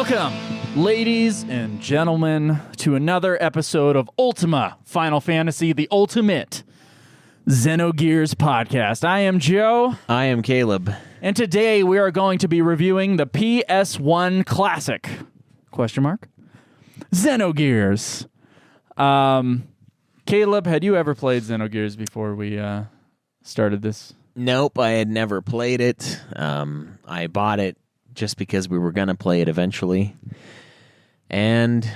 Welcome, ladies and gentlemen, to another episode of Ultima Final Fantasy, the ultimate Xenogears podcast. I am Joe. I am Caleb. And today we are going to be reviewing the PS1 classic, Xenogears. Caleb, had you ever played Xenogears before we started this? Nope, I had never played it. I bought it just because we were going to play it eventually. And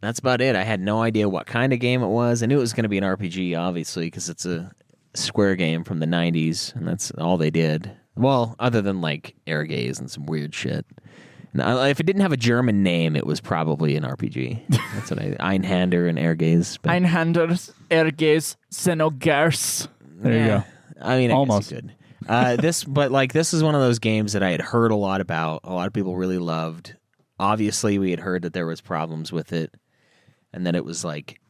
that's about it. I had no idea what kind of game it was. I knew it was going to be an RPG, obviously, because it's a Square game from the 90s, and that's all they did. Well, other than, like, Airgaze and some weird shit. Now, if it didn't have a German name, it was probably an RPG. That's what Einhander and Airgaze. Einhander, Airgaze, Xenogears. There you go. I mean, almost good. This is one of those games that I had heard a lot about. A lot of people really loved. Obviously, we had heard that there was problems with it, and that it was like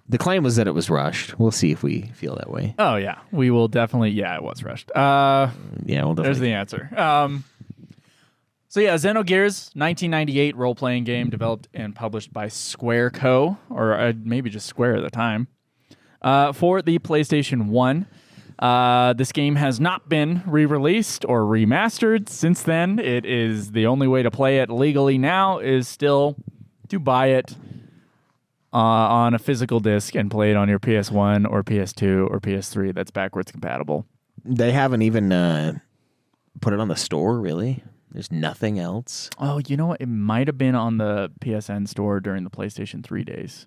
the claim was that it was rushed. We'll see if we feel that way. Oh yeah, we will definitely. Yeah, it was rushed. Yeah, we'll definitely. There's the answer. So yeah, Xenogears, 1998 role-playing game developed and published by Square Co. or maybe just Square at the time for the PlayStation 1. This game has not been re-released or remastered since then. It is the only way to play it legally now is still to buy it on a physical disc and play it on your PS1 or PS2 or PS3 that's backwards compatible. They haven't even put it on the store, really? There's nothing else? Oh, you know what? It might have been on the PSN store during the PlayStation 3 days.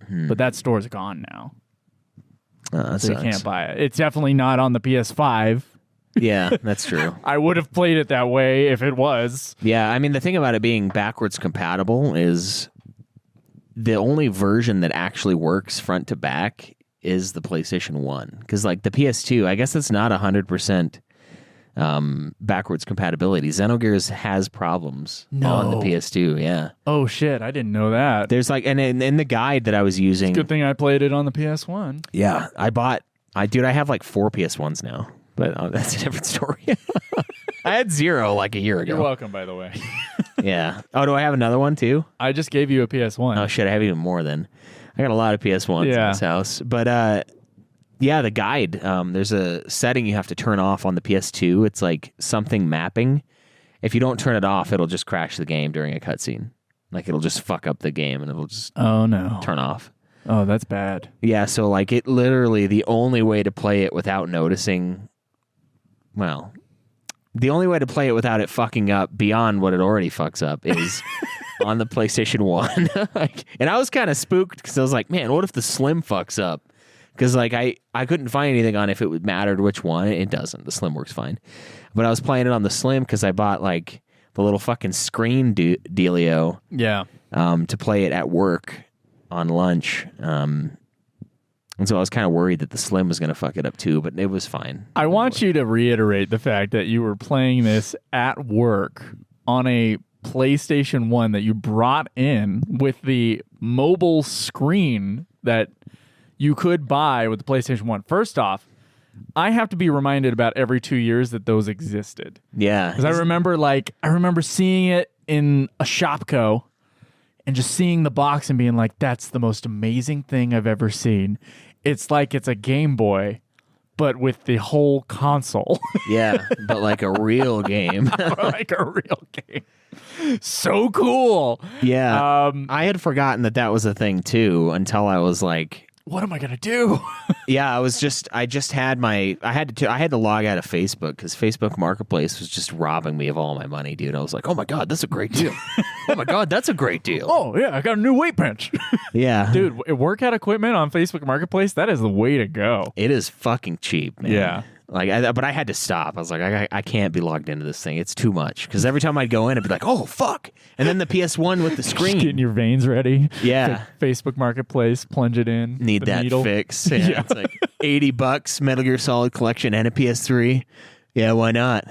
But that store's gone now. So you can't buy it. It's definitely not on the PS5. Yeah, that's true. I would have played it that way if it was. Yeah, I mean, the thing about it being backwards compatible is the only version that actually works front to back is the PlayStation 1. Because, like, the PS2, I guess it's not 100% backwards compatibility. Xenogears has problems on the PS2, yeah. Oh, shit, I didn't know that. There's like, and in the guide that I was using... It's a good thing I played it on the PS1. Yeah, I have like 4 PS1s now, but that's a different story. I had 0 like a year ago. You're welcome, by the way. Yeah. Oh, do I have another one too? I just gave you a PS1. Oh, shit, I have even more then. I got a lot of PS1s in this house. But, yeah, the guide, there's a setting you have to turn off on the PS2. It's like something mapping. If you don't turn it off, it'll just crash the game during a cutscene. Like, it'll just fuck up the game and it'll just turn off. Oh, that's bad. Yeah, so, like, it literally, the only way to play it without noticing, well, the only way to play it without it fucking up beyond what it already fucks up is on the PlayStation 1. And I was kind of spooked because I was like, man, what if the Slim fucks up? Because, like, I couldn't find anything on if it mattered which one. It doesn't. The Slim works fine. But I was playing it on the Slim because I bought, like, the little fucking screen dealio. Yeah. To play it at work on lunch. And so I was kind of worried that the Slim was going to fuck it up, too. But it was fine. I want you to reiterate the fact that you were playing this at work on a PlayStation 1 that you brought in with the mobile screen that you could buy with the PlayStation 1. First off, I have to be reminded about every 2 years that those existed. Yeah. Because I remember seeing it in a Shopko and just seeing the box and being like, that's the most amazing thing I've ever seen. It's like it's a Game Boy, but with the whole console. Yeah, but like a real game. Like a real game. So cool. Yeah. I had forgotten that was a thing, too, until I was like... What am I gonna do? Yeah, I had to log out of Facebook because Facebook Marketplace was just robbing me of all my money, dude. I was like, oh my god, that's a great deal. Oh my god, that's a great deal. Oh yeah, I got a new weight bench. Yeah, dude, workout equipment on Facebook Marketplace, that is the way to go. It is fucking cheap, man. Yeah. But I had to stop. I was like, I can't be logged into this thing. It's too much. Because every time I'd go in, I'd be like, oh, fuck. And then the PS1 with the screen. Just getting your veins ready. Yeah. Facebook Marketplace, plunge it in. Need that needle. Fix. Yeah. It's like $80, Metal Gear Solid Collection, and a PS3. Yeah, why not?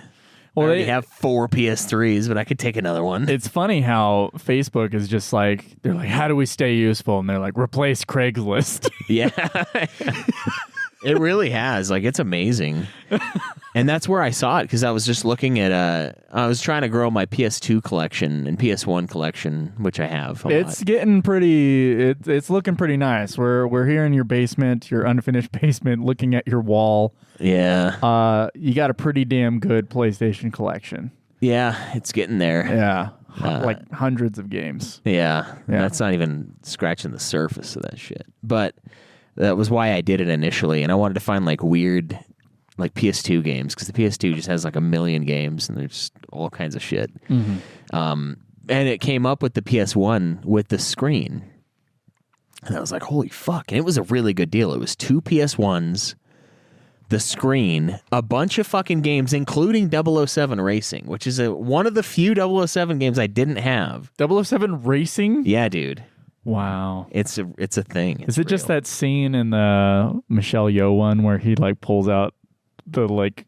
Well, I already have 4 PS3s, but I could take another one. It's funny how Facebook is just like, they're like, how do we stay useful? And they're like, replace Craigslist. Yeah. It really has. Like, it's amazing. And that's where I saw it, because I was just looking at I was trying to grow my PS2 collection and PS1 collection, which I have. It's getting pretty. It's looking pretty nice. We're here in your basement, your unfinished basement, looking at your wall. Yeah. You got a pretty damn good PlayStation collection. Yeah, it's getting there. Yeah, like hundreds of games. Yeah, that's not even scratching the surface of that shit. But that was why I did it initially, and I wanted to find like weird, like PS2 games, because the PS2 just has like a million games, and there's all kinds of shit. Mm-hmm. And it came up with the PS1 with the screen, and I was like, holy fuck! And it was a really good deal. It was 2 PS1s. The screen, a bunch of fucking games, including 007 Racing, which is one of the few 007 games I didn't have. 007 Racing? Yeah, dude. Wow. It's a thing. Is it just that scene in the Michelle Yeoh one where he like pulls out the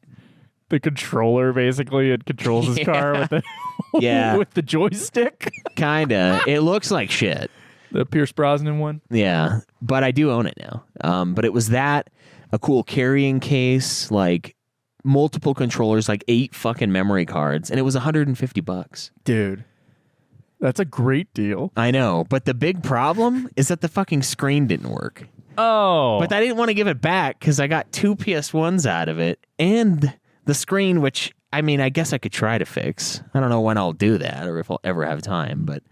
controller basically and controls his car with the with the joystick? Kinda. It looks like shit. The Pierce Brosnan one? Yeah. But I do own it now. But it was that. A cool carrying case, like multiple controllers, like 8 fucking memory cards, and it was $150. Dude, that's a great deal. I know, but the big problem is that the fucking screen didn't work. Oh. But I didn't want to give it back because I got 2 PS1s out of it and the screen, which, I mean, I guess I could try to fix. I don't know when I'll do that or if I'll ever have time, but...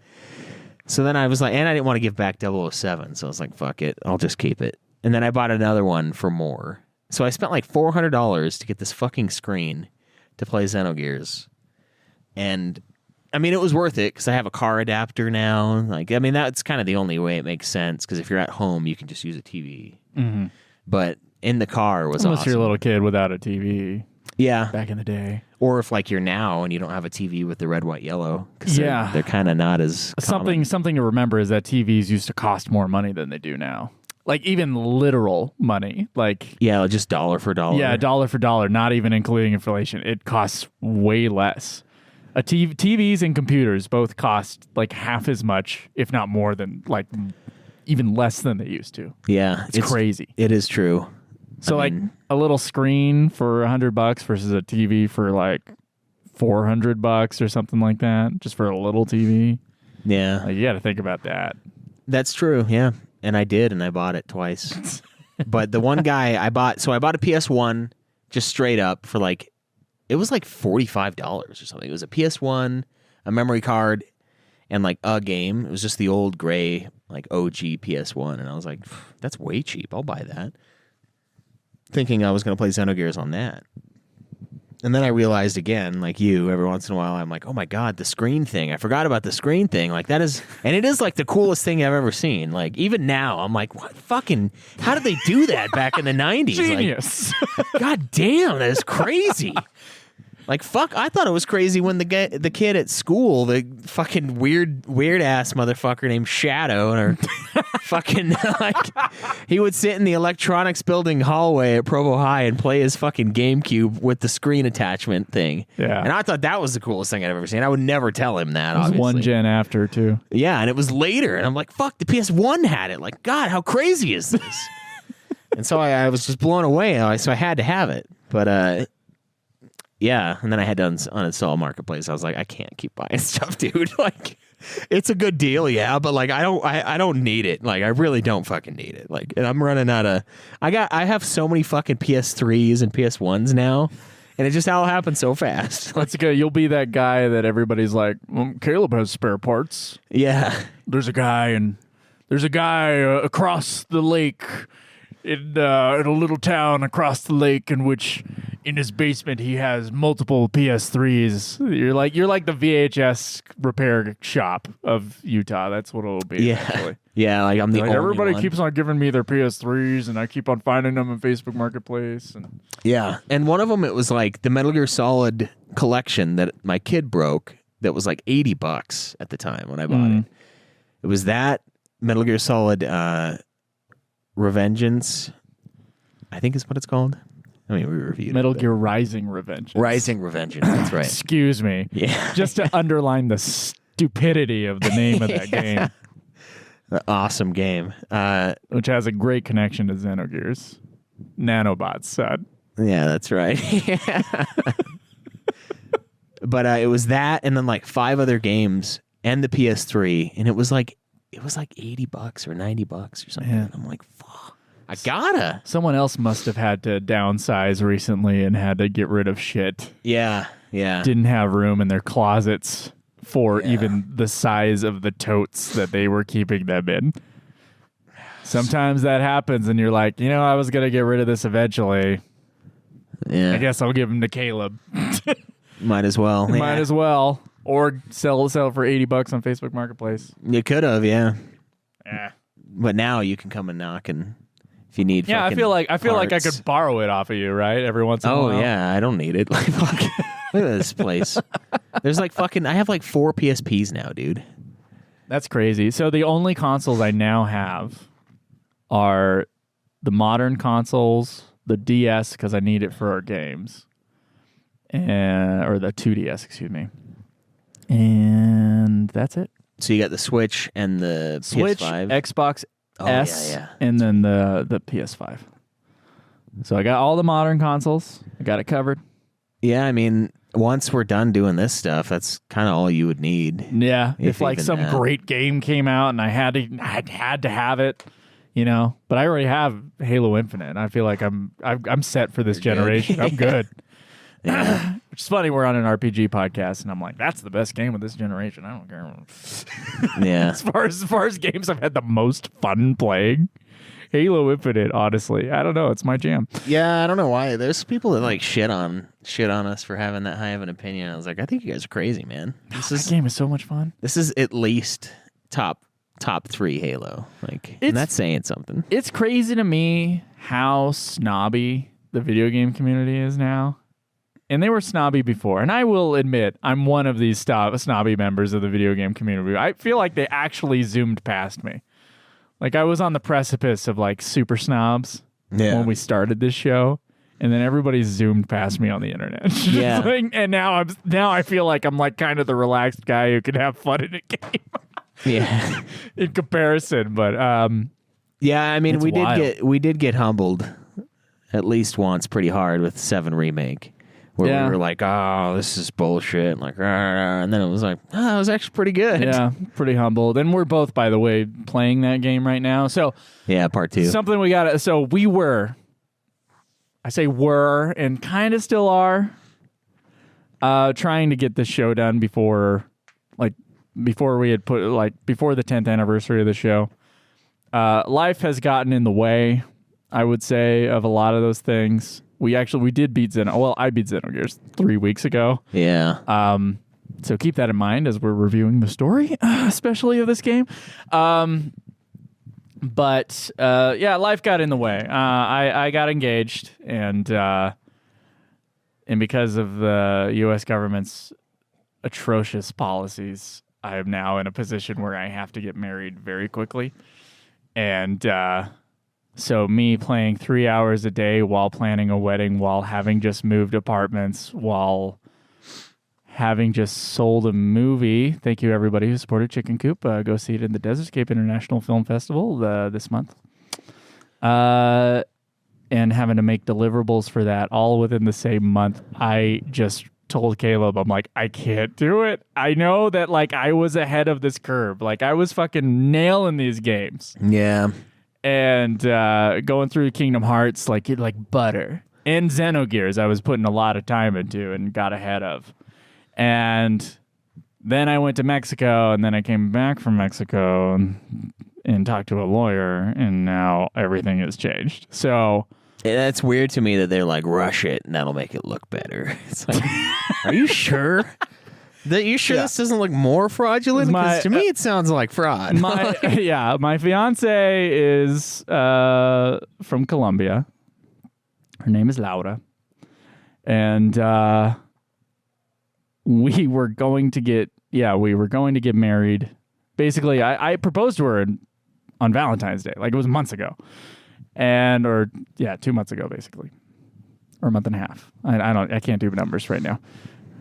So then I was like, and I didn't want to give back 007, so I was like, fuck it, I'll just keep it. And then I bought another one for more. So I spent like $400 to get this fucking screen to play Xenogears. And, I mean, it was worth it because I have a car adapter now. Like, I mean, that's kind of the only way it makes sense, because if you're at home, you can just use a TV. Mm-hmm. But in the car was Unless awesome. you're a little kid without a TV. Yeah. Back in the day. Or if, like, you're now and you don't have a TV with the red, white, yellow. Because they're kind of not as common. Something to remember is that TVs used to cost more money than they do now. Like, even literal money. Like, yeah, just dollar for dollar. Yeah, dollar for dollar, not even including inflation. It costs way less. TVs and computers both cost like half as much, if not more than, like, even less than they used to. Yeah. It's crazy. I It is true. So, like, a little screen for $100 versus a TV for, like, $400 or something like that, just for a little TV. Yeah. Like, you got to think about that. That's true, yeah. And I did, and I bought it twice. But the one guy I bought a PS1 just straight up for like, it was like $45 or something. It was a PS1, a memory card, and like a game. It was just the old gray, like OG PS1. And I was like, that's way cheap. I'll buy that. Thinking I was going to play Xenogears on that. And then I realized again, like you, every once in a while, I'm like, oh my God, the screen thing. I forgot about the screen thing. Like, that is, and it is like the coolest thing I've ever seen. Like, even now, I'm like, what fucking, how did they do that back in the 90s? Genius. Like, God damn, that is crazy. Like, fuck, I thought it was crazy when the kid at school, the fucking weird ass motherfucker named Shadow, or fucking, like, he would sit in the electronics building hallway at Provo High and play his fucking GameCube with the screen attachment thing. Yeah. And I thought that was the coolest thing I'd ever seen. I would never tell him that, It was obviously. one gen after, too. Yeah, and it was later. And I'm like, fuck, the PS1 had it. Like, God, how crazy is this? And so I was just blown away. So I had to have it. But, yeah, and then I had to uninstall Marketplace. I was like, I can't keep buying stuff, dude. Like, it's a good deal, yeah, but like, I don't need it. Like, I really don't fucking need it. Like, and I'm running out of. I have so many fucking PS3s and PS1s now, and it just all happened so fast. That's good. You'll be that guy that everybody's like, Caleb has spare parts. Yeah, There's a guy across the lake in a little town across the lake in which. In his basement, he has multiple PS3s. You're like the VHS repair shop of Utah. That's what it'll be. yeah, actually. yeah. Like, I'm the only everybody one. keeps on giving me their PS3s, and I keep on finding them in Facebook Marketplace. And Yeah, and one of them, it was like the Metal Gear Solid collection that my kid broke. That was like $80 at the time when I bought it. It was that Metal Gear Solid Revengeance, I think is what it's called. I mean, we reviewed Metal Gear Rising Revengeance. Rising Revengeance, that's right. Excuse me. Yeah. Just to underline the stupidity of the name of that game. Awesome game. Which has a great connection to Xenogears. nanobots, son. Yeah, that's right. But it was that, and then like 5 other games, and the PS3, and it was like $80 or $90 or something. Yeah. And I'm like, fuck, I gotta. Someone else must have had to downsize recently and had to get rid of shit. Yeah. Didn't have room in their closets for even the size of the totes that they were keeping them in. Sometimes that happens, and you're like, I was gonna get rid of this eventually. Yeah. I guess I'll give them to Caleb. Might as well. Might as well. Or sell for $80 on Facebook Marketplace. You could have, yeah. Yeah. But now you can come and knock, and if you need, I feel like I parts. could borrow it off of you, right? Every once in a while. Oh yeah, I don't need it. Like, fuck. Look at this place. There's like I have like 4 PSPs now, dude. That's crazy. So the only consoles I now have are the modern consoles, the DS because I need it for our games, or the 2DS, excuse me. And that's it. So you got the Switch and the Switch, PS5, Xbox S, yeah. and then the PS5. So I got all the modern consoles. I got it covered. Yeah, I mean, once we're done doing this stuff, that's kind of all you would need. Yeah, if like even some that. great game came out and I had to have it, But I already have Halo Infinite. I feel like I'm set for this generation. I'm good. Yeah. Which is funny. We're on an RPG podcast, and I'm like, that's the best game of this generation. I don't care. Yeah. As far as games I've had the most fun playing, Halo Infinite. Honestly, I don't know. It's my jam. Yeah, I don't know why. There's people that like shit on us for having that high of an opinion. I was like, I think you guys are crazy, man. This game is so much fun. This is at least top 3 Halo. And that's saying something. It's crazy to me how snobby the video game community is now. And they were snobby before. And I will admit, I'm one of these snobby members of the video game community. I feel like they actually zoomed past me. Like I was on the precipice of like super snobs when we started this show. And then everybody zoomed past me on the internet. Yeah. And now I feel like I'm like kind of the relaxed guy who can have fun in a game. Yeah. In comparison. But yeah, I mean, it's we did get humbled at least once pretty hard with 7 Remake. Where we were like, oh, this is bullshit. And then it was like, oh, it was actually pretty good. Yeah, pretty humbled. And we're both, by the way, playing that game right now. So yeah, part 2. Something we got to... So we were... I say were and kind of still are trying to get this show done before we had before the 10th anniversary of the show. Life has gotten in the way, I would say, of a lot of those things. We did beat I beat Xenogears 3 weeks ago. Yeah. So keep that in mind as we're reviewing the story, especially of this game. But life got in the way. I got engaged, and because of the U.S. government's atrocious policies, I am now in a position where I have to get married very quickly. And so me playing 3 hours a day while planning a wedding, while having just moved apartments, while having just sold a movie. Thank you, everybody who supported Chicken Coop. Go see it in the Desertscape International Film Festival this month. And having to make deliverables for that all within the same month. I just told Caleb, I'm like, I can't do it. I know that I was ahead of this curve. I was fucking nailing these games. Yeah. And going through Kingdom Hearts like butter. And Xenogears I was putting a lot of time into and got ahead of. And then I went to Mexico, and then I came back from Mexico and talked to a lawyer, and now everything has changed. So that's weird to me that they're like, rush it, and that'll make it look better. It's like, are you sure? This doesn't look more fraudulent? Because to me, it sounds like fraud. My fiance is from Colombia. Her name is Laura. And we were going to get married. Basically, I proposed to her on Valentine's Day. It was months ago. 2 months ago, basically. Or a month and a half. I can't do numbers right now.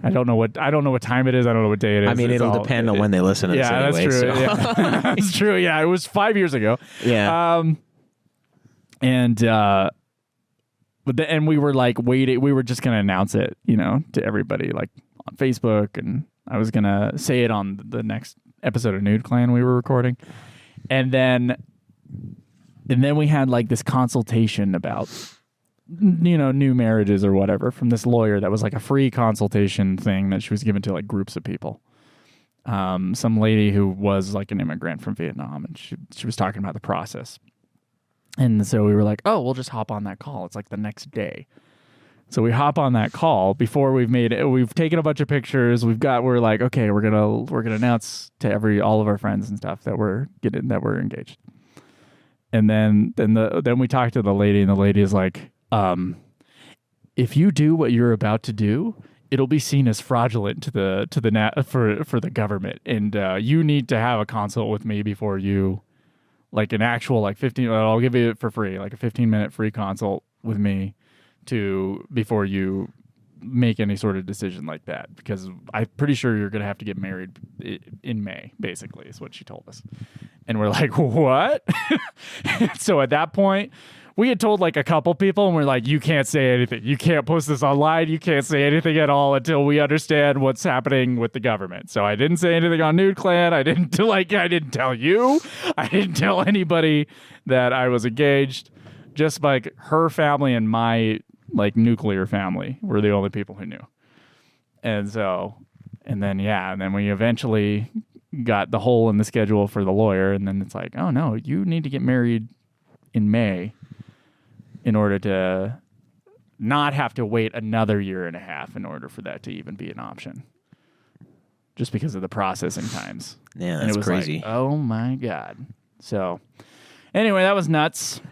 I don't know what time it is. I don't know what day it is. I mean, it'll depend on when they listen to this anyway. That's true. So. Yeah. That's true. Yeah, it was 5 years ago. Yeah. and we were like waiting. We were just gonna announce it, to everybody like on Facebook, and I was gonna say it on the next episode of Nude Clan we were recording, and then we had like this consultation about new marriages or whatever from this lawyer that was like a free consultation thing that she was given to like groups of people. Some lady who was like an immigrant from Vietnam, and she was talking about the process. And so we were like, oh, we'll just hop on that call. It's like the next day. So we hop on that call before we've made it. We've taken a bunch of pictures. We're like, okay, we're gonna announce to all of our friends and stuff that we're engaged. And then we talked to the lady, and the lady is like, if you do what you're about to do, it'll be seen as fraudulent for the government, and you need to have a consult with me before you, like an actual like 15. I'll give you it for free, like a 15-minute free consult with me before you make any sort of decision like that, because I'm pretty sure you're gonna have to get married in May. Basically, is what she told us, and we're like, what? So at that point, we had told like a couple people, and we're like, you can't say anything. You can't post this online. You can't say anything at all until we understand what's happening with the government. So I didn't say anything on Nude Clan. I didn't tell you. I didn't tell anybody that I was engaged. Just like her family and my like nuclear family were the only people who knew. And then we eventually got the hole in the schedule for the lawyer. And then it's like, oh no, you need to get married in May in order to not have to wait another year and a half in order for that to even be an option, just because of the processing times. Yeah, that's and it was crazy. Like, oh my God. So anyway, that was nuts.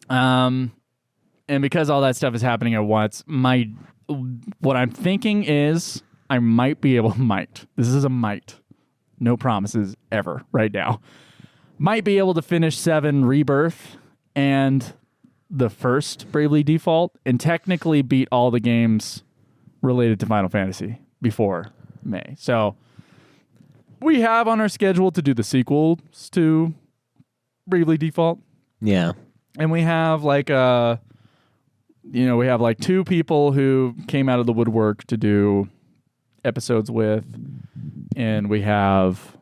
And because all that stuff is happening at once, what I'm thinking is I this is a might, no promises ever right now, might be able to finish 7 Rebirth and the first Bravely Default, and technically beat all the games related to Final Fantasy before May. So we have on our schedule to do the sequels to Bravely Default. Yeah. And we have like we have like 2 people who came out of the woodwork to do episodes with, and we have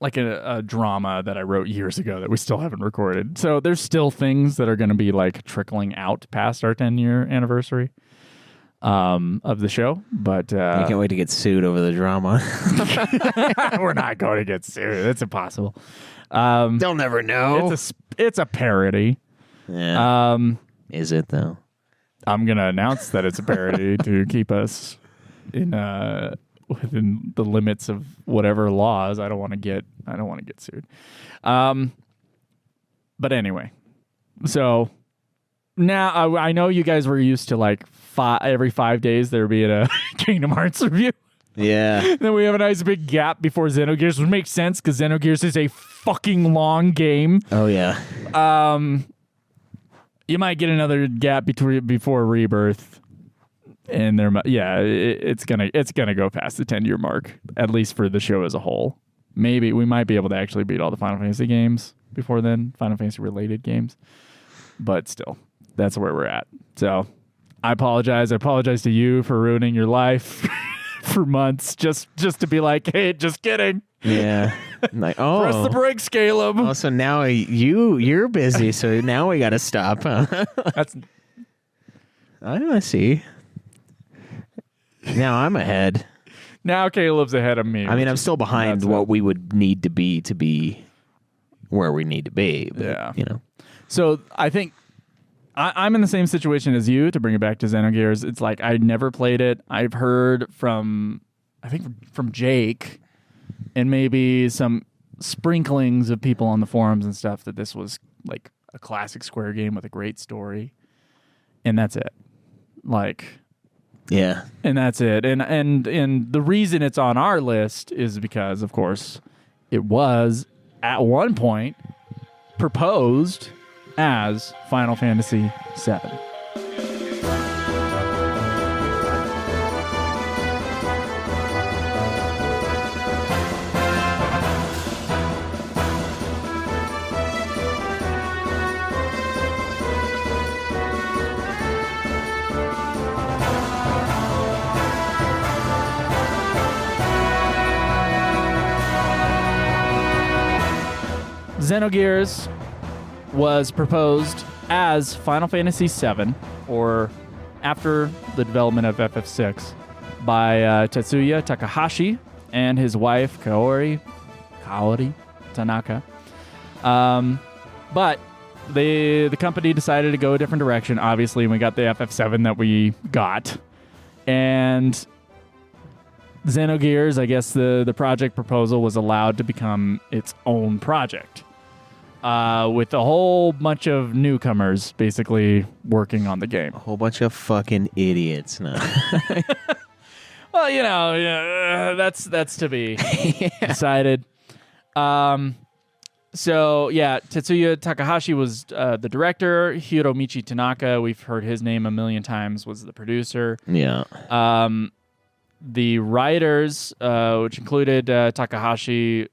like a drama that I wrote years ago that we still haven't recorded. So there's still things that are going to be like trickling out past our 10-year anniversary of the show. But I can't wait to get sued over the drama. We're not going to get sued. It's impossible. They'll never know. It's a parody. Yeah. Is it though? I'm gonna announce that it's a parody to keep us within the limits of whatever laws. I don't want to get sued. But anyway, so now I know you guys were used to like every 5 days there being a Kingdom Hearts review. Yeah. Then we have a nice big gap before Xenogears, which makes sense because Xenogears is a fucking long game. Oh yeah. You might get another gap before Rebirth, and it's gonna go past the 10-year mark, at least for the show as a whole. Maybe we might be able to actually beat all the Final Fantasy games before then, Final Fantasy related games, but still, that's where we're at. So I apologize. I apologize to you for ruining your life for months, just to be like, hey, just kidding. Yeah. Like, oh, press the brakes, Caleb. Oh, so now you're busy, so now we got to stop. Huh? I see. Now I'm ahead. Now Caleb's ahead of me. I mean, I'm still behind what we would need to be where we need to be. But, yeah. So I think I'm in the same situation as you, to bring it back to Xenogears. It's like I never played it. I've heard from Jake and maybe some sprinklings of people on the forums and stuff that this was like a classic Square game with a great story. And that's it. Like, yeah. And that's it. And the reason it's on our list is because, of course, it was at one point proposed as Final Fantasy VII. Xenogears was proposed as Final Fantasy VII, or after the development of FF6, by Tetsuya Takahashi and his wife Kaori Tanaka. But the company decided to go a different direction, obviously, and we got the FF7 that we got. And Xenogears, I guess the project proposal was allowed to become its own project. With a whole bunch of newcomers basically working on the game. A whole bunch of fucking idiots. No. Well, yeah, that's to be decided. So, yeah, Tetsuya Takahashi was the director. Hiromichi Tanaka, we've heard his name a million times, was the producer. Yeah. The writers, which included Takahashi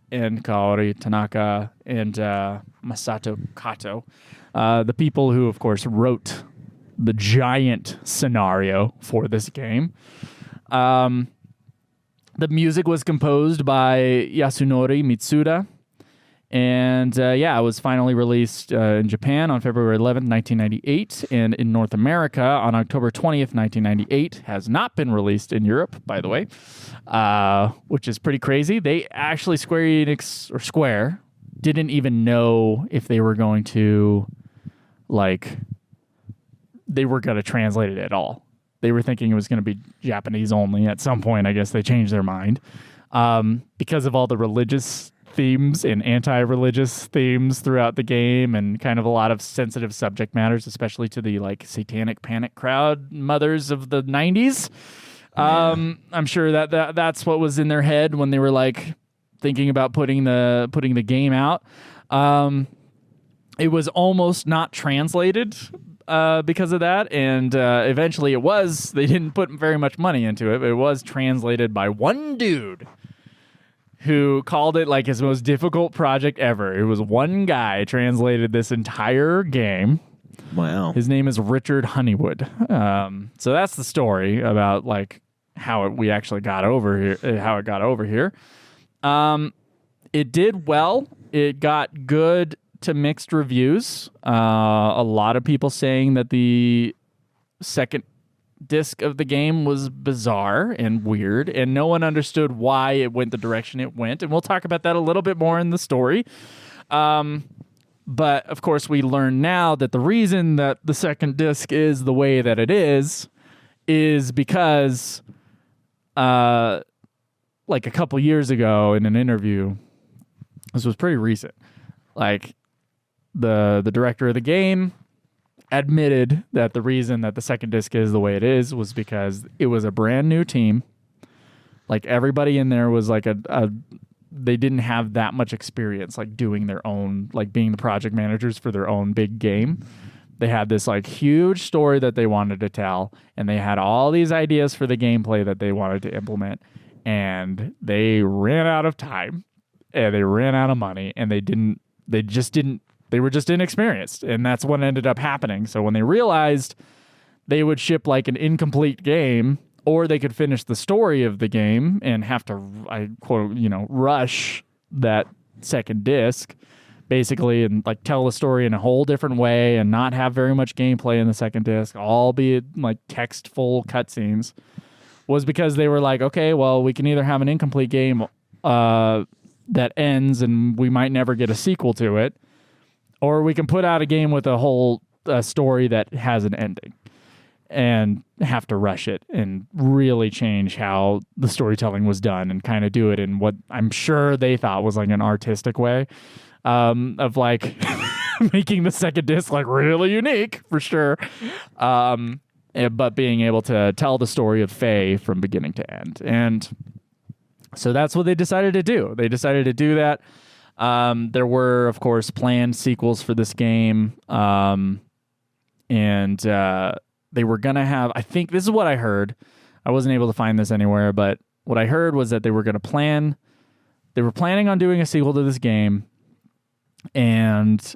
and Kaori Tanaka and Masato Kato, the people who, of course, wrote the giant scenario for this game. The music was composed by Yasunori Mitsuda. And it was finally released in Japan on February 11th, 1998, and in North America on October 20th, 1998. Has not been released in Europe, by the way, which is pretty crazy. They actually, Square, didn't even know if they were going to, translate it at all. They were thinking it was going to be Japanese only. At some point, I guess they changed their mind because of all the religious themes and anti-religious themes throughout the game, and kind of a lot of sensitive subject matters, especially to the satanic panic crowd mothers of the 90s. Yeah. I'm sure that's what was in their head when they were thinking about putting the game out. It was almost not translated because of that, and eventually it was. They didn't put very much money into it, but it was translated by one dude who called it his most difficult project ever. It was one guy translated this entire game. Wow. His name is Richard Honeywood. So that's the story about how we actually got over here. How it got over here. It did well. It got good to mixed reviews. A lot of people saying that the second disc of the game was bizarre and weird, and no one understood why it went the direction it went, and we'll talk about that a little bit more in the story. But of course we learn now that the reason that the second disc is the way that it is because a couple years ago in an interview, this was pretty recent, the director of the game admitted that the reason that the second disc is the way it is was because it was a brand new team. Everybody in there was they didn't have that much experience doing their own, being the project managers for their own big game. They had this huge story that they wanted to tell, and they had all these ideas for the gameplay that they wanted to implement, and they ran out of time and they ran out of money, and they were just inexperienced, and that's what ended up happening. So when they realized they would ship an incomplete game, or they could finish the story of the game and have to, rush that second disc, basically, and tell the story in a whole different way and not have very much gameplay in the second disc, all be textful cutscenes, was because they were okay, well, we can either have an incomplete game that ends and we might never get a sequel to it, or we can put out a game with a whole story that has an ending and have to rush it and really change how the storytelling was done and kind of do it in what I'm sure they thought was an artistic way of making the second disc really unique for sure. But being able to tell the story of Faye from beginning to end. And so that's what they decided to do. They decided to do that. There were, of course, planned sequels for this game, and they were going to have, I think, this is what I heard. I wasn't able to find this anywhere, but what I heard was that they were planning on doing a sequel to this game, and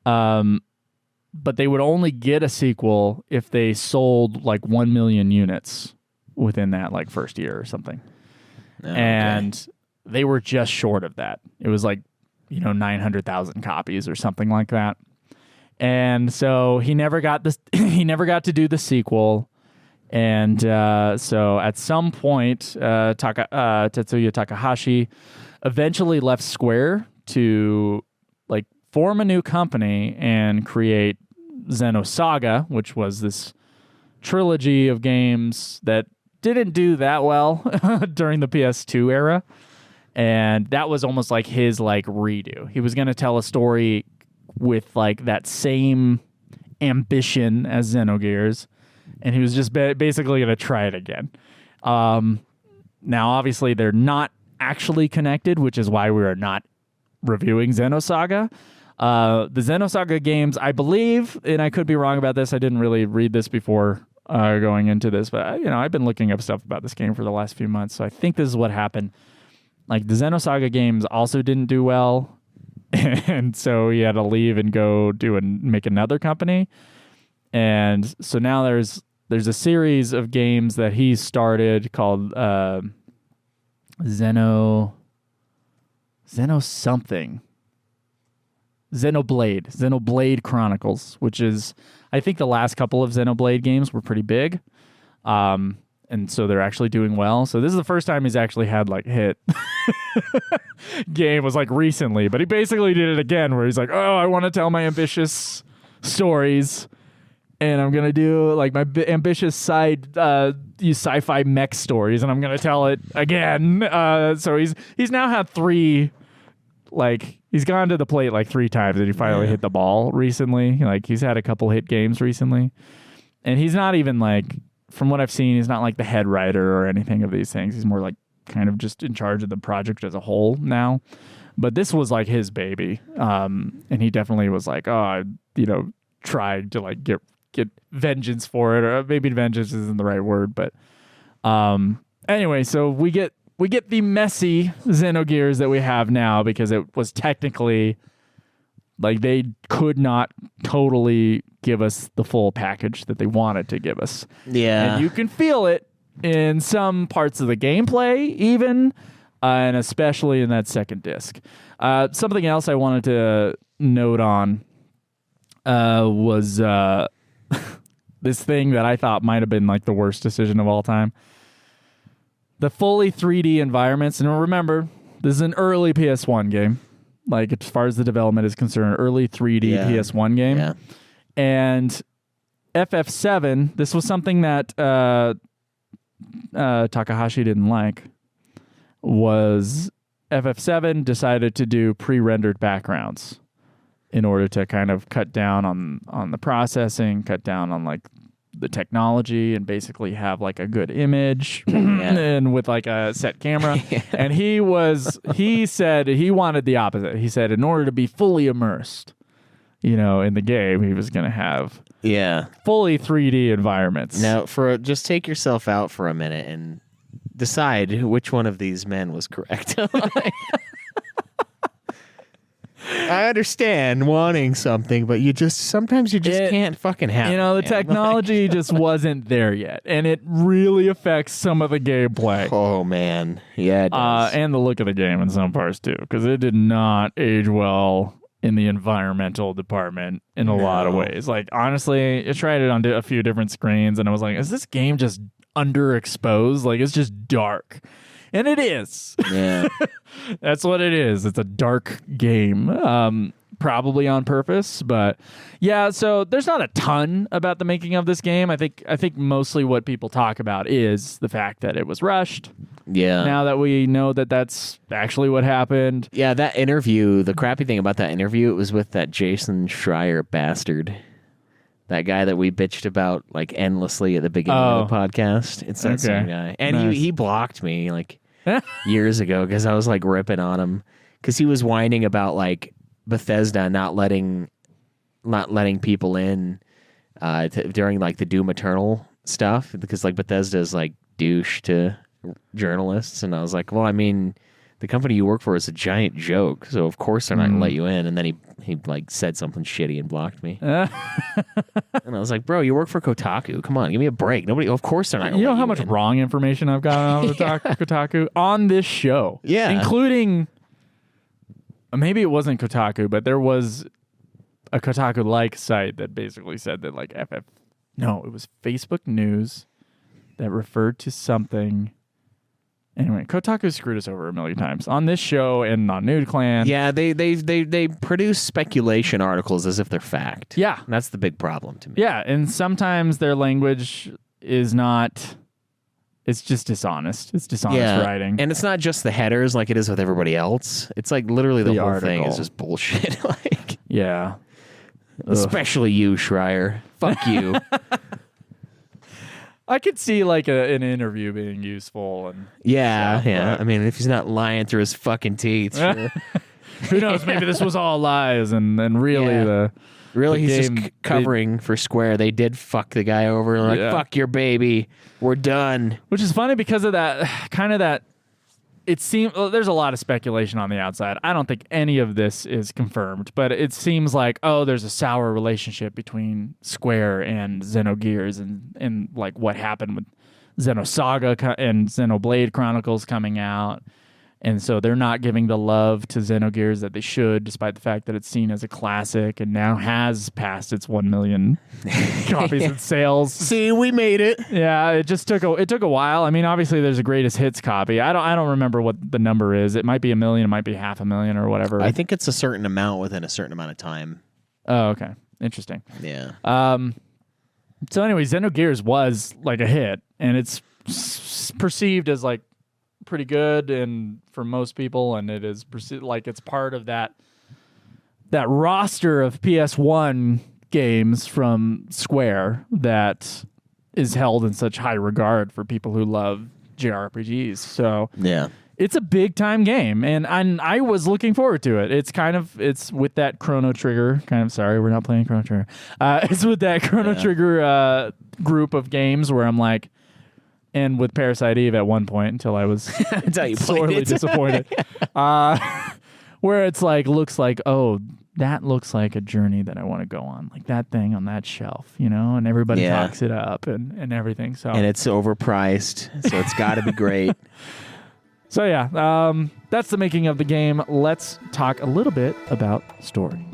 but they would only get a sequel if they sold 1 million units within that first year or something. Okay. And they were just short of that. It was 900,000 copies or something like that. And so he never got this. He never got to do the sequel. And so at some point, Tetsuya Takahashi eventually left Square to like form a new company and create Xenosaga, which was this trilogy of games that didn't do that well during the PS2 era. And that was almost like his like redo. He was going to tell a story with like that same ambition as Xenogears, and he was just basically going to try it again. Now, obviously, they're not actually connected, which is why we are not reviewing Xenosaga. The Xenosaga games, I believe, and I could be wrong about this. I didn't really read this before going into this, but I've been looking up stuff about this game for the last few months, so I think this is what happened. Like the Xenosaga games also didn't do well, and so he had to leave and go make another company. And so now there's a series of games that he started called Xenoblade Chronicles, which is, I think the last couple of Xenoblade games were pretty big. And so they're actually doing well. So this is the first time he's actually had like hit game was like recently, but he basically did it again where he's like, oh, I want to tell my ambitious stories and I'm going to do like my ambitious side sci-fi mech stories and I'm going to tell it again. So he's now had three, like he's gone to the plate like 3 times and he finally hit the ball recently. Like he's had a couple hit games recently and he's not even like, from what I've seen, he's not like the head writer or anything of these things. He's more like kind of just in charge of the project as a whole now. But this was like his baby. And he definitely was like, tried to like get vengeance for it, or maybe vengeance isn't the right word. But anyway, so we get the messy Xenogears that we have now because it was technically like they could not totally give us the full package that they wanted to give us. Yeah. And you can feel it in some parts of the gameplay even, and especially in that second disc. Something else I wanted to note on was this thing that I thought might have been like the worst decision of all time. The fully 3D environments, and remember, this is an early PS1 game. Like, as far as the development is concerned, early 3D PS1 game. Yeah. And FF7, this was something that Takahashi didn't like, was FF7 decided to do pre-rendered backgrounds in order to kind of cut down on the processing, cut down on, like, the technology and basically have like a good image and with like a set camera. And he said he wanted the opposite. He said in order to be fully immersed, in the game, he was going to have fully 3D environments. Now, just take yourself out for a minute and decide which one of these men was correct. I understand wanting something, but sometimes you can't fucking have it. The technology just wasn't there yet, and it really affects some of the gameplay. Oh, man. Yeah, it does. And the look of the game in some parts, too, because it did not age well in the environmental department in a lot of ways. Like, honestly, I tried it on a few different screens, and I was like, is this game just underexposed? Like, it's just dark. And it is. Yeah. That's what it is. It's a dark game, probably on purpose. But yeah, so there's not a ton about the making of this game. I think mostly what people talk about is the fact that it was rushed. Yeah. Now that we know that that's actually what happened. Yeah, that interview, the crappy thing about that interview, it was with that Jason Schreier bastard. That guy that we bitched about like endlessly at the beginning of the podcast. It's that same guy. And nice. he blocked me like years ago because I was like ripping on him because he was whining about like Bethesda not letting people in during like the Doom Eternal stuff because like Bethesda is like douche to journalists. And I was like, well, I mean, the company you work for is a giant joke, so of course they're not going to let you in. And then he like said something shitty and blocked me. And I was like, bro, you work for Kotaku. Come on, give me a break. Of course they're not going to You know how much wrong information I've gotten out of Kotaku on this show? Yeah. Including maybe it wasn't Kotaku, but there was a Kotaku-like site that basically said that like no, it was Facebook News that referred to something. Anyway, Kotaku screwed us over a million times on this show and on Nude Clan. Yeah, they produce speculation articles as if they're fact. Yeah. That's the big problem to me. Yeah, and sometimes their language is not. It's just dishonest. It's dishonest writing. And it's not just the headers like it is with everybody else. It's like literally the whole thing is just bullshit. Like, yeah. Especially you, Schreier. Fuck you. I could see like an interview being useful and yeah, stuff, yeah. but I mean, if he's not lying through his fucking teeth, sure. Who knows? Maybe this was all lies, and really really the he's game, just covering for Square. They did fuck the guy over. Like, fuck your baby. We're done. Which is funny because of that. It seems there's a lot of speculation on the outside. I don't think any of this is confirmed, but it seems like there's a sour relationship between Square and Xenogears, and like what happened with Xenosaga and Xenoblade Chronicles coming out. And so they're not giving the love to Xenogears that they should, despite the fact that it's seen as a classic and now has passed its 1 million copies in sales. See, we made it. Yeah, it took a while. I mean, obviously there's a greatest hits copy. I don't remember what the number is. It might be 1 million, it might be 500,000 or whatever. I think it's a certain amount within a certain amount of time. Oh, okay. Interesting. Yeah. So anyway, Xenogears was like a hit, and it's perceived as like pretty good and for most people, and it is like it's part of that roster of PS1 games from Square that is held in such high regard for people who love JRPGs. So yeah, it's a big time game, and I was looking forward to it. It's with that Chrono Trigger sorry, we're not playing Chrono Trigger. It's with that Chrono Trigger group of games where I'm like, and with Parasite Eve at one point until I was sorely disappointed. Where it's like, looks like, that looks like a journey that I want to go on. Like that thing on that shelf, and everybody talks it up and everything. So and it's overpriced, so it's got to be great. So yeah, that's the making of the game. Let's talk a little bit about story.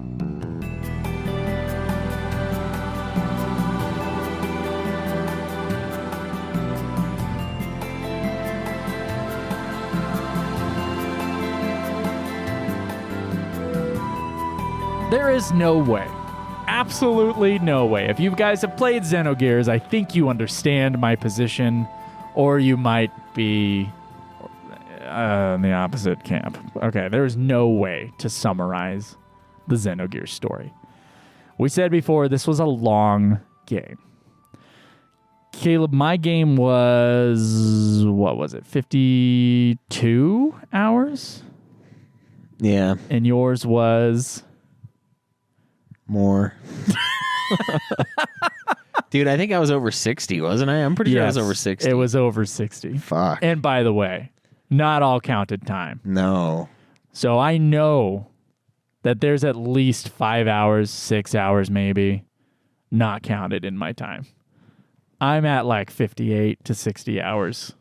There is no way, absolutely no way. If you guys have played Xenogears, I think you understand my position, or you might be in the opposite camp. Okay, there is no way to summarize the Xenogears story. We said before, this was a long game. Kaleb, my game was, 52 hours? Yeah. And yours was... more. Dude, I think I was over 60, wasn't I? I'm pretty sure I was over 60. It was over 60. Fuck. And by the way, not all counted time. No. So I know that there's at least 5 hours, 6 hours maybe, not counted in my time. I'm at like 58 to 60 hours.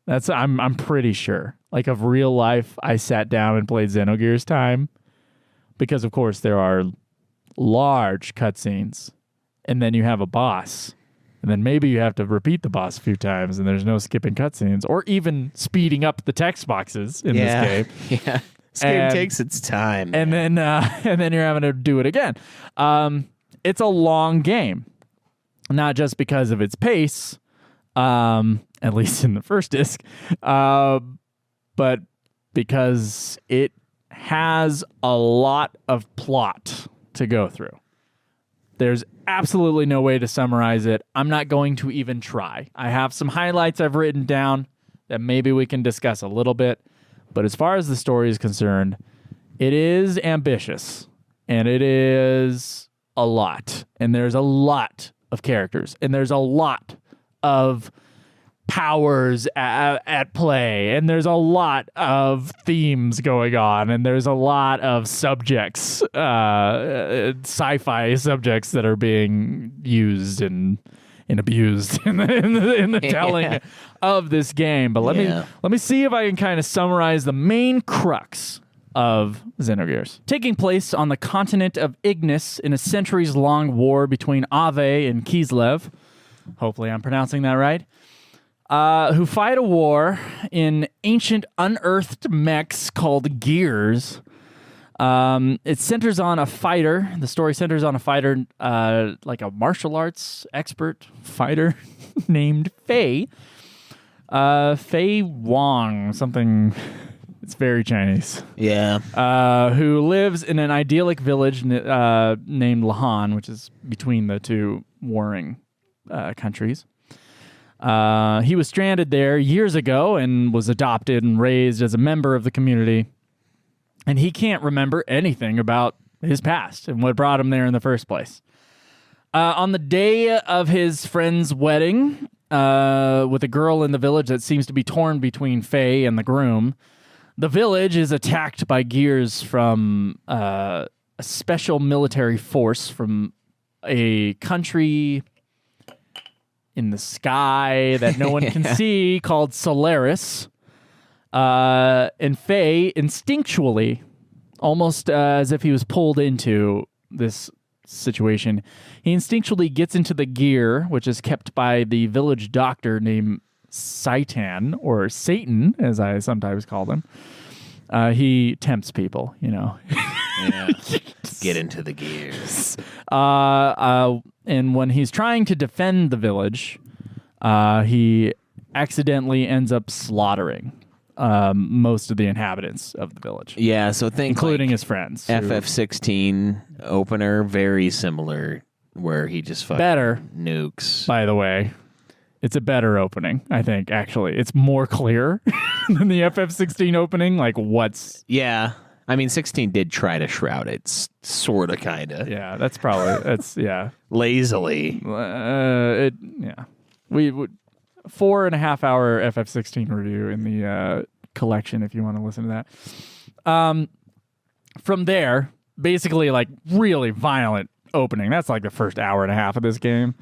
I'm pretty sure. Like of real life, I sat down and played Xenogears time. Because of course there are large cutscenes, and then you have a boss, and then maybe you have to repeat the boss a few times, and there's no skipping cutscenes or even speeding up the text boxes in this game. Yeah, this game takes its time, and then you're having to do it again. It's a long game, not just because of its pace, at least in the first disc, but because it has a lot of plot to go through. There's absolutely no way to summarize it. I'm not going to even try. I have some highlights I've written down that maybe we can discuss a little bit, but as far as the story is concerned, it is ambitious, and it is a lot, and there's a lot of characters, and there's a lot of powers at play, and there's a lot of themes going on, and there's a lot of subjects, sci-fi subjects that are being used and abused in the telling of this game. But let me see if I can kind of summarize the main crux of Xenogears, taking place on the continent of Ignis in a centuries-long war between Ave and Kislev. Hopefully I'm pronouncing that right. Who fight a war in ancient unearthed mechs called Gears. It centers on a fighter. The story centers on a fighter, like a martial arts expert fighter named Fei. Fei Wong, something. It's very Chinese. Yeah. Who lives in an idyllic village named Lahan, which is between the two warring countries. He was stranded there years ago and was adopted and raised as a member of the community. And he can't remember anything about his past and what brought him there in the first place. On the day of his friend's wedding, with a girl in the village that seems to be torn between Fei and the groom, the village is attacked by Gears from a special military force from a country in the sky that no one can see called Solaris. And Fei instinctually, almost as if he was pulled into this situation, he instinctually gets into the gear, which is kept by the village doctor named Satan, or Satan, as I sometimes call him. He tempts people, you know. Yeah. Get into the gears. And when he's trying to defend the village, he accidentally ends up slaughtering most of the inhabitants of the village. Yeah, so think including like his friends. FF16 opener, very similar, where he just fucking Better, nukes. by the way. It's a better opening, I think, actually. It's more clear than the FF16 opening. Like, what's... Yeah. I mean, 16 did try to shroud it, sort of, kind of. Yeah, that's probably... That's, yeah. Lazily. Yeah. We would... 4.5 hour FF16 review in the collection, if you want to listen to that. From there, basically, like, really violent opening. That's like the first hour and a half of this game.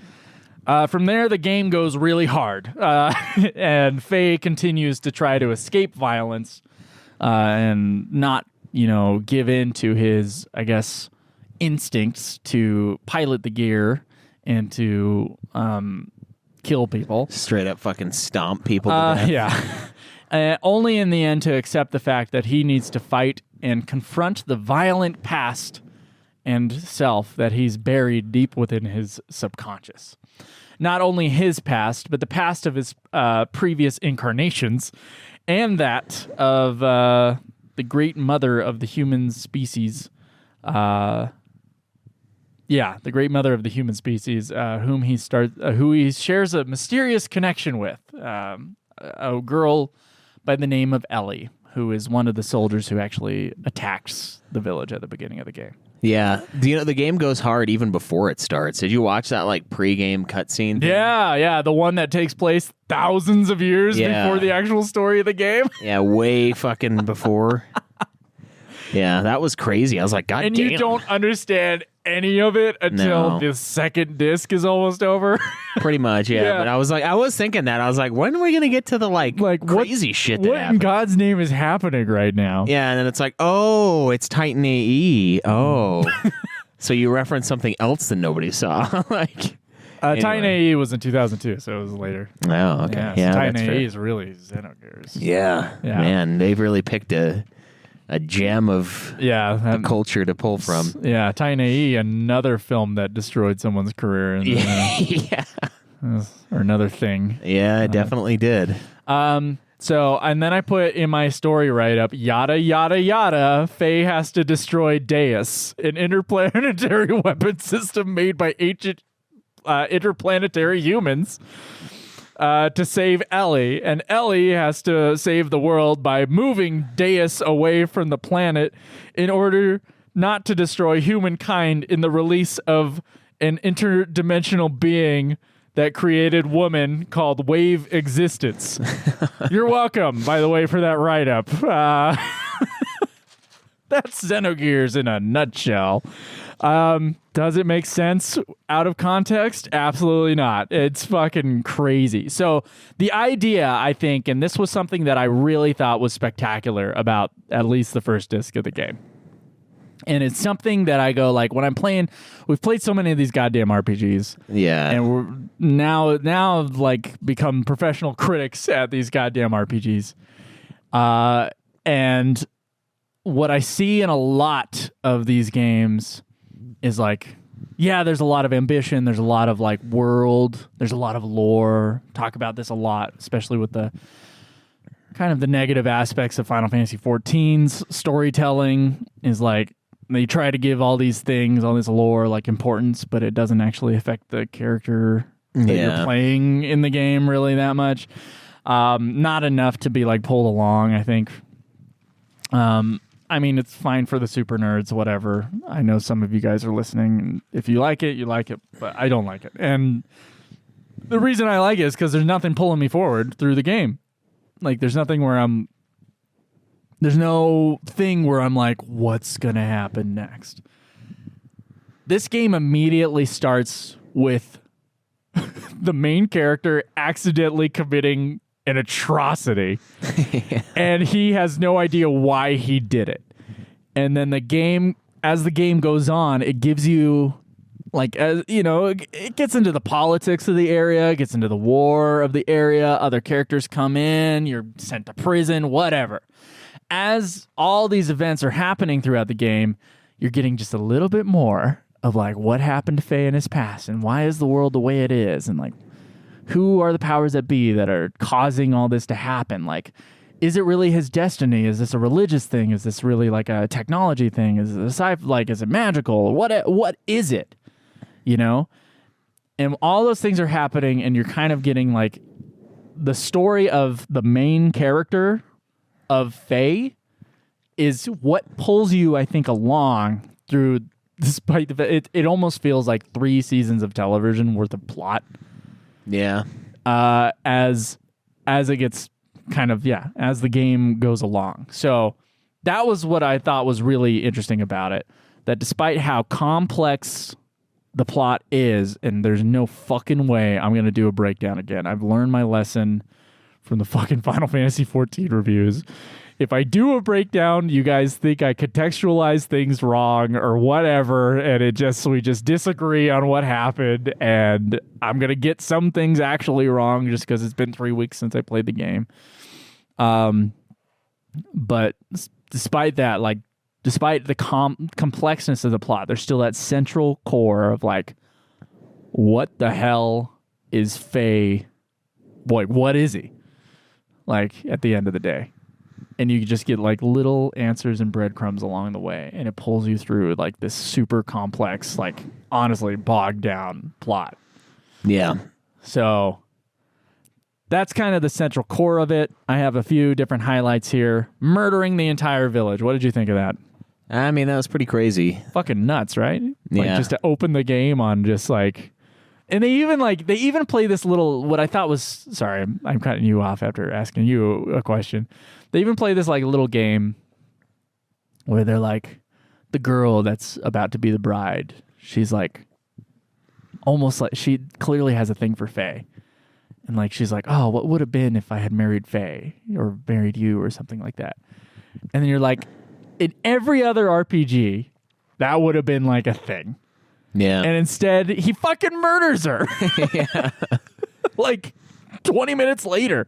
From there, the game goes really hard, and Fei continues to try to escape violence and not, give in to his, I guess, instincts to pilot the gear and to kill people. Straight up fucking stomp people to death. Yeah. Only in the end to accept the fact that he needs to fight and confront the violent past and self that he's buried deep within his subconscious. Not only his past, but the past of his previous incarnations, and that of the great mother of the human species. The great mother of the human species, who he shares a mysterious connection with, a girl by the name of Ellie, who is one of the soldiers who actually attacks the village at the beginning of the game. Yeah. The game goes hard even before it starts. Did you watch that like pre-game cutscene thing? Yeah, the one that takes place thousands of years before the actual story of the game. Yeah, way fucking before. Yeah, that was crazy. I was like, God damn. And you don't understand any of it until the second disc is almost over. Pretty much, yeah. But I was thinking that. I was like, when are we going to get to the like crazy shit that what happened? in God's name is happening right now? Yeah, and then it's like, oh, it's Titan AE. Oh. So you referenced something else that nobody saw. Like, anyway. Titan AE was in 2002, so it was later. Oh, okay. Yeah, so Titan that's AE fair. is really Xenogears. Yeah. Man, they've really picked a gem of the culture to pull from. Yeah, Titan AE, another film that destroyed someone's career. Yeah. Or another thing. Yeah, it definitely did. So, and then I put in my story write-up, yada, yada, yada, Fei has to destroy Deus, an interplanetary weapon system made by ancient interplanetary humans, to save Ellie. And Ellie has to save the world by moving Deus away from the planet in order not to destroy humankind in the release of an interdimensional being that created woman called Wave Existence. You're welcome, by the way, for that write-up. That's Xenogears in a nutshell. Does it make sense out of context? Absolutely not. It's fucking crazy. So the idea, I think, and this was something that I really thought was spectacular about at least the first disc of the game. And it's something that I go, like, when I'm playing, we've played so many of these goddamn RPGs. Yeah. And we're now like become professional critics at these goddamn RPGs. And what I see in a lot of these games is like, yeah, there's a lot of ambition. There's a lot of like world. There's a lot of lore. Talk about this a lot, especially with the kind of the negative aspects of Final Fantasy XIV's storytelling is like they try to give all these things, all this lore, like importance, but it doesn't actually affect the character that you're playing in the game really that much. Not enough to be like pulled along, I think. I mean, it's fine for the super nerds, whatever. I know some of you guys are listening. And if you like it, but I don't like it. And the reason I like it is because there's nothing pulling me forward through the game. Like, there's no thing where I'm like, what's going to happen next? This game immediately starts with the main character accidentally committing an atrocity. And he has no idea why he did it. And then as the game goes on, it gives you, like, it gets into the politics of the area, it gets into the war of the area, other characters come in, you're sent to prison, whatever. As all these events are happening throughout the game, you're getting just a little bit more of, like, what happened to Faye in his past, and why is the world the way it is, and, like, who are the powers that be that are causing all this to happen? Like, is it really his destiny? Is this a religious thing? Is this really like a technology thing? Is it is it magical? What is it? You know? And all those things are happening, and you're kind of getting like the story of the main character of Faye is what pulls you, I think, along through, despite the fact it almost feels like 3 seasons of television worth of plot. Yeah. As it gets kind of, as the game goes along. So that was what I thought was really interesting about it. That despite how complex the plot is, and there's no fucking way I'm going to do a breakdown again. I've learned my lesson from the fucking Final Fantasy XIV reviews. If I do a breakdown, you guys think I contextualize things wrong or whatever, and we just disagree on what happened, and I'm going to get some things actually wrong just because it's been 3 weeks since I played the game. But despite that, like, despite the complexness of the plot, there's still that central core of, like, what the hell is Faye? Boy, what is he? Like, at the end of the day. And you just get like little answers and breadcrumbs along the way, and it pulls you through like this super complex, like, honestly bogged down plot. Yeah. So that's kind of the central core of it. I have a few different highlights here. Murdering the entire village. What did you think of that? I mean, that was pretty crazy. Fucking nuts, right? Like, Yeah. just to open the game on just like, and they even play this little, what I thought was, sorry, I'm cutting you off after asking you a question. They even play this like little game where they're like, the girl that's about to be the bride, she's like, almost like, she clearly has a thing for Faye. And like, she's like, oh, what would have been if I had married Faye or married you or something like that. And then you're like, in every other RPG, that would have been like a thing. Yeah. And instead, he fucking murders her. Yeah. Like 20 minutes later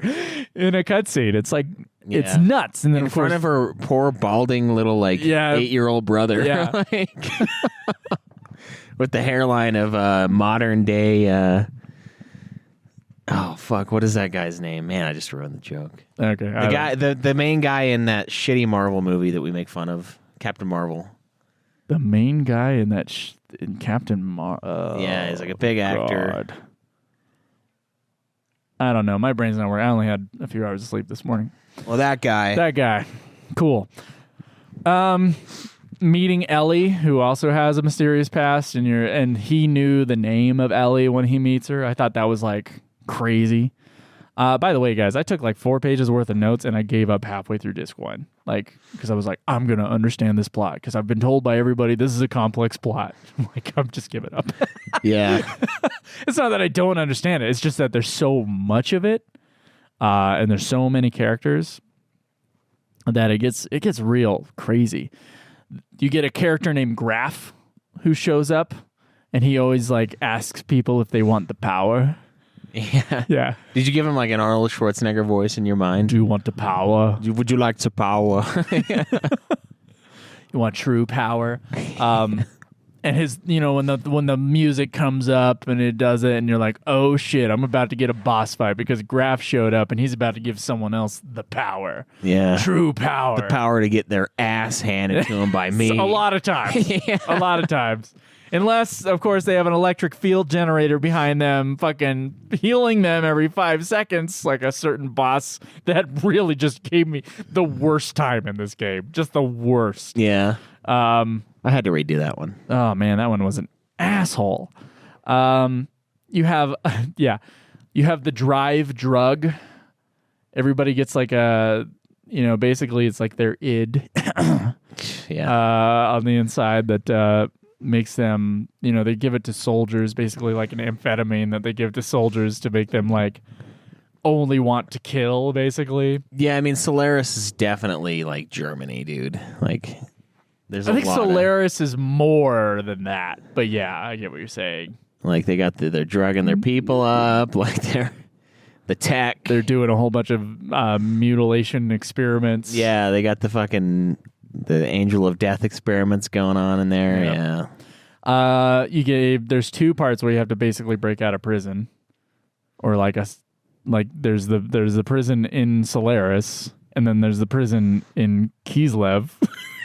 in a cutscene. It's like, it's Yeah. nuts. And then In front of her poor balding little, like, 8-year-old brother. Yeah. Like, with the hairline of modern day. Oh fuck! What is that guy's name? Man, I just ruined the joke. Okay. The main guy in that shitty Marvel movie that we make fun of, Captain Marvel. The main guy in that in Captain Yeah, he's like a big actor. God. I don't know. My brain's not working. I only had a few hours of sleep this morning. Well, that guy. That guy. Cool. Meeting Ellie, who also has a mysterious past, and he knew the name of Ellie when he meets her. I thought that was like crazy. By the way, guys, I took like 4 pages worth of notes and I gave up halfway through disc 1. Like, because I was like, I'm going to understand this plot because I've been told by everybody this is a complex plot. I'm just giving up. Yeah. It's not that I don't understand it. It's just that there's so much of it and there's so many characters that it gets real crazy. You get a character named Graf who shows up and he always like asks people if they want the power. Yeah. Yeah. Did you give him like an Arnold Schwarzenegger voice in your mind? Do you want the power? Would you like to power? You want true power? And his, when the music comes up and it does it, and you're like, oh shit, I'm about to get a boss fight because Graf showed up and he's about to give someone else the power. Yeah. True power. The power to get their ass handed to them by me. A lot of times. Yeah. A lot of times. Unless, of course, they have an electric field generator behind them, fucking healing them every 5 seconds, like a certain boss that really just gave me the worst time in this game. Just the worst. Yeah. I had to redo that one. Oh, man, that one was an asshole. You have, you have the drive drug. Everybody gets like a, basically it's like their id on the inside that makes them, they give it to soldiers, basically like an amphetamine that they give to soldiers to make them like only want to kill, basically. Yeah, I mean, Solaris is definitely like Germany, dude. Like, there's I think Solaris is more than that, but yeah, I get what you're saying. Like, they got they're drugging their people up, like the tech. They're doing a whole bunch of mutilation experiments. Yeah, they got the Angel of Death experiments going on in there. Yep. Yeah. There's 2 parts where you have to basically break out of prison, or there's the prison in Solaris, and then there's the prison in Kislev.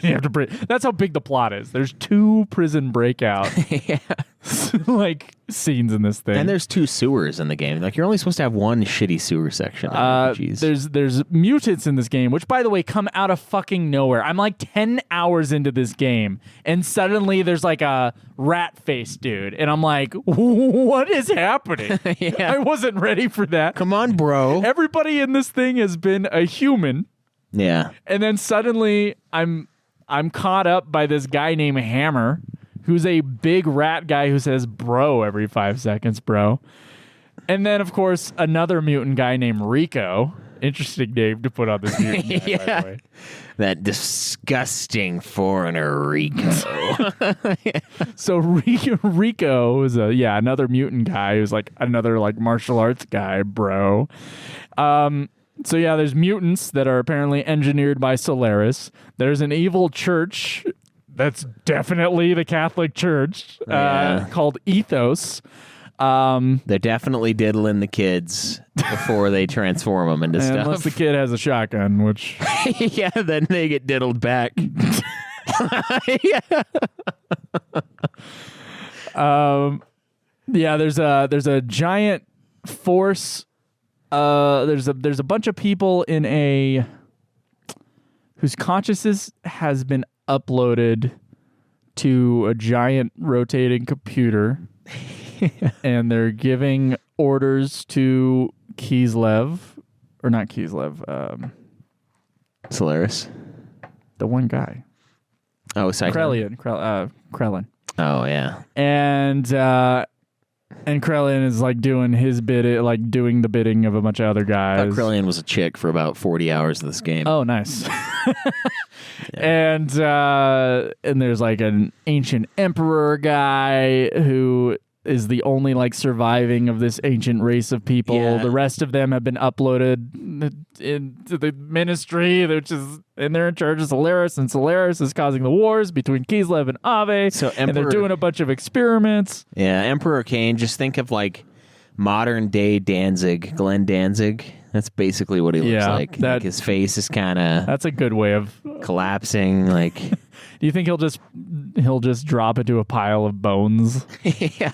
You have to break. That's how big the plot is. There's 2 prison breakout like scenes in this thing, and there's 2 sewers in the game. Like, you're only supposed to have 1 shitty sewer section. There's mutants in this game, which, by the way, come out of fucking nowhere. I'm like 10 hours into this game, and suddenly there's like a rat face dude, and I'm like, what is happening? Yeah. I wasn't ready for that. Come on, bro. Everybody in this thing has been a human. Yeah. And then suddenly I'm caught up by this guy named Hammer, who's a big rat guy who says bro every 5 seconds, bro. And then, of course, another mutant guy named Rico. Interesting name to put on this mutant guy, Yeah. by the way. That disgusting foreigner, Rico. So Rico is another mutant guy who's like another like martial arts guy, bro. So yeah, there's mutants that are apparently engineered by Solaris. There's an evil church that's definitely the Catholic Church called Ethos. They're definitely diddling the kids before they transform them into stuff. Unless the kid has a shotgun, which... Yeah, then they get diddled back. Yeah. There's a giant force... there's a bunch of people whose consciousness has been uploaded to a giant rotating computer, and they're giving orders to Kislev, or not Kislev, Solaris. the one guy, Cyclone. Krellin. Oh yeah, and Krellin is like doing his bid, like doing the bidding of a bunch of other guys. Krellian was a chick for about 40 hours of this game. Oh, nice. And there's like an ancient emperor guy who is the only like surviving of this ancient race of people. Yeah. The rest of them have been uploaded into the ministry, which is, and they're in charge of Solaris, and Solaris is causing the wars between Kislev and Ave. So and they're doing a bunch of experiments. Yeah, Emperor Cain, just think of like modern day Danzig, Glenn Danzig. That's basically what he looks like. Like his face is kind of that's a good way of collapsing. Like, do you think he'll just drop into a pile of bones? Yeah.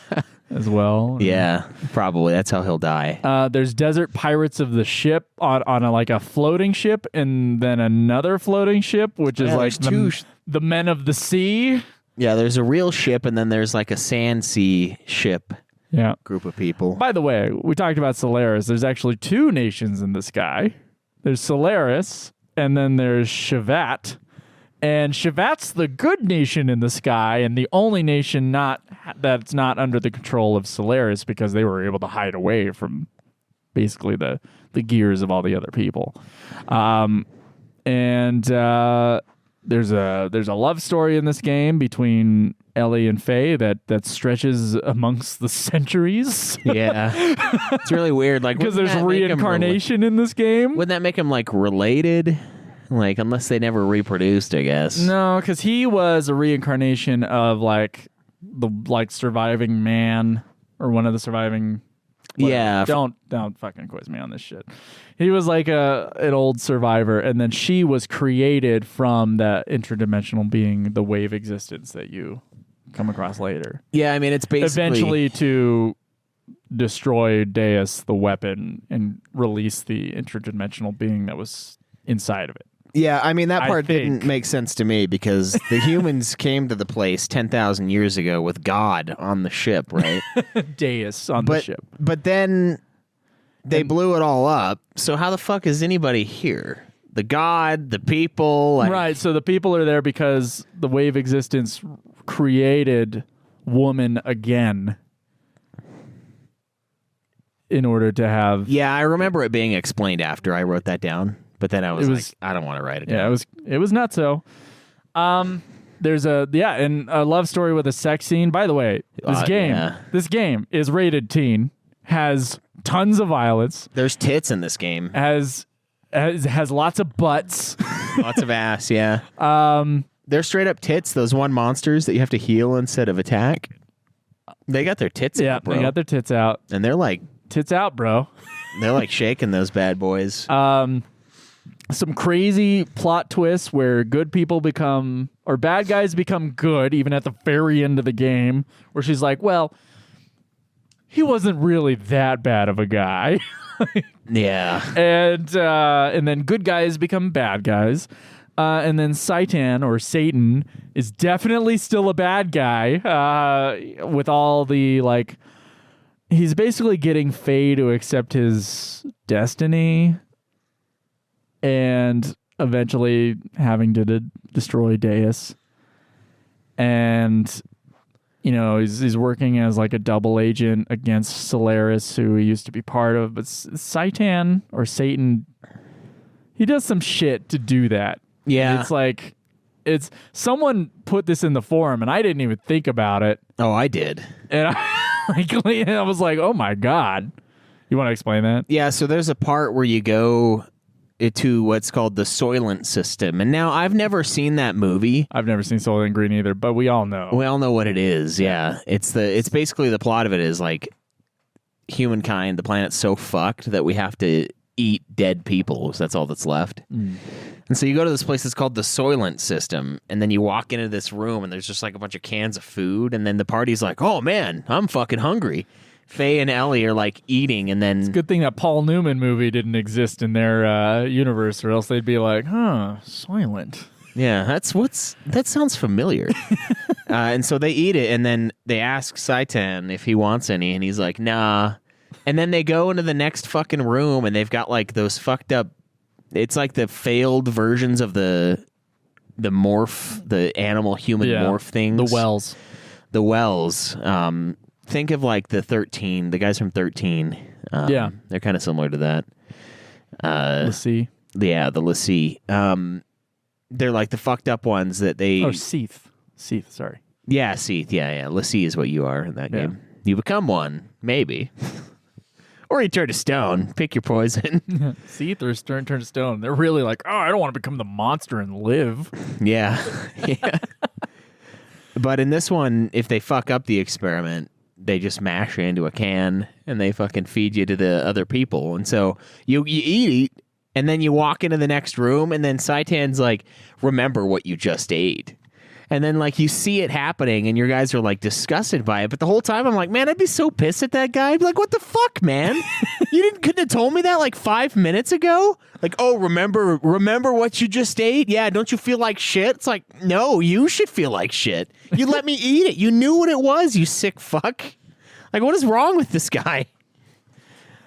As well. Yeah, probably. That's how he'll die. There's desert pirates of the ship on a floating ship, and then another floating ship, which is like the men of the sea. Yeah, there's a real ship, and then there's like a sand sea ship. Yeah. group of people. By the way, we talked about Solaris. There's actually 2 nations in the sky. There's Solaris, and then there's Shevat. And Shevat's the good nation in the sky, and the only nation that's not under the control of Solaris because they were able to hide away from basically the gears of all the other people. There's a love story in this game between Ellie and Faye that stretches amongst the centuries. Yeah. It's really weird. Like, Because there's reincarnation in this game. Wouldn't that make them like related? Like, unless they never reproduced, I guess. No, because he was a reincarnation of like the surviving man or one of the surviving. Whatever. Yeah. Don't fucking quiz me on this shit. He was like an old survivor, and then she was created from that interdimensional being, the wave existence that you come across later. Yeah, I mean, it's basically Eventually to destroy Deus, the weapon, and release the interdimensional being that was inside of it. Yeah, I mean, that I part think. didn't make sense to me because the humans came to the place 10,000 years ago with God on the ship, right? Deus on the ship. But then they blew it all up. So how the fuck is anybody here? The God, the people. Like, Right, so the people are there because the wave existence created woman again in order to have... Yeah, I remember it being explained after I wrote that down. But then I was like, I don't want to write it down. Yeah, it was nutso. There's a love story with a sex scene. By the way, this game is rated teen, has tons of violence, There's tits in this game. has lots of butts. Lots of ass, yeah. They're straight up tits, those one monsters that you have to heal instead of attack. They got their tits out, bro. They got their tits out. And they're like Tits out, bro. they're like shaking those bad boys. Some crazy plot twists where good people become, or bad guys become good, even at the very end of the game, where she's like, well, he wasn't really that bad of a guy. Yeah. And then good guys become bad guys. And then Satan, or Satan, is definitely still a bad guy, with all the, like, he's basically getting Faye to accept his destiny and eventually having to destroy Deus. And, you know, he's working as like a double agent against Solaris, who he used to be part of. But Satan, or Satan, he does some shit to do that. Yeah. It's like, someone put this in the forum and I didn't even think about it. Oh, I did. And I was like, oh my God. You want to explain that? Yeah, so there's a part where you go to what's called the Soylent system. And now I've never seen that movie. I've never seen Soylent Green either, but we all know. We all know what it is. Yeah. It's basically the plot of it is like humankind, the planet's so fucked that we have to eat dead people. So that's all that's left. And so you go to this place that's called the Soylent system, and then you walk into this room and there's just like a bunch of cans of food, and then the party's like, oh man, I'm fucking hungry. Faye and Ellie are like eating, and then Good thing that Paul Newman movie didn't exist in their universe, or else they'd be like, Soylent. yeah, that sounds familiar. And so they eat it, and then they ask Satan if he wants any, and he's like, nah. And then they go into the next fucking room, and they've got like those fucked up. It's like the failed versions of the morph, the animal human morph things. The wells. Think of like the guys from 13. They're kind of similar to that. Lassie. Yeah, the Lassie. They're like the fucked up ones that they. Oh, Seath, sorry. Yeah, Seath. Yeah. Lassie is what you are in that game. You become one, maybe. Or you turn to stone. Pick your poison. Seath or turn to stone. They're really like, I don't want to become the monster and live. Yeah. But in this one, if they fuck up the experiment, they just mash you into a can and they fucking feed you to the other people. And so you eat, and then you walk into the next room, and then Saitan's like, remember what you just ate. And then, like, you see it happening, and your guys are, like, disgusted by it. But the whole time, I'm like, man, I'd be so pissed at that guy. I'd be like, what the fuck, man? Couldn't have told me that, like, 5 minutes ago? Like, oh, remember what you just ate? Yeah, don't you feel like shit? It's like, no, you should feel like shit. You let me eat it. You knew what it was, you sick fuck. Like, what is wrong with this guy?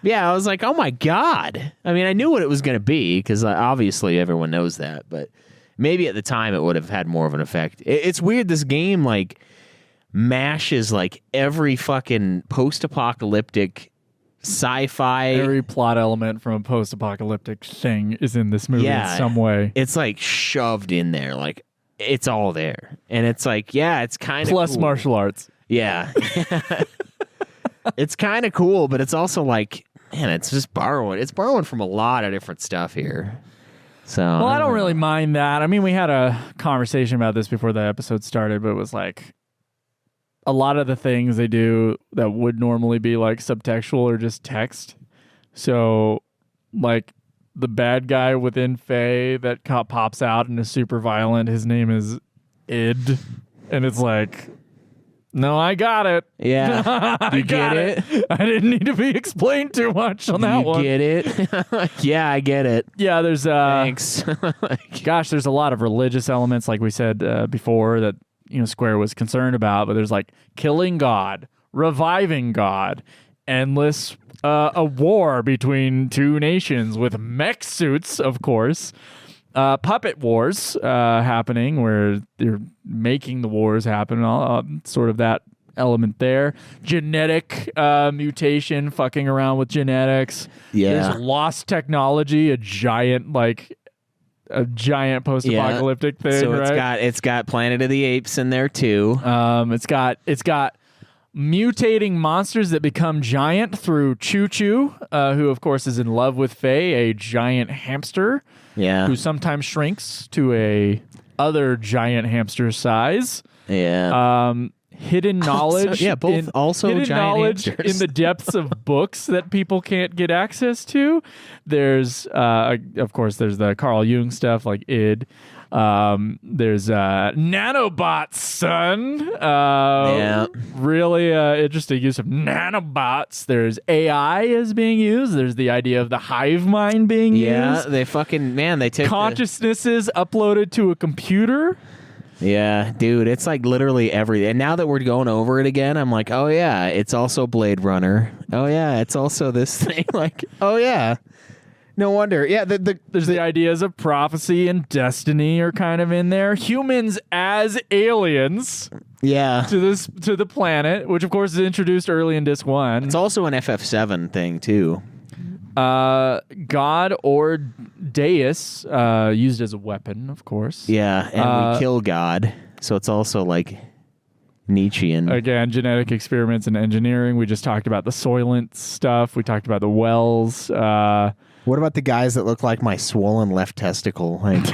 Yeah, I was like, oh my God. I mean, I knew what it was going to be because obviously everyone knows that, but maybe at the time it would have had more of an effect. It's weird. This game, like, mashes, like, every fucking post-apocalyptic sci-fi. Every plot element from a post-apocalyptic thing is in this movie in some way. It's, like, shoved in there. Like, it's all there. And it's like, yeah, it's kind of Plus cool. martial arts. Yeah. It's kind of cool, but it's also like, man, it's just borrowing. It's borrowing from a lot of different stuff here. So, well, I don't really mind that. I mean, we had a conversation about this before the episode started, but it was like a lot of the things they do that would normally be like subtextual or just text. So, like the bad guy within Faye that pops out and is super violent, his name is Id. And it's like, no, I got it. Yeah. You get it? I didn't need to be explained too much on that one. You get it? Yeah, I get it. Yeah, there's Thanks. gosh, there's a lot of religious elements, like we said before, that Square was concerned about. But there's like killing God, reviving God, endless a war between two nations with mech suits, of course. Puppet wars happening where they're making the wars happen, sort of that element there. Genetic mutation, fucking around with genetics. Yeah. There's lost technology, a giant post-apocalyptic thing, so right? It's got Planet of the Apes in there too. It's got mutating monsters that become giant through Choo Choo, who of course is in love with Faye, a giant hamster. Yeah. Who sometimes shrinks to a other giant hamster size. Yeah. Hidden knowledge. both also hidden giant knowledge hamsters. in the depths of books that people can't get access to. There's, of course, there's the Carl Jung stuff like id. There's nanobots, son. Really interesting use of nanobots. There's AI is being used. There's the idea of the hive mind being used. Yeah, they took consciousnesses uploaded to a computer. Yeah, dude, it's like literally everything. And now that we're going over it again, I'm like, oh yeah, it's also Blade Runner. Oh yeah, it's also this thing. Like, oh yeah. No wonder. Yeah, there's the ideas of prophecy and destiny are kind of in there. Humans as aliens. Yeah. To the planet, which of course is introduced early in disc 1. It's also an FF7 thing too. God or Deus, used as a weapon, of course. Yeah, and we kill God. So it's also like Nietzschean. Again, genetic experiments and engineering. We just talked about the Soylent stuff. We talked about the wells. What about the guys that look like my swollen left testicle? Like,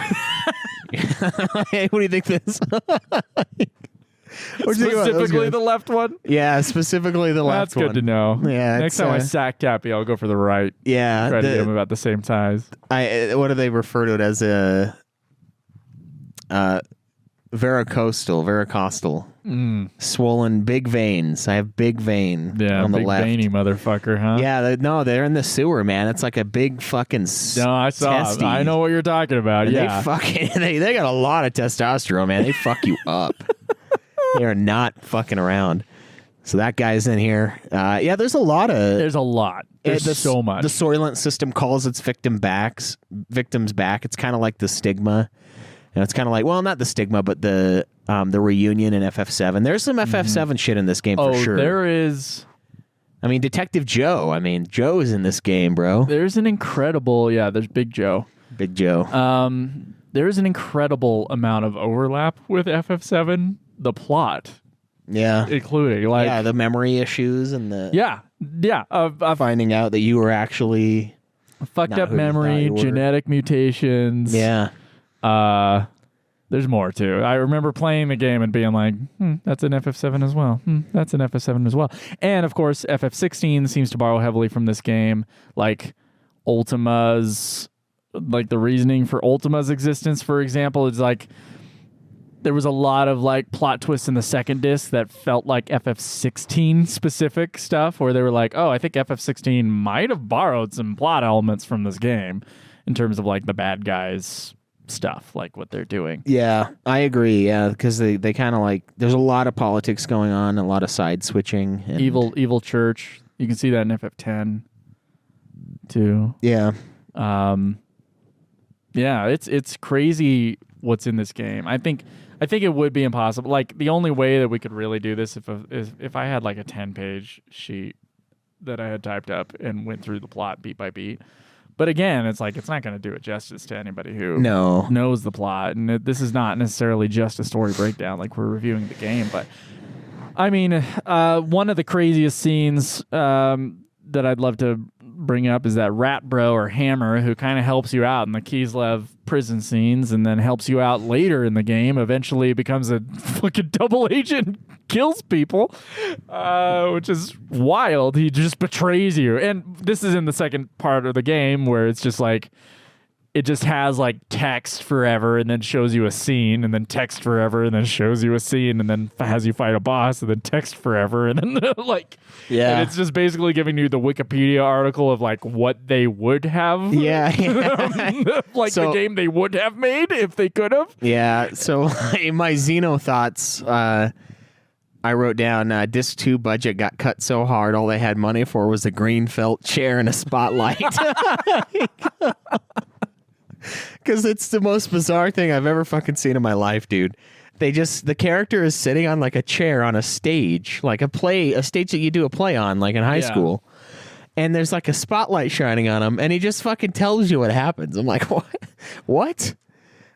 hey, what do you think this? Specifically the left one? Yeah, specifically the left one. That's good to know. Yeah. Next time I sack Cappy, I'll go for the right. Yeah. Try to get them about the same size. What do they refer to it as? A varicostal. Swollen, big veins. I have big vein on the left. Big veiny motherfucker, huh? Yeah, they're in the sewer, man. It's like a big fucking No, I saw. testy. I know what you're talking about. And yeah. They got a lot of testosterone, man. They fuck you up. They are not fucking around. So that guy's in here. Yeah, there's a lot. There's so much. The Soylent system calls its victims back. It's kind of like the stigma. And it's kind of like, well, not the stigma, but the reunion in FF7. There's some FF7 shit in this game for sure. There is. I mean, Detective Joe. I mean, Joe is in this game, bro. There's an incredible. Yeah, there's Big Joe. Big Joe. There is an incredible amount of overlap with FF7. The plot. Yeah. Including like the memory issues and the finding out that you were actually fucked up memory, genetic mutations. Yeah. There's more too. I remember playing the game and being like, that's an FF7 as well. That's an FF7 as well. And of course, FF16 seems to borrow heavily from this game. Like Ultima's, like the reasoning for Ultima's existence, for example, is like there was a lot of like plot twists in the second disc that felt like FF16 specific stuff where they were like, oh, I think FF16 might have borrowed some plot elements from this game in terms of like the bad guys stuff, like what they're doing. Yeah, I agree. Yeah, because they kind of like there's a lot of politics going on, a lot of side switching. And Evil Church. You can see that in FF10 too. Yeah. Yeah, it's crazy what's in this game. I think it would be impossible. Like the only way that we could really do this is if I had like a 10-page sheet that I had typed up and went through the plot beat by beat. But again, it's like it's not going to do it justice to anybody who knows the plot. And this is not necessarily just a story breakdown like we're reviewing the game. But I mean, one of the craziest scenes that I'd love to bring up is that Rat Bro or Hammer who kind of helps you out in the Kislev prison scenes and then helps you out later in the game. Eventually becomes a fucking double agent, kills people, which is wild. He just betrays you. And this is in the second part of the game where it's just like it just has like text forever and then shows you a scene and then text forever and then shows you a scene and then has you fight a boss and then text forever and then like and it's just basically giving you the Wikipedia article of like what they would have like the game they would have made if they could have. So in my Xeno thoughts, I wrote down disc 2 budget got cut so hard all they had money for was a green felt chair and a spotlight. Because it's the most bizarre thing I've ever fucking seen in my life, dude. The character is sitting on like a chair on a stage, like a stage that you do a play on, like in high school. And there's like a spotlight shining on him, and he just fucking tells you what happens. I'm like, what? What?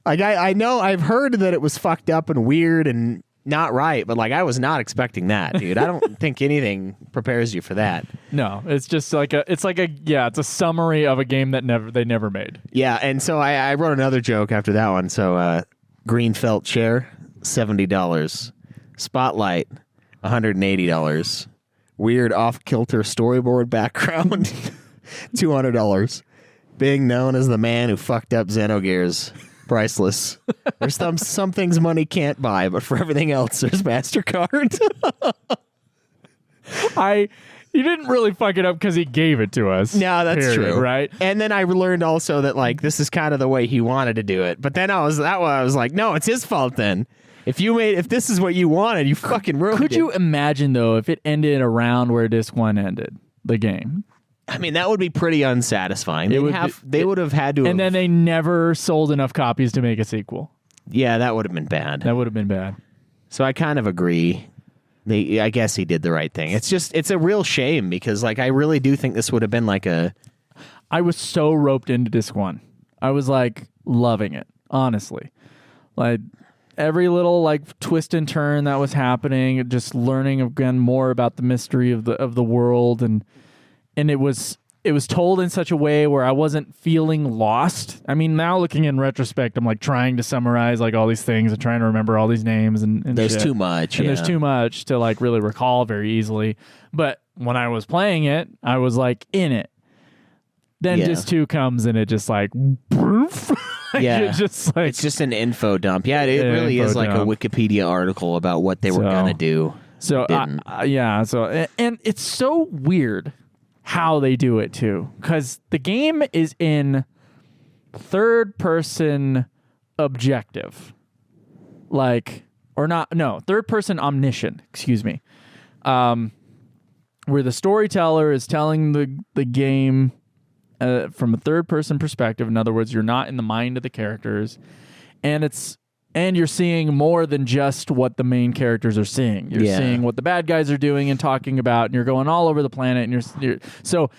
Like, I know I've heard that it was fucked up and weird and not right, but like I was not expecting that, dude. I don't think anything prepares you for that. No, it's just like it's a summary of a game that they never made. Yeah, and so I wrote another joke after that one. So green felt chair, $70. Spotlight, $180. Weird off-kilter storyboard background, $200. Being known as the man who fucked up Xenogears. Priceless. There's some things money can't buy, but for everything else, there's MasterCard. He didn't really fuck it up because he gave it to us. No, that's true, right? And then I learned also that like this is kind of the way he wanted to do it. But then I was like, no, it's his fault. Then if this is what you wanted, you fucking ruined it. Could you imagine though if it ended around where disc 1 ended, the game? I mean, that would be pretty unsatisfying. They would have had to. And then they never sold enough copies to make a sequel. Yeah, that would have been bad. That would have been bad. So I kind of agree. I guess he did the right thing. It's a real shame because like I really do think this would have been like a. I was so roped into disc 1. I was like loving it, honestly. Like every little like twist and turn that was happening, just learning again more about the mystery of the world and it was told in such a way where I wasn't feeling lost. I mean, now looking in retrospect, I'm like trying to summarize like all these things and trying to remember all these names and there's shit. too much. And there's too much to like really recall very easily. But when I was playing it, I was like in it. Then disc 2 comes and it just like poof. It's it's just an info dump. Yeah, it really is like a Wikipedia article about what they were gonna do. So and it's so weird how they do it too, because the game is in third person objective, third person omniscient, excuse me, where the storyteller is telling the game from a third person perspective. In other words, you're not in the mind of the characters, and you're seeing more than just what the main characters are seeing. You're seeing what the bad guys are doing and talking about, and you're going all over the planet. And so,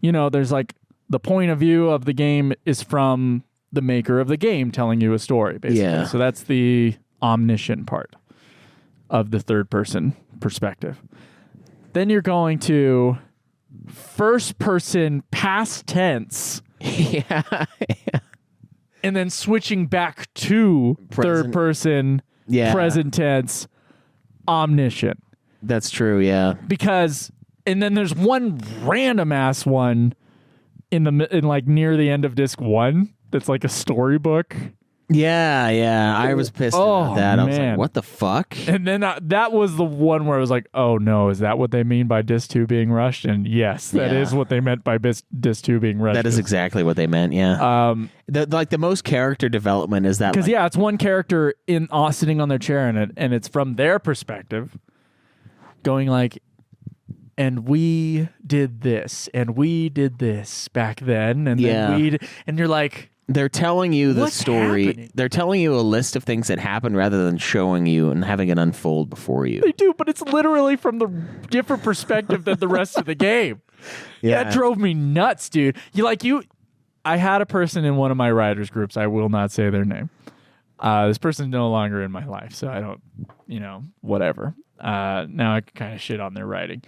there's like the point of view of the game is from the maker of the game telling you a story, basically. Yeah. So that's the omniscient part of the third person perspective. Then you're going to first person past tense. Yeah. And then switching back to third person, present tense, omniscient. That's true, yeah. And then there's one random ass one in like near the end of disc 1 that's like a storybook Yeah. I was pissed about that. I was man. like, what the fuck? And then that was the one where I was like, oh no, is that what they mean by Disc 2 being rushed? And yes, that is what they meant by Disc 2 being rushed. That is exactly what they meant, yeah. The most character development is that. Because, it's one character sitting on their chair and it's from their perspective going like, and we did this, and we did this back then, and then and you're like... They're telling you the story. Happening? They're telling you a list of things that happened rather than showing you and having it unfold before you. They do, but it's literally from the different perspective than the rest of the game. Yeah. That drove me nuts, dude. I had a person in one of my writers groups. I will not say their name. This person's no longer in my life, so I don't, whatever. Now I can kind of shit on their writing.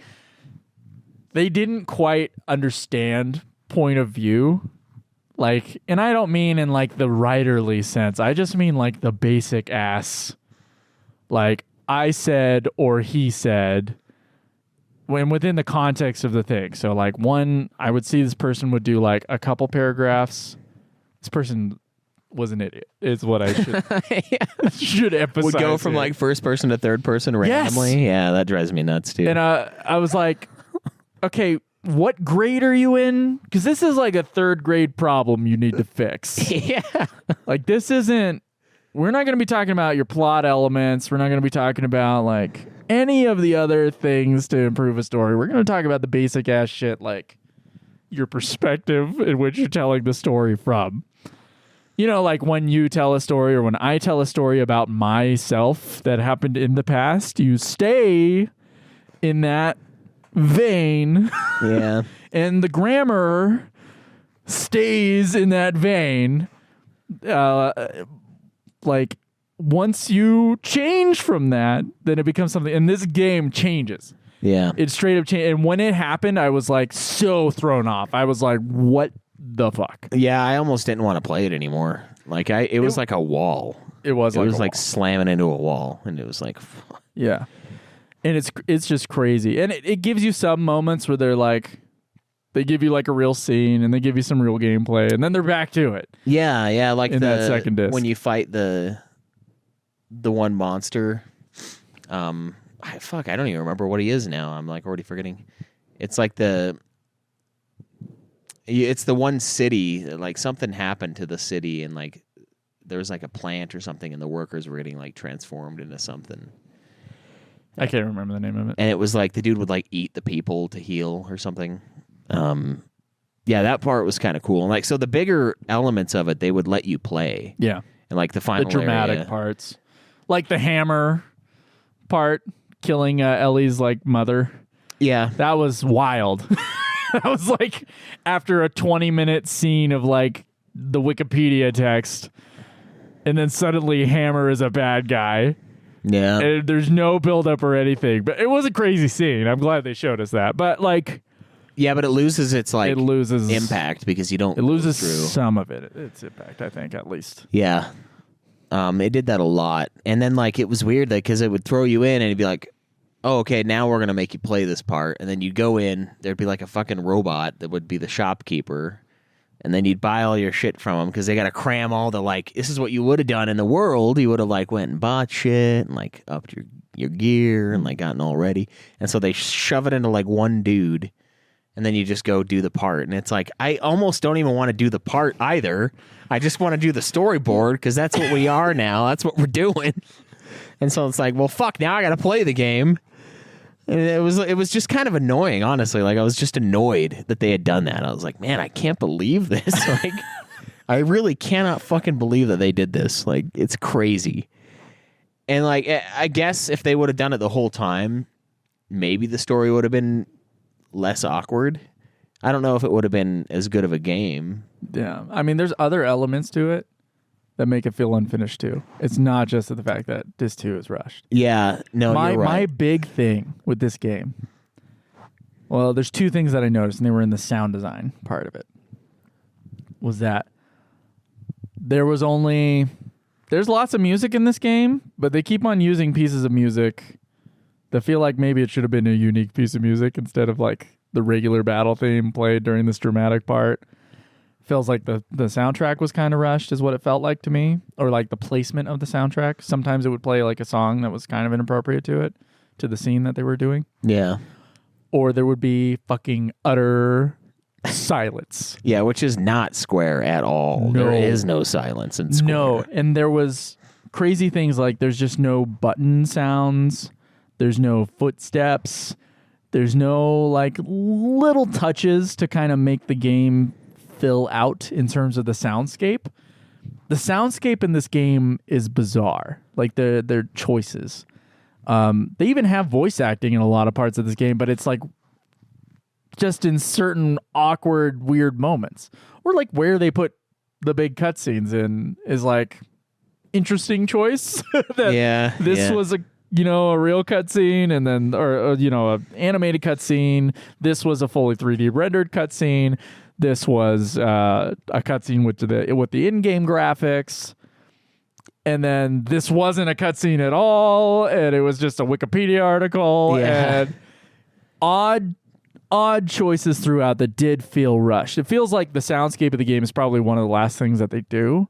They didn't quite understand point of view. Like, and I don't mean in like the writerly sense. I just mean like the basic ass, like I said or he said, when within the context of the thing. So like I would see this person would do like a couple paragraphs. This person was an idiot, is what I should emphasize. Would go from like first person to third person randomly. Yes. Yeah, that drives me nuts too. And I was like, okay, what grade are you in? Because this is like a third grade problem you need to fix. Yeah. Like this isn't, we're not going to be talking about your plot elements. We're not going to be talking about like any of the other things to improve a story. We're going to talk about the basic ass shit, like your perspective in which you're telling the story from. Like when you tell a story or when I tell a story about myself that happened in the past, you stay in that vein. Yeah. And the grammar stays in that vein. Like once you change from that, then it becomes something, and this game changes. Yeah. It straight up changed. And when it happened, I was like so thrown off. I was like, what the fuck? Yeah, I almost didn't want to play it anymore. Like it was like a wall. It was like slamming into a wall, and it was like yeah. And it's just crazy. And it gives you some moments where they give you like a real scene and they give you some real gameplay and then they're back to it. Yeah, like in that second disc. When you fight the one monster. I don't even remember what he is now. I'm like already forgetting. It's like it's the one city, like something happened to the city and like there was like a plant or something and the workers were getting like transformed into something. I can't remember the name of it. And it was like the dude would like eat the people to heal or something. Yeah, that part was kind of cool. And like, so the bigger elements of it, they would let you play. Yeah. And like the final dramatic parts. Like the hammer part, killing Ellie's like mother. Yeah. That was wild. That was like after a 20-minute scene of like the Wikipedia text. And then suddenly Hammer is a bad guy. Yeah. And there's no buildup or anything. But it was a crazy scene. I'm glad they showed us that. But like... Yeah, but it loses its like... It loses... impact because you don't... It loses some of its impact, I think, at least. Yeah. It did that a lot. And then like it was weird because it would throw you in and it'd be like, oh, okay, now we're going to make you play this part. And then you'd go in, there'd be like a fucking robot that would be the shopkeeper. And then you'd buy all your shit from them because they got to cram all the like, this is what you would have done in the world. You would have like went and bought shit and like upped your gear and like gotten all ready. And so they shove it into like one dude. And then you just go do the part. And it's like, I almost don't even want to do the part either. I just want to do the storyboard because that's what we are now. That's what we're doing. And so it's like, well, fuck, now I got to play the game. And it was just kind of annoying, honestly. Like, I was just annoyed that they had done that. I was like, man, I can't believe this. Like, I really cannot fucking believe that they did this. Like, it's crazy. And, like, I guess if they would have done it the whole time, maybe the story would have been less awkward. I don't know if it would have been as good of a game. Yeah. I mean, there's other elements to it that make it feel unfinished too. It's not just the fact that Disc 2 is rushed. Yeah, no, you're right. My big thing with this game, well, there's two things that I noticed, and they were in the sound design part of it, was that there's lots of music in this game, but they keep on using pieces of music that feel like maybe it should have been a unique piece of music instead of like the regular battle theme played during this dramatic part. feels like the soundtrack was kind of rushed, is what it felt like to me, or like the placement of the soundtrack. Sometimes it would play like a song that was kind of inappropriate to the scene that they were doing. Yeah. Or there would be fucking utter silence. Yeah, which is not Square at all. No. There is no silence in Square. No, and there was crazy things like there's just no button sounds, there's no footsteps, there's no like little touches to kind of make the game fill out in terms of the soundscape. The soundscape in this game is bizarre, like their choices. They even have voice acting in a lot of parts of this game, but it's like just in certain awkward, weird moments. Or like where they put the big cutscenes in is like interesting choice. This was a real cutscene, and then or a animated cutscene. This was a fully 3D rendered cutscene. This was a cutscene with the in-game graphics. And then this wasn't a cutscene at all, and it was just a Wikipedia article, and odd choices throughout that did feel rushed. It feels like the soundscape of the game is probably one of the last things that they do,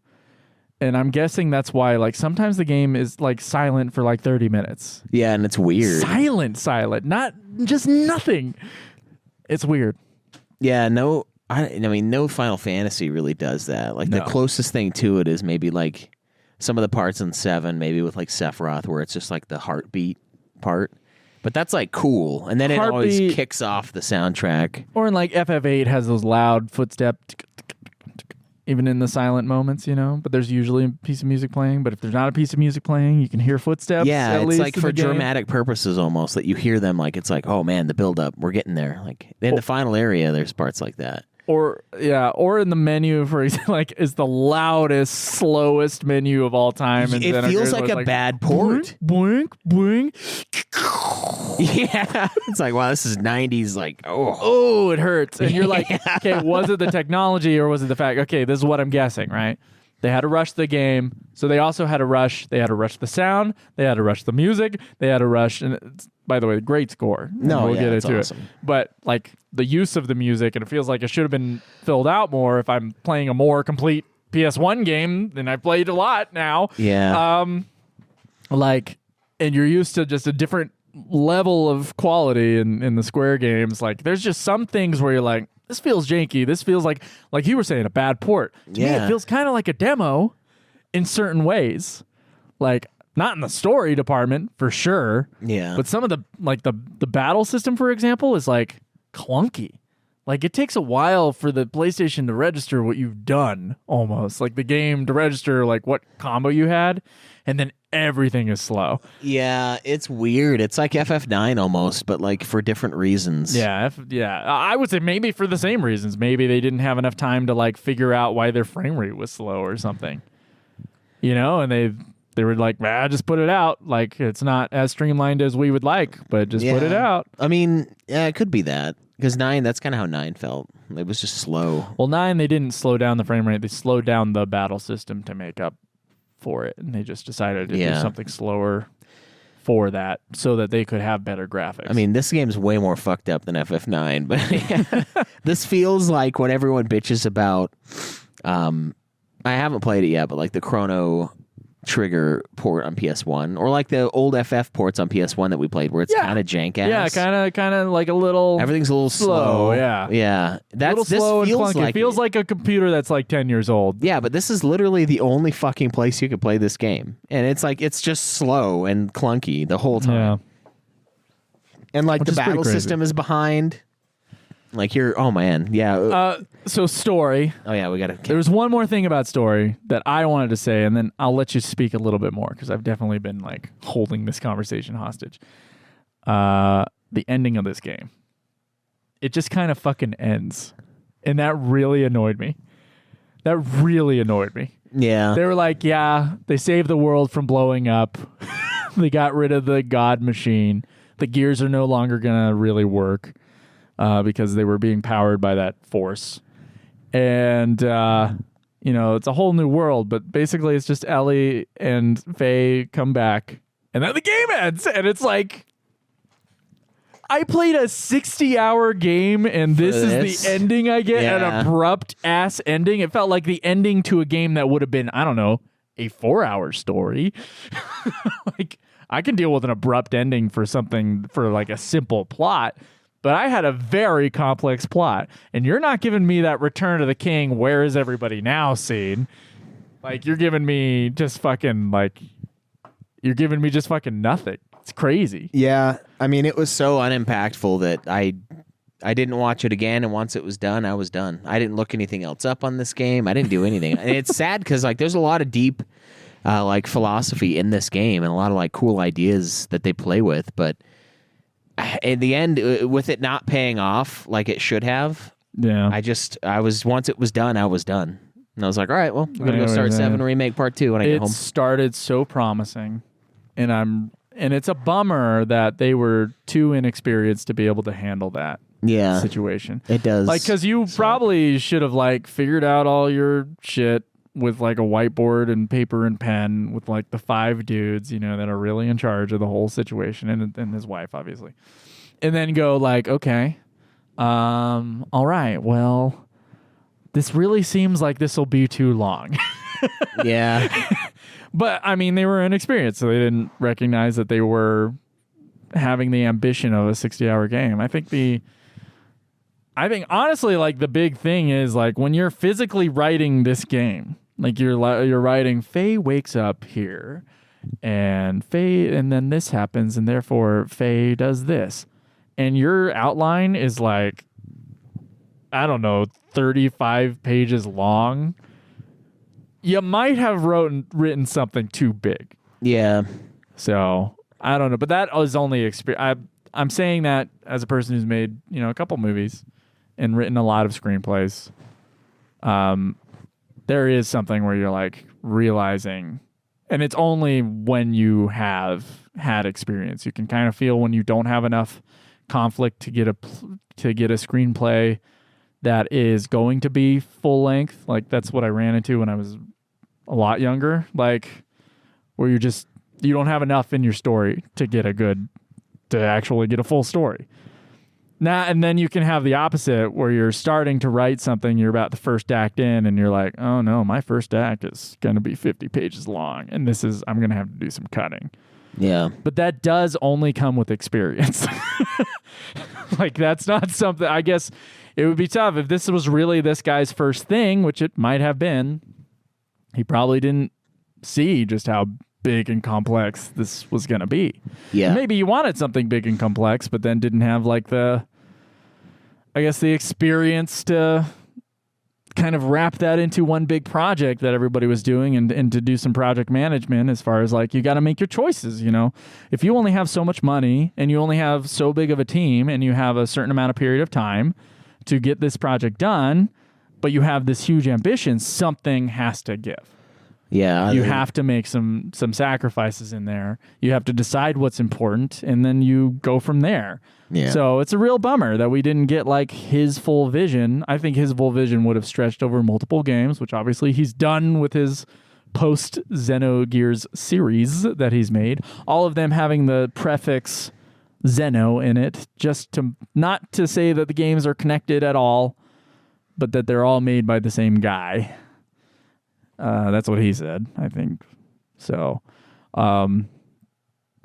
and I'm guessing that's why like sometimes the game is like silent for like 30 minutes. Yeah, and it's weird. Silent, not just nothing. It's weird. Yeah, no, I mean, no Final Fantasy really does that. Like the closest thing to it is maybe like some of the parts in 7, maybe with like Sephiroth, where it's just like the heartbeat part. But that's like cool. And then it always kicks off the soundtrack. Or in like FF8 has those loud footsteps, even in the silent moments, But there's usually a piece of music playing. But if there's not a piece of music playing, you can hear footsteps. Yeah, at it's like for game. dramatic purposes almost, that you hear them like it's like, oh man, the build up, we're getting there. Like in the final area, there's parts like that. Or in the menu, for example, like is the loudest, slowest menu of all time. And it feels like a bad port. Boink, boink. Yeah, it's like, wow, this is 90s. Like, it hurts. And you're like, okay, was it the technology or was it the fact? Okay, this is what I'm guessing, right? They had to rush the game, so they also had to rush. They had to rush the sound. They had to rush the music. They had to rush. And it's, by the way, great score. We'll get into awesome. it. But like the use of the music, and it feels like it should have been filled out more. If I'm playing a more complete PS1 game, then I've played a lot now. Yeah. And you're used to just a different level of quality in the Square games. Like, there's just some things where you're like, this feels janky. This feels like you were saying, a bad port. To me, it feels kind of like a demo in certain ways. Like, not in the story department, for sure. Yeah. But some of the battle system, for example, is like clunky. Like, it takes a while for the PlayStation to register what you've done, almost. Like, the game to register, like, what combo you had, and then everything is slow. Yeah, it's weird. It's like FF9 almost, but, like, for different reasons. Yeah, I would say maybe for the same reasons. Maybe they didn't have enough time to, like, figure out why their frame rate was slow or something. And they were like, just put it out. Like, it's not as streamlined as we would like, but just put it out. I mean, yeah, it could be that. Because 9, that's kind of how 9 felt. It was just slow. Well, 9, they didn't slow down the frame rate. They slowed down the battle system to make up for it. And they just decided to do something slower for that so that they could have better graphics. I mean, this game's way more fucked up than FF9. But this feels like what everyone bitches about. I haven't played it yet, but like the Chrono Trigger port on PS1, or like the old FF ports on PS1 that we played, where it's kind of jank ass. Yeah, kind of like a little. Everything's a little slow. Yeah. That's this slow and feels clunky. like it feels like a computer that's like 10 years old. Yeah, but this is literally the only fucking place you could play this game, and it's like it's just slow and clunky the whole time. Yeah. And like Which the is pretty battle crazy. system is behind. Like oh man, yeah. So story. Oh yeah, we gotta. There was one more thing about story that I wanted to say, and then I'll let you speak a little bit more because I've definitely been like holding this conversation hostage. The ending of this game, it just kind of fucking ends, and that really annoyed me. Yeah. They were like, they saved the world from blowing up. They got rid of the god machine. The gears are no longer gonna really work. Because they were being powered by that force. And, it's a whole new world, but basically it's just Ellie and Faye come back, and then the game ends, and it's like, I played a 60-hour game, and this is the ending I get, an abrupt-ass ending. It felt like the ending to a game that would have been, I don't know, a 4-hour story. Like, I can deal with an abrupt ending for something, for like a simple plot, but I had a very complex plot, and you're not giving me that Return of the King, where is everybody now scene. Like, you're giving me just fucking, nothing. It's crazy. Yeah, I mean, it was so unimpactful that I didn't watch it again, and once it was done, I was done. I didn't look anything else up on this game. I didn't do anything. And it's sad because like there's a lot of deep like philosophy in this game and a lot of like cool ideas that they play with, but in the end, with it not paying off like it should have, once it was done, I was done. And I was like, all right, well, we're gonna go start 7 Remake Part 2 when I get home. It started so promising, and it's a bummer that they were too inexperienced to be able to handle that situation. It does. Like, because you probably should have like figured out all your shit with like a whiteboard and paper and pen with like the 5 dudes, that are really in charge of the whole situation, and his wife, obviously. And then go like, okay, all right, well, this really seems like this will be too long. Yeah. But, I mean, they were inexperienced, so they didn't recognize that they were having the ambition of a 60-hour game. I think honestly, like, the big thing is, like, when you're physically writing this game, like, you're writing, Faye wakes up here, and then this happens, and therefore Faye does this. And your outline is, like, I don't know, 35 pages long. You might have written something too big. Yeah. So, I don't know. But that is only experience. I'm saying that as a person who's made, a couple movies and written a lot of screenplays. There is something where you're like realizing, and it's only when you have had experience. You can kind of feel when you don't have enough conflict to get a screenplay that is going to be full length. Like, that's what I ran into when I was a lot younger, like, where you don't have enough in your story to actually get a full story. Now, and then you can have the opposite where you're starting to write something, you're about the first act in, and you're like, oh no, my first act is going to be 50 pages long, and I'm going to have to do some cutting. Yeah. But that does only come with experience. Like, that's not something, I guess it would be tough if this was really this guy's first thing, which it might have been. He probably didn't see just how big and complex this was going to be. Yeah. Maybe you wanted something big and complex, but then didn't have like the experience to kind of wrap that into one big project that everybody was doing and to do some project management as far as like, you got to make your choices, If you only have so much money and you only have so big of a team and you have a certain amount of period of time to get this project done, but you have this huge ambition, something has to give. Yeah. You have to make some sacrifices in there. You have to decide what's important, and then you go from there. Yeah. So it's a real bummer that we didn't get like his full vision. I think his full vision would have stretched over multiple games, which obviously he's done with his post Xenogears series that he's made. All of them having the prefix Xeno in it, just to not to say that the games are connected at all, but that they're all made by the same guy. That's what he said, I think. So,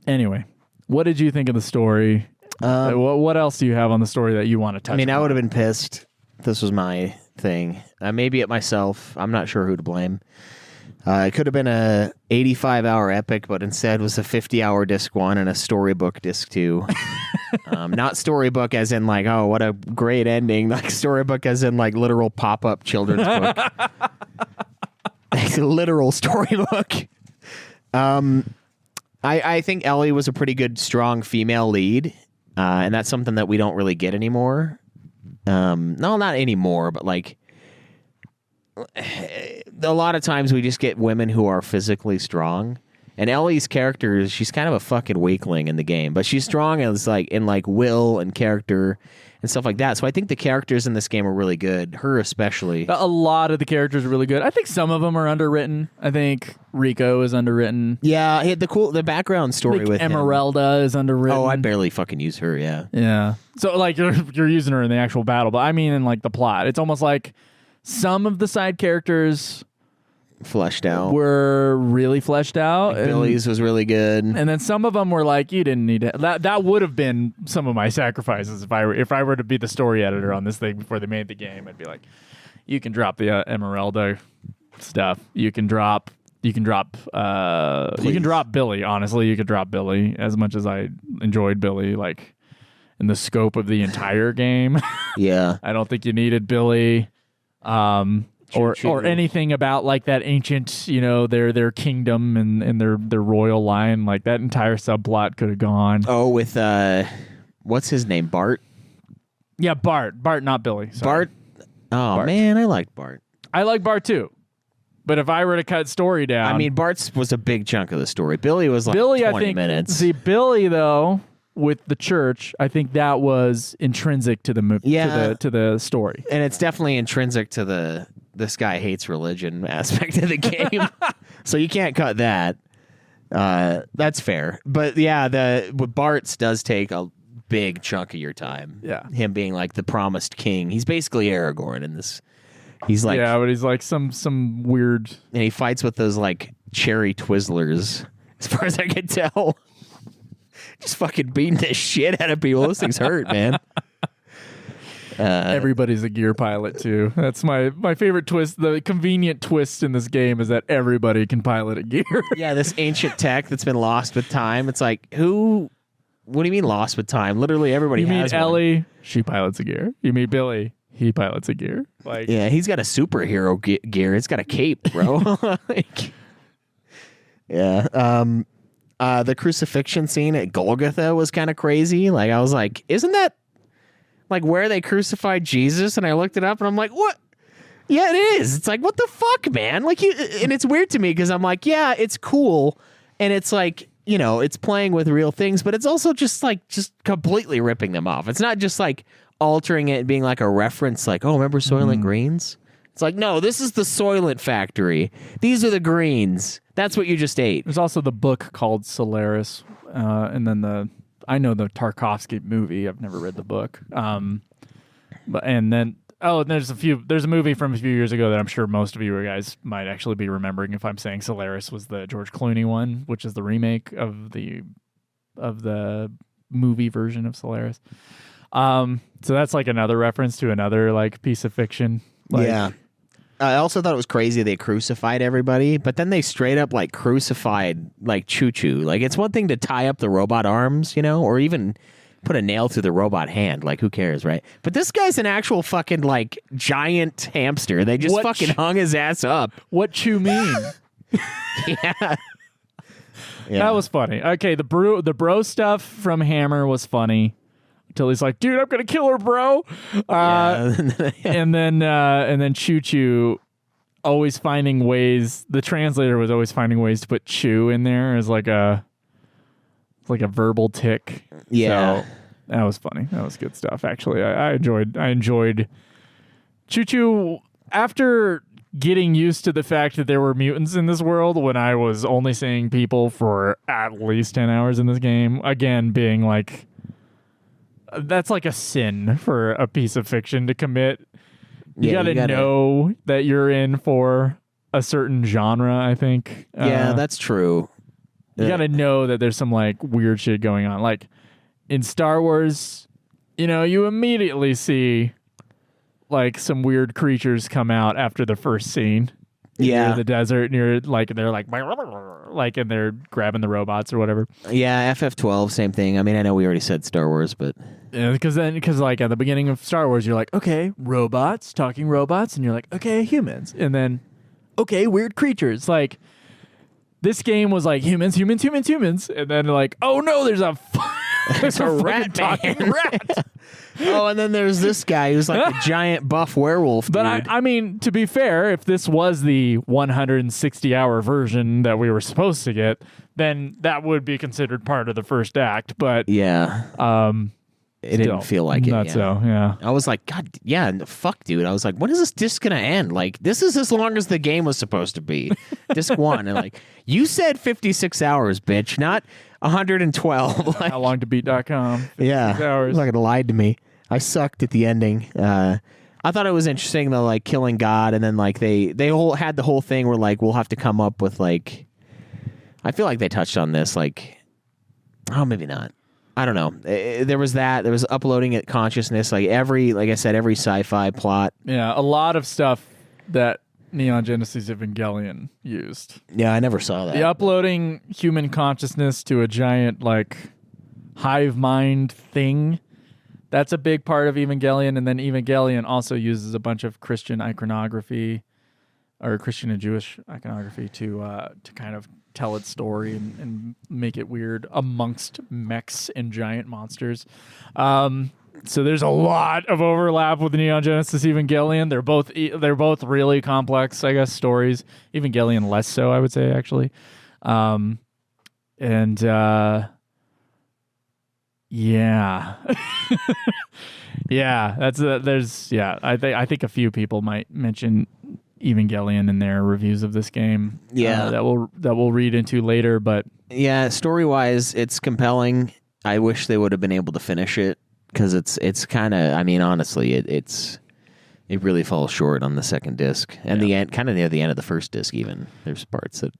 anyway, what did you think of the story? What else do you have on the story that you want to touch on? I would have been pissed if this was my thing. Maybe at myself. I'm not sure who to blame. It could have been a 85-hour epic, but instead was a 50-hour disc 1 and a storybook disc 2. Not storybook as in like, oh, what a great ending. Like storybook as in like literal pop-up children's book. Like a literal storybook. I think Ellie was a pretty good, strong female lead. And that's something that we don't really get anymore. No, not anymore, but like a lot of times we just get women who are physically strong. And Ellie's character, she's kind of a fucking weakling in the game, but she's strong as like in like will and character and stuff like that. So I think the characters in this game are really good. Her especially. A lot of the characters are really good. I think some of them are underwritten. I think Rico is underwritten. Yeah, the background story with Emeralda is underwritten. Oh, I barely fucking use her. Yeah. Yeah. So like you're using her in the actual battle, but I mean in like the plot. It's almost like some of the side characters fleshed out. Were really fleshed out. Like Billy's was really good. And then some of them were like, you didn't need it. That would have been some of my sacrifices if I were to be the story editor on this thing before they made the game. I'd be like, you can drop the Emeralda stuff. You can drop Billy. Honestly, you could drop Billy. As much as I enjoyed Billy, like in the scope of the entire game. Yeah. I don't think you needed Billy. Or anything about like that ancient, their kingdom and their royal line. Like that entire subplot could have gone. Oh, with what's his name? Bart? Yeah, Bart, not Billy. Sorry. Bart. Oh Bart. Man, I liked Bart. I like Bart too. But if I were to cut story down, I mean, Bart's was a big chunk of the story. Billy was like 20 minutes. See, Billy though, with the church, I think that was intrinsic to the movie, to the story, and it's definitely intrinsic to this guy hates religion aspect of the game. So you can't cut that. That's fair. But yeah, with Bart's does take a big chunk of your time. Yeah, him being like the promised king. He's basically Aragorn in this. He's like, yeah, but he's like some weird, and he fights with those like cherry Twizzlers. As far as I can tell. Just fucking beating the shit out of people. Those things hurt, man. Everybody's a gear pilot too. That's my favorite twist. The convenient twist in this game is that everybody can pilot a gear. Yeah, this ancient tech that's been lost with time. It's like, who? What do you mean lost with time? Literally everybody has one. You meet Ellie, she pilots a gear. You meet Billy, he pilots a gear. Like, yeah, he's got a superhero gear. It's got a cape, bro. Like, yeah. The crucifixion scene at Golgotha was kind of crazy. Like, I was like, isn't that like where they crucified Jesus? And I looked it up and I'm like, what? Yeah, it is. It's like, what the fuck, man? Like, and it's weird to me because I'm like, yeah, it's cool. And it's like, it's playing with real things, but it's also just completely ripping them off. It's not just like altering it and being like a reference, like, oh, remember Soylent Greens? It's like, no, this is the Soylent Factory. These are the greens. That's what you just ate. There's also the book called Solaris, and then I know the Tarkovsky movie. I've never read the book. There's a movie from a few years ago that I'm sure most of you guys might actually be remembering. If I'm saying Solaris was the George Clooney one, which is the remake of the movie version of Solaris. So that's like another reference to another like piece of fiction. Like, yeah. I also thought it was crazy they crucified everybody, but then they straight up like crucified like Choo Choo. Like, it's one thing to tie up the robot arms, or even put a nail through the robot hand. Like, who cares, right? But this guy's an actual fucking like giant hamster. They just fucking hung his ass up. What Choo mean? Yeah. That was funny. Okay, the bro stuff from Hammer was funny. Until he's like, dude, I'm gonna kill her, bro. And then Choo Choo always finding ways. The translator was always finding ways to put chew in there as like a verbal tick. Yeah, so that was funny. That was good stuff. Actually, I enjoyed Choo Choo after getting used to the fact that there were mutants in this world when I was only seeing people for at least 10 hours in this game. Again, being like, that's like a sin for a piece of fiction to commit. You gotta know that you're in for a certain genre, I think. Yeah, that's true. You gotta know that there's some like weird shit going on. Like in Star Wars, you immediately see like some weird creatures come out after the first scene. Yeah, you're in the desert, and they're like, and they're grabbing the robots or whatever. Yeah, FF12, same thing. I mean, I know we already said Star Wars, but because like at the beginning of Star Wars, you're like, okay, robots, talking robots, and you're like, okay, humans, and then okay, weird creatures. Like this game was like humans, and then like, oh no, there's a There's a fucking rat talking man. rat. Oh, and then there's this guy who's like a giant buff werewolf dude. But I mean, to be fair, if this was the 160-hour version that we were supposed to get, then that would be considered part of the first act. But yeah. It didn't feel like it. Not so, yeah. I was like, God, yeah, fuck, dude. I was like, when is this disc gonna end? Like, this is as long as the game was supposed to be. Disc 1. And like, you said 56 hours, bitch, not 112. Like, HowLongToBeat.com. yeah. Hours. Like, it lied to me. I sucked at the ending. I thought it was interesting though, like killing God, and then like they had the whole thing where like we'll have to come up with like, I feel like they touched on this, like, oh, maybe not. I don't know. There was that. There was uploading it consciousness. Like I said, every sci-fi plot. Yeah, a lot of stuff that Neon Genesis Evangelion used. Yeah, I never saw that. The uploading human consciousness to a giant like hive mind thing. That's a big part of Evangelion, and then Evangelion also uses a bunch of Christian iconography, or Christian and Jewish iconography to kind of tell its story and make it weird amongst mechs and giant monsters. So there's a lot of overlap with Neon Genesis Evangelion. They're both really complex, I guess, stories. Evangelion less so, I would say, actually. Yeah. Yeah, I think a few people might mention Evangelion in their reviews of this game. Yeah, that we'll read into later, but yeah, story-wise, it's compelling. I wish they would have been able to finish it because it's kind of, I mean, honestly, it really falls short on the second disc and the end, kind of near the end of the first disc. Even there's parts that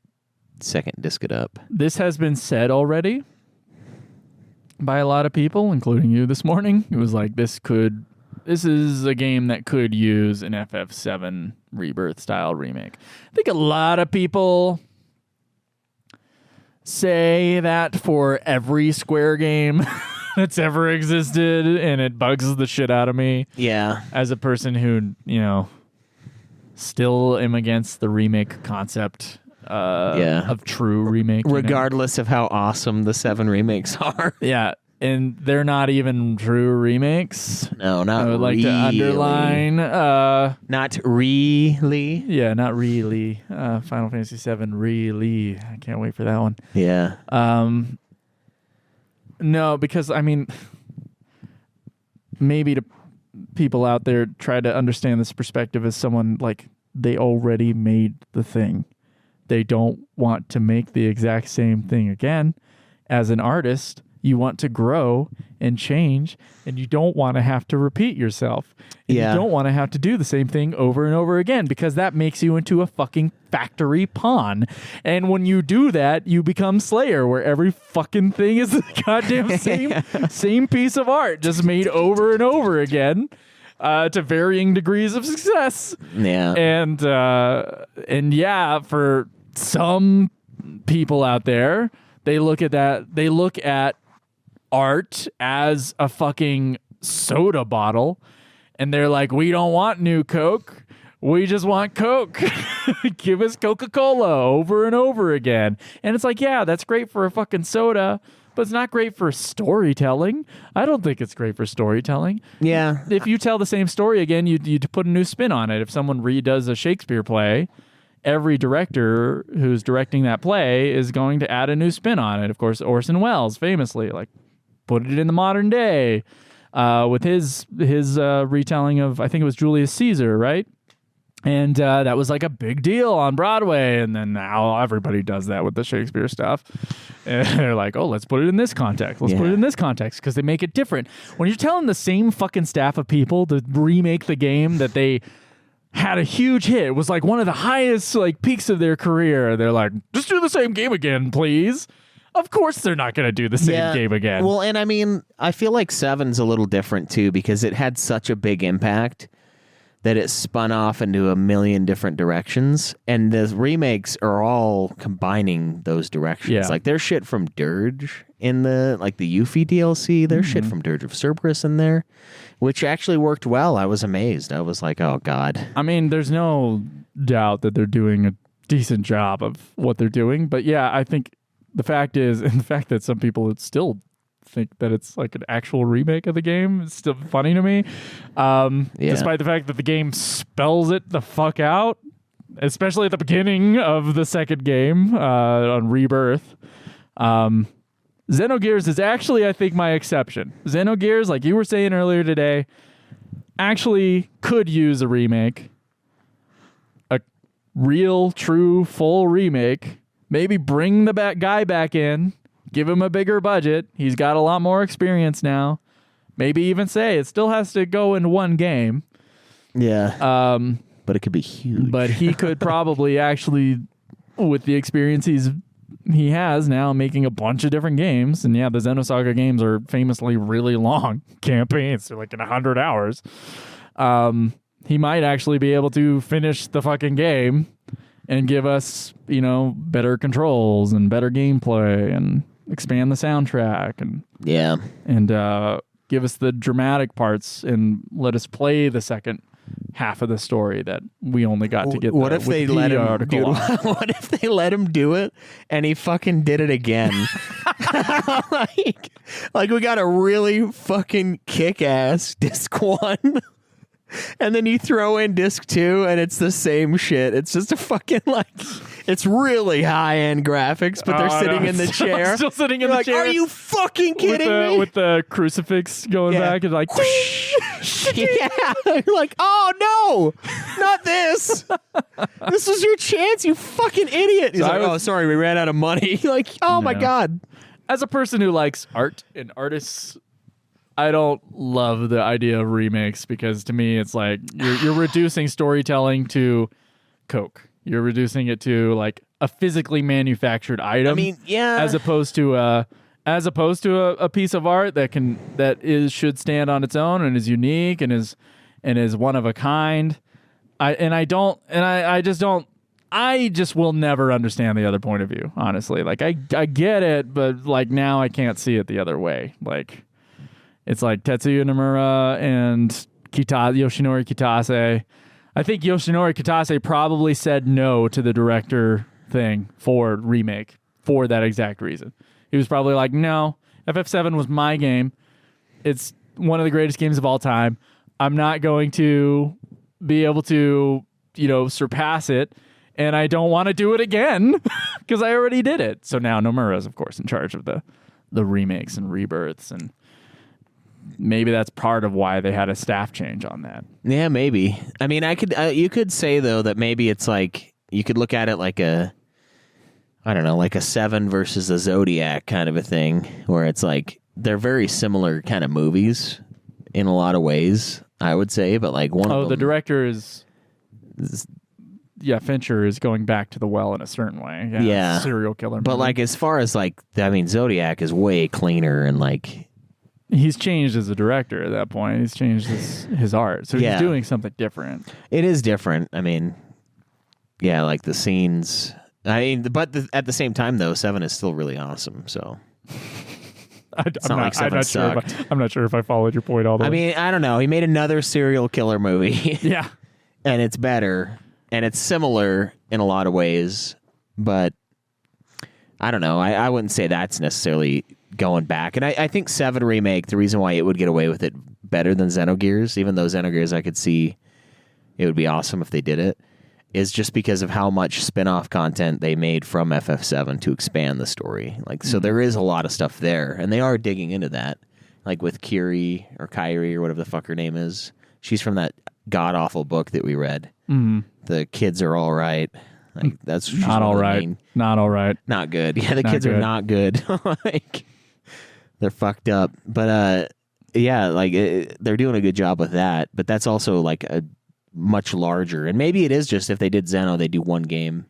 second disc it up. This has been said already by a lot of people, including you this morning. It was like, this is a game that could use an FF7 Rebirth style remake. I think a lot of people say that for every Square game that's ever existed, and it bugs the shit out of me. Yeah. As a person who, still am against the remake concept of true remake. Regardless of how awesome the 7 remakes are. Yeah. And they're not even true remakes. No, not really. I would like to underline. Not really. Yeah, not really. Final Fantasy VII, really. I can't wait for that one. Yeah. No, because, I mean, maybe to people out there try to understand this perspective as someone, like, they already made the thing. They don't want to make the exact same thing again. As an artist, you want to grow and change, and you don't want to have to repeat yourself. And you don't want to have to do the same thing over and over again, because that makes you into a fucking factory pawn. And when you do that, you become Slayer, where every fucking thing is the goddamn same piece of art, just made over and over again, to varying degrees of success. Yeah. And yeah, for some people out there, they look at that. They look at art as a fucking soda bottle, and they're like, we don't want new Coke. We just want Coke. Give us Coca-Cola over and over again. And it's like, yeah, that's great for a fucking soda, but it's not great for storytelling. I don't think it's great for storytelling. Yeah. If you tell the same story again, you'd put a new spin on it. If someone redoes a Shakespeare play, every director who's directing that play is going to add a new spin on it. Of course, Orson Welles famously put it in the modern day with his retelling of, I think it was Julius Caesar, right? And that was like a big deal on Broadway. And then now everybody does that with the Shakespeare stuff. And they're like, oh, let's put it in this context. Let's put it in this context, because they make it different. When you're telling the same fucking staff of people to remake the game that they had a huge hit, it was like one of the highest peaks of their career, they're like, just do the same game again, please. Of course they're not going to do the same game again. Well, and I mean, I feel like 7's a little different too, because it had such a big impact that it spun off into a million different directions, and the remakes are all combining those directions. Yeah. Like, there's shit from Dirge in the Yuffie DLC. There's shit from Dirge of Cerberus in there, which actually worked well. I was amazed. I was like, oh, God. I mean, there's no doubt that they're doing a decent job of what they're doing, but yeah, I think the fact that some people still think that it's like an actual remake of the game. It's still funny to me, despite the fact that the game spells it the fuck out, especially at the beginning of the second game on Rebirth. Xenogears is actually, I think, my exception. Xenogears, like you were saying earlier today, actually could use a remake. A real, true, full remake. Maybe bring the guy back in. Give him a bigger budget. He's got a lot more experience now. Maybe even say it still has to go in one game. Yeah. But it could be huge. But he could probably actually, with the experience he has now, making a bunch of different games. And yeah, the Xenosaga games are famously really long campaigns. They're like in 100 hours. He might actually be able to finish the fucking game and give us, better controls and better gameplay and expand the soundtrack and give us the dramatic parts and let us play the second half of the story that we only got to get. What if they let him? Dude, what if they let him do it and he fucking did it again? like we got a really fucking kick-ass disc 1. And then you throw in disc 2 and it's the same shit. It's just a fucking it's really high-end graphics, but they're sitting in the chair. Still sitting in the chair. Are you fucking kidding me? With the crucifix going back and like yeah. You're like, oh no, not this. This is your chance, you fucking idiot. He's like, oh, sorry, we ran out of money. Like, oh my God. As a person who likes art and artists, I don't love the idea of remakes because to me it's like you're reducing storytelling to Coke. You're reducing it to like a physically manufactured item. I mean, yeah. As opposed to a piece of art that should stand on its own and is unique and is one of a kind. I just will never understand the other point of view, honestly. Like I get it, but like now I can't see it the other way. Like it's like Tetsuya Nomura and Yoshinori Kitase. I think Yoshinori Kitase probably said no to the director thing for remake for that exact reason. He was probably like, no, FF7 was my game. It's one of the greatest games of all time. I'm not going to be able to, surpass it. And I don't want to do it again because I already did it. So now Nomura is, of course, in charge of the remakes and rebirths, and maybe that's part of why they had a staff change on that. Yeah, maybe. I mean, you could say though that maybe it's like you could look at it like a 7 versus a Zodiac kind of a thing, where it's like they're very similar kind of movies in a lot of ways, I would say, but like one of them, the director is Fincher is going back to the well in a certain way. Yeah. Serial killer. But like as far as like, I mean, Zodiac is way cleaner and like he's changed as a director at that point. He's changed his art. So he's doing something different. It is different. I mean, yeah, like the scenes. I mean, but at the same time, though, 7 is still really awesome. So I'm not sure if I followed your point all the way. I mean, I don't know. He made another serial killer movie. Yeah. And it's better. And it's similar in a lot of ways. But I don't know. I wouldn't say that's necessarily going back. And I think 7 Remake, the reason why it would get away with it better than Xenogears, even though Xenogears I could see it would be awesome if they did it, is just because of how much spin-off content they made from FF7 to expand the story. Like, so there is a lot of stuff there, and they are digging into that. Like with Kyrie or whatever the fuck her name is. She's from that god-awful book that we read. Mm-hmm. The kids are all right. Like, that's not all right. Not all right. Not good. Yeah, the kids are not good. Like, they're fucked up. But yeah, like they're doing a good job with that. But that's also like a much larger, and maybe it is just if they did Xeno, they do one game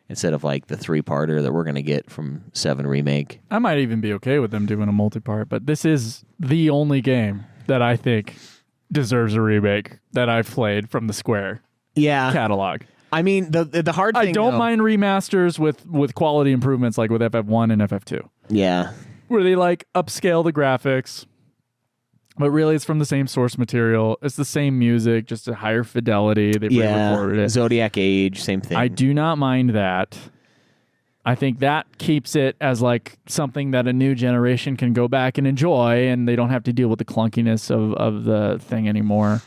instead of like the 3-parter that we're gonna get from 7 Remake. I might even be okay with them doing a multi-part, but this is the only game that I think deserves a remake that I've played from the Square catalog. I mean, the hard thing, I don't mind remasters with quality improvements like with FF1 and FF2. Yeah, where they like upscale the graphics. But really, it's from the same source material. It's the same music, just a higher fidelity. They re-recorded it. Zodiac Age, same thing. I do not mind that. I think that keeps it as like something that a new generation can go back and enjoy, and they don't have to deal with the clunkiness of the thing anymore.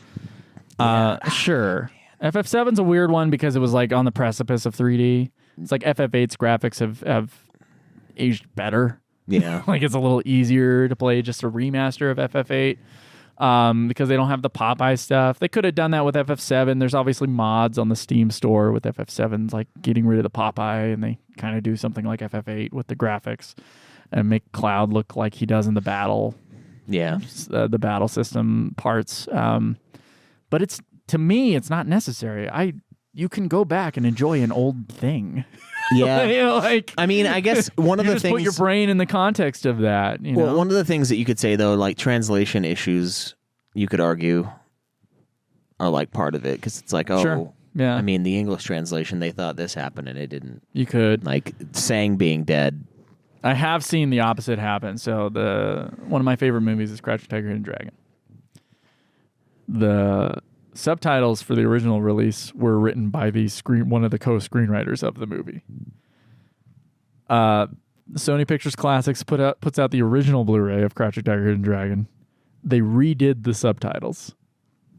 Sure. FF7's a weird one because it was like on the precipice of 3D. It's like FF8's graphics have aged better. Yeah. Like it's a little easier to play just a remaster of FF8 because they don't have the Popeye stuff. They could have done that with FF7. There's obviously mods on the Steam store with FF7's like getting rid of the Popeye, and they kind of do something like FF8 with the graphics and make Cloud look like he does in the battle. Yeah. The battle system parts. But it's, to me, it's not necessary. You can go back and enjoy an old thing. Yeah. You know, like, I mean, I guess one of the just things... put your brain in the context of that. You know? One of the things that you could say, though, like translation issues, you could argue, are like part of it. Because it's like, oh, sure. Yeah. I mean, the English translation, they thought this happened and it didn't. You could. Like, Sang being dead. I have seen the opposite happen. So one of my favorite movies is Crouching Tiger, Hidden Dragon. The subtitles for the original release were written by one of the co-screenwriters of the movie. Sony Pictures Classics puts out the original Blu-ray of Crouching Tiger, Hidden Dragon. They redid the subtitles.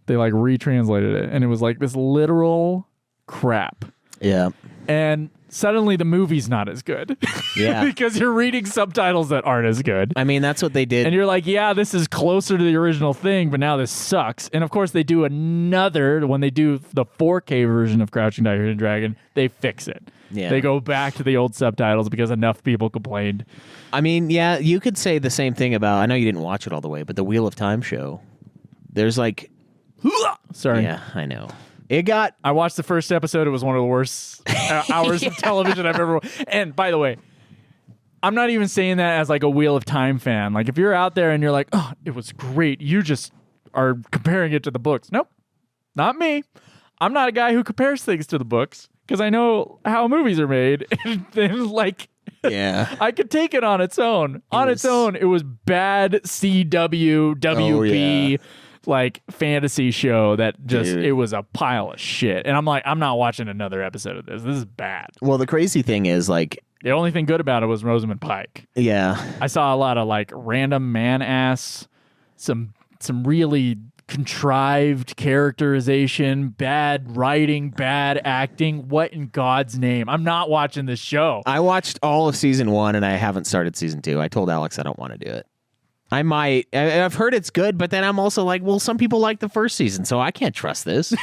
They like retranslated it, and it was like this literal crap. Yeah. And suddenly the movie's not as good. Yeah. Because you're reading subtitles that aren't as good. I mean, that's what they did. And you're like, yeah, this is closer to the original thing, but now this sucks. And of course, they do when they do the 4K version of Crouching Tiger, Hidden Dragon, they fix it. Yeah. They go back to the old subtitles because enough people complained. I mean, yeah, you could say the same thing about, I know you didn't watch it all the way, but the Wheel of Time show. There's like... Sorry. Yeah, I know. I watched the first episode. It was one of the worst hours of television I've ever. And by the way, I'm not even saying that as like a Wheel of Time fan. Like if you're out there and you're like, oh, it was great, you just are comparing it to the books. Nope, not me. I'm not a guy who compares things to the books because I know how movies are made. And then like, yeah, I could take it on its own. Its own, it was bad CW, WB. Oh, yeah. Like fantasy show that just Dude. It was a pile of shit, and I'm like, I'm not watching another episode of this. This is bad. Well, the crazy thing is, like, The only thing good about it was Rosamund Pike. yeah, I saw a lot of like random man ass, some really contrived characterization, bad writing, bad acting. What in God's name? I'm not watching this show. I watched all of season 1 and I haven't started season 2. I told Alex I don't want to do it. I might. I've heard it's good, but then I'm also like, well, some people like the first season, so I can't trust this.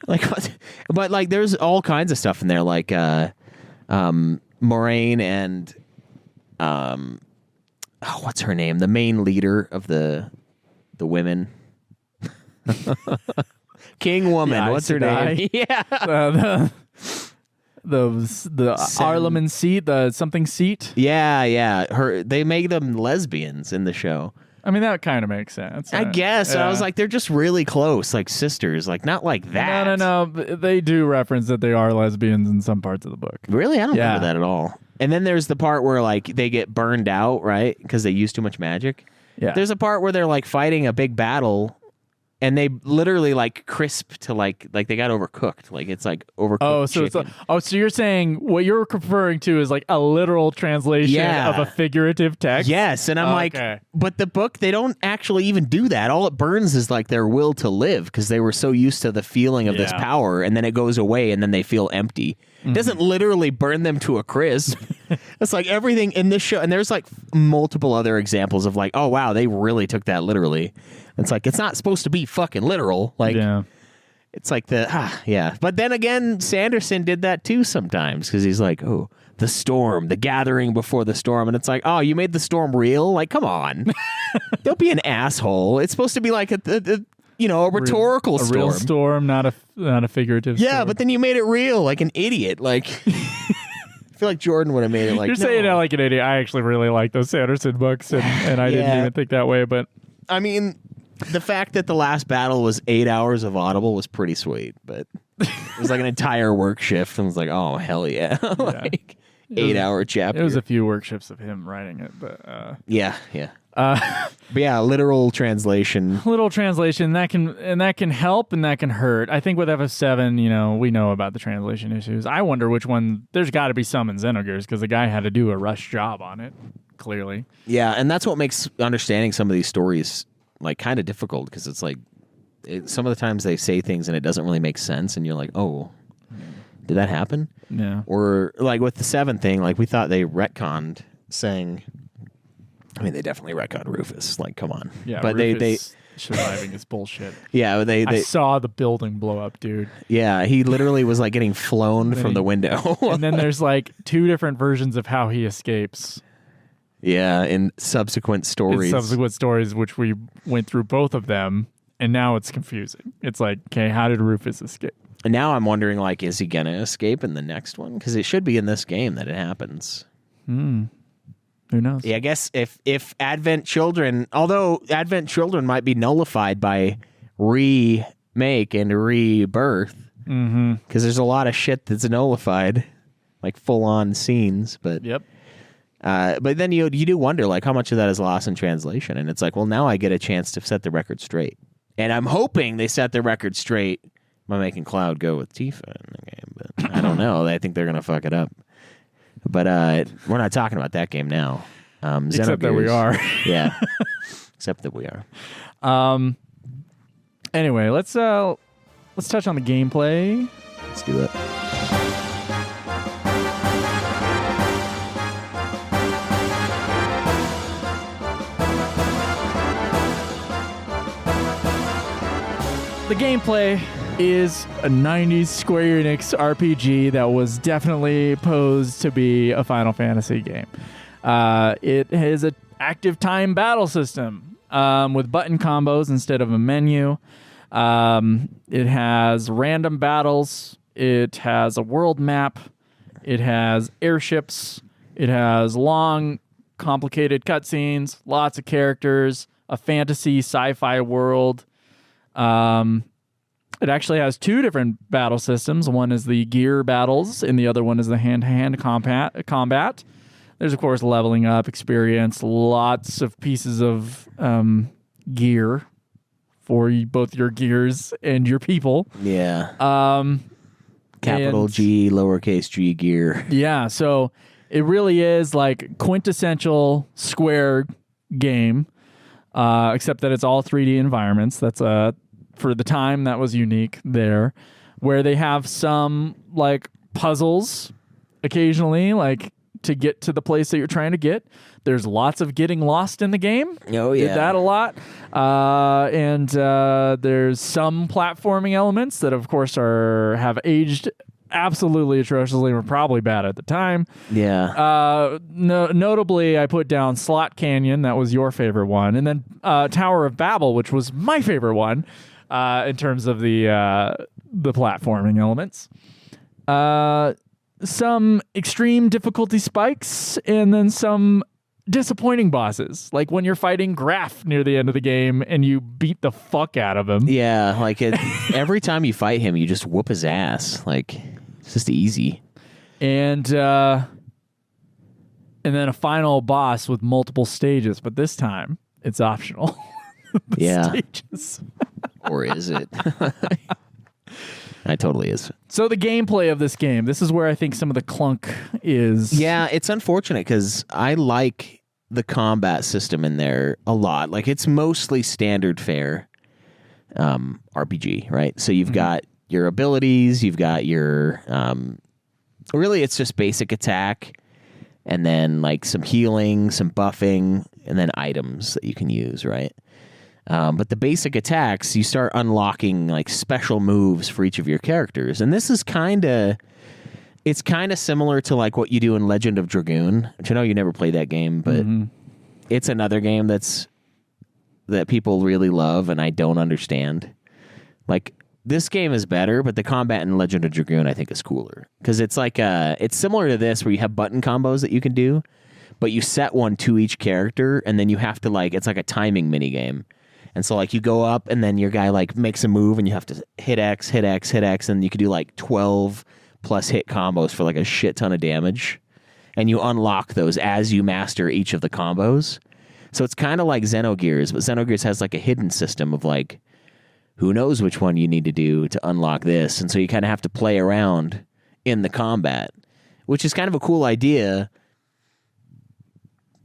Like, but like, there's all kinds of stuff in there, like Moraine and what's her name? The main leader of the women, King Woman. Yeah, what's her name? Yeah. The Arleman seat, the something seat. Yeah. They make them lesbians in the show. I mean, that kind of makes sense. I guess. Yeah. I was like, they're just really close, like sisters, like not like that. No. They do reference that they are lesbians in some parts of the book. Really? I don't remember that at all. And then there's the part where like they get burned out, right? Because they use too much magic. Yeah. There's a part where they're like fighting a big battle. And they literally like crisp to like they got overcooked. Like it's like overcooked. Oh, so chicken. so you're saying what you're referring to is like a literal translation of a figurative text? Yes, and I'm like, but the book, they don't actually even do that. All it burns is like their will to live because they were so used to the feeling of this power, and then it goes away, and then they feel empty. It doesn't literally burn them to a crisp. It's like everything in this show, and there's like multiple other examples of like, oh wow, they really took that literally. It's like, it's not supposed to be fucking literal. Like, it's like yeah. But then again, Sanderson did that too sometimes because he's like, oh, the storm, the gathering before the storm. And it's like, oh, you made the storm real? Like, come on. Don't be an asshole. It's supposed to be like a rhetorical storm. A real storm, not a figurative storm. But then you made it real like an idiot. Like, I feel like Jordan would have made it like, you're saying that like an idiot. I actually really like those Sanderson books, and I didn't even think that way. But I mean, the fact that the last battle was 8 hours of Audible was pretty sweet, but it was like an entire work shift. And I was like, oh, hell yeah. Like 8 hour chapter. It was a few work shifts of him writing it, but yeah. But yeah, literal translation. Little translation that can help and that can hurt. I think with FF7, we know about the translation issues. I wonder which one. There's got to be some in Xenogears because the guy had to do a rush job on it. Clearly, yeah, and that's what makes understanding some of these stories like kind of difficult because it's like some of the times they say things and it doesn't really make sense, and you're like, oh, did that happen? Yeah. Or like with the 7 thing, like we thought they retconned saying. I mean, they definitely retconned Rufus. Like, come on. Yeah, but Rufus they surviving is bullshit. Yeah, I saw the building blow up, dude. Yeah, he literally was like getting flown from the window. And then there's like 2 different versions of how he escapes. Yeah, in subsequent stories. Which we went through both of them, and now it's confusing. It's like, okay, how did Rufus escape? And now I'm wondering, like, is he gonna escape in the next one? Because it should be in this game that it happens. Who knows? Yeah, I guess if Advent Children, although Advent Children might be nullified by remake and rebirth, because there's a lot of shit that's nullified, like full on scenes. But yep. But then you do wonder like how much of that is lost in translation, and it's like, well, now I get a chance to set the record straight, and I'm hoping they set the record straight by making Cloud go with Tifa in the game. But I don't know. I think they're gonna fuck it up. But we're not talking about that game now. Except that we are. Yeah. Except that we are. Anyway, let's touch on the gameplay. Let's do it. The gameplay is a 90s Square Enix RPG that was definitely posed to be a Final Fantasy game. It has an active time battle system with button combos instead of a menu. It has random battles. It has a world map. It has airships. It has long, complicated cutscenes, lots of characters, a fantasy sci-fi world. It actually has 2 different battle systems. One is the gear battles, and the other one is the hand-to-hand combat. There's, of course, leveling up, experience, lots of pieces of gear for both your gears and your people. Yeah. Capital G, lowercase g gear. Yeah, so it really is like quintessential Square game, except that it's all 3D environments. That's for the time, that was unique there, where they have some like puzzles occasionally, like to get to the place that you're trying to get. There's lots of getting lost in the game. Oh yeah, did that a lot. And there's some platforming elements that, of course, have aged absolutely atrociously. Were probably bad at the time. Yeah. Notably, I put down Slot Canyon. That was your favorite one, and then Tower of Babel, which was my favorite one. In terms of the platforming elements. Some extreme difficulty spikes, and then some disappointing bosses. Like when you're fighting Graf near the end of the game and you beat the fuck out of him. Yeah, like every time you fight him, you just whoop his ass. Like, it's just easy. And then a final boss with multiple stages, but this time it's optional. Stages. Or is it? It totally is. So the gameplay of this game, this is where I think some of the clunk is. Yeah, it's unfortunate because I like the combat system in there a lot. Like, it's mostly standard fare RPG, right? So you've got your abilities, you've got your... really, it's just basic attack, and then like some healing, some buffing, and then items that you can use, right? But the basic attacks, you start unlocking like special moves for each of your characters. And this is it's kind of similar to like what you do in Legend of Dragoon, which I know you never played that game, but it's another game that people really love and I don't understand. Like, this game is better, but the combat in Legend of Dragoon I think is cooler. Because it's like it's similar to this where you have button combos that you can do, but you set one to each character and then you have to it's like a timing mini game. And so, like, you go up, and then your guy, like, makes a move, and you have to hit X, hit X, hit X, and you can do, like, 12-plus hit combos for, like, a shit ton of damage. And you unlock those as you master each of the combos. So it's kind of like Xenogears, but Xenogears has like a hidden system of like, who knows which one you need to do to unlock this. And so you kind of have to play around in the combat, which is kind of a cool idea.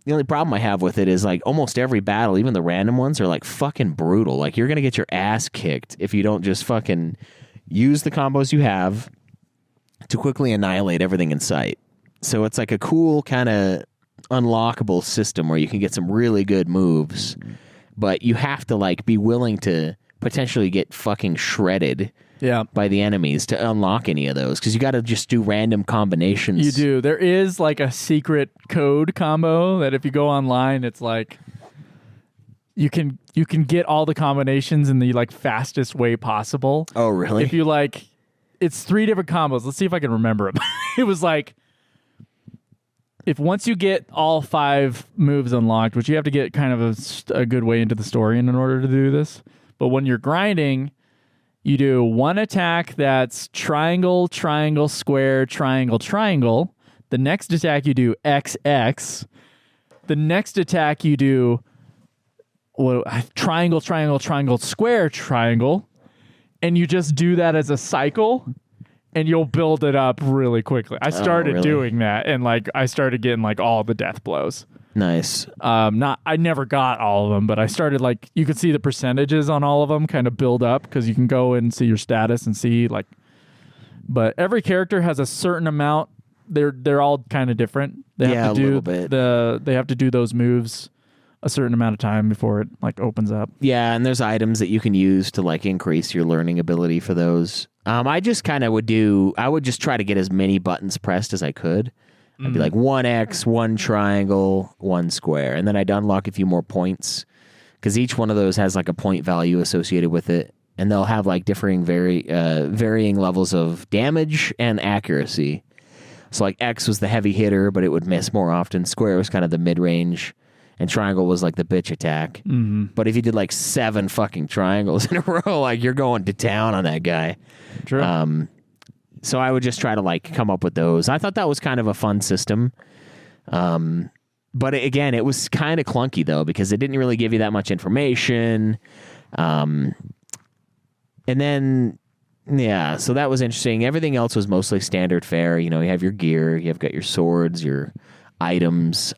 The only problem I have with it is like almost every battle, even the random ones, are like fucking brutal. Like you're going to get your ass kicked if you don't just fucking use the combos you have to quickly annihilate everything in sight. So it's like a cool kind of unlockable system where you can get some really good moves, but you have to like be willing to potentially get fucking shredded by the enemies to unlock any of those, because you got to just do random combinations. You do. There is like a secret code combo that if you go online, it's like you can get all the combinations in the like fastest way possible. Oh, really? If you like, it's 3 different combos. Let's see if I can remember it. It was like, if once you get all 5 moves unlocked, which you have to get kind of a good way into the story in order to do this. But when you're grinding, you do one attack that's triangle, triangle, square, triangle, triangle. The next attack you do XX. The next attack you do triangle, triangle, triangle, square, triangle. And you just do that as a cycle, and you'll build it up really quickly. I started doing that, and like I started getting like all the death blows. Nice. I never got all of them, but I started like, you could see the percentages on all of them kind of build up, because you can go and see your status and see like, but every character has a certain amount. They're all kind of different. They have to do a little bit. They have to do those moves a certain amount of time before it like opens up. Yeah, and there's items that you can use to like increase your learning ability for those. I just kind of I would just try to get as many buttons pressed as I could. I'd be like 1X, 1 triangle, 1 square. And then I'd unlock a few more points, because each one of those has like a point value associated with it. And they'll have like varying levels of damage and accuracy. So like X was the heavy hitter, but it would miss more often. Square was kind of the mid-range. And triangle was like the bitch attack. Mm-hmm. But if you did like 7 fucking triangles in a row, like you're going to town on that guy. True. So I would just try to like come up with those. I thought that was kind of a fun system. But again, it was kind of clunky though, because it didn't really give you that much information. And then, yeah, so that was interesting. Everything else was mostly standard fare. You know, you have your gear, you've got your swords, your items.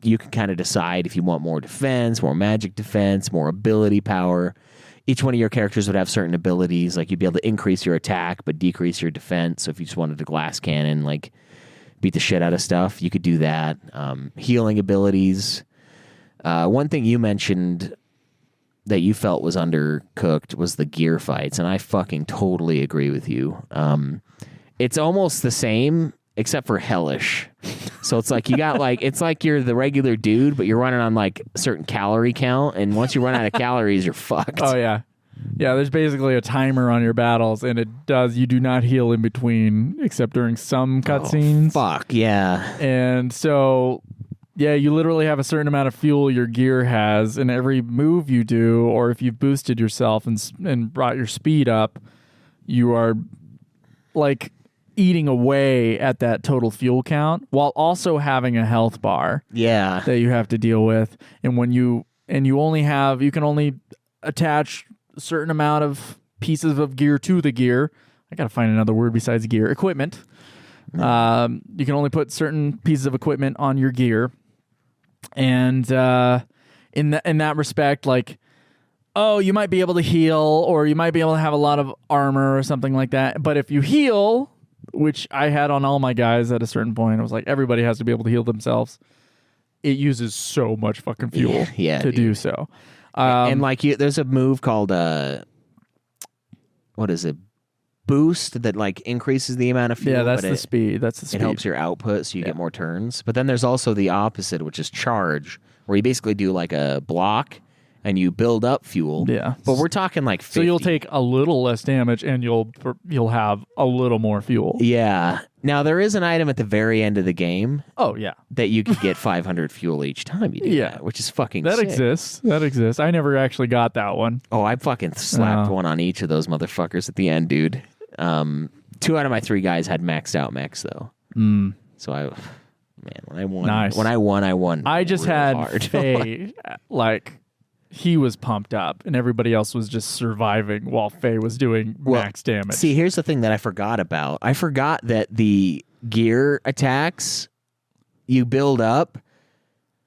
You can kind of decide if you want more defense, more magic defense, more ability power. Each one of your characters would have certain abilities, like you'd be able to increase your attack but decrease your defense. So if you just wanted a glass cannon, like beat the shit out of stuff, you could do that. Healing abilities. One thing you mentioned that you felt was undercooked was the gear fights, and I fucking totally agree with you. It's almost the same, except for hellish. So it's like you got like, it's like you're the regular dude, but you're running on like a certain calorie count, and once you run out of calories, you're fucked. Oh yeah. Yeah, there's basically a timer on your battles, and you do not heal in between except during some cutscenes. Oh, fuck, yeah. And so, yeah, you literally have a certain amount of fuel your gear has, and every move you do, or if you've boosted yourself and brought your speed up, you are like eating away at that total fuel count while also having a health bar. Yeah. That you have to deal with. And you can only attach a certain amount of pieces of gear to the gear. I got to find another word besides gear. Equipment. You can only put certain pieces of equipment on your gear. And in that respect, like, oh, you might be able to heal, or you might be able to have a lot of armor or something like that. But if you heal, which I had on all my guys at a certain point, I was like, everybody has to be able to heal themselves. It uses so much fucking fuel to do so. And like there's a move called what is it? Boost that like increases the amount of fuel. Yeah, that's the speed. It helps your output, so you get more turns. But then there's also the opposite, which is charge, where you basically do like a block and you build up fuel. Yeah. But we're talking like 50. So you'll take a little less damage and you'll have a little more fuel. Yeah. Now there is an item at the very end of the game. Oh yeah. That you can get 500 fuel each time you do that, which is fucking sick. exists. That exists. I never actually got that one. Oh, I fucking slapped one on each of those motherfuckers at the end, dude. 2 out of my 3 guys had maxed out mechs though. So Man, when I won, Nice. I won. I just real had hard. Faye, like, he was pumped up, and everybody else was just surviving while Faye was doing max damage. See, here's the thing that I forgot about. I forgot that the gear attacks you build up.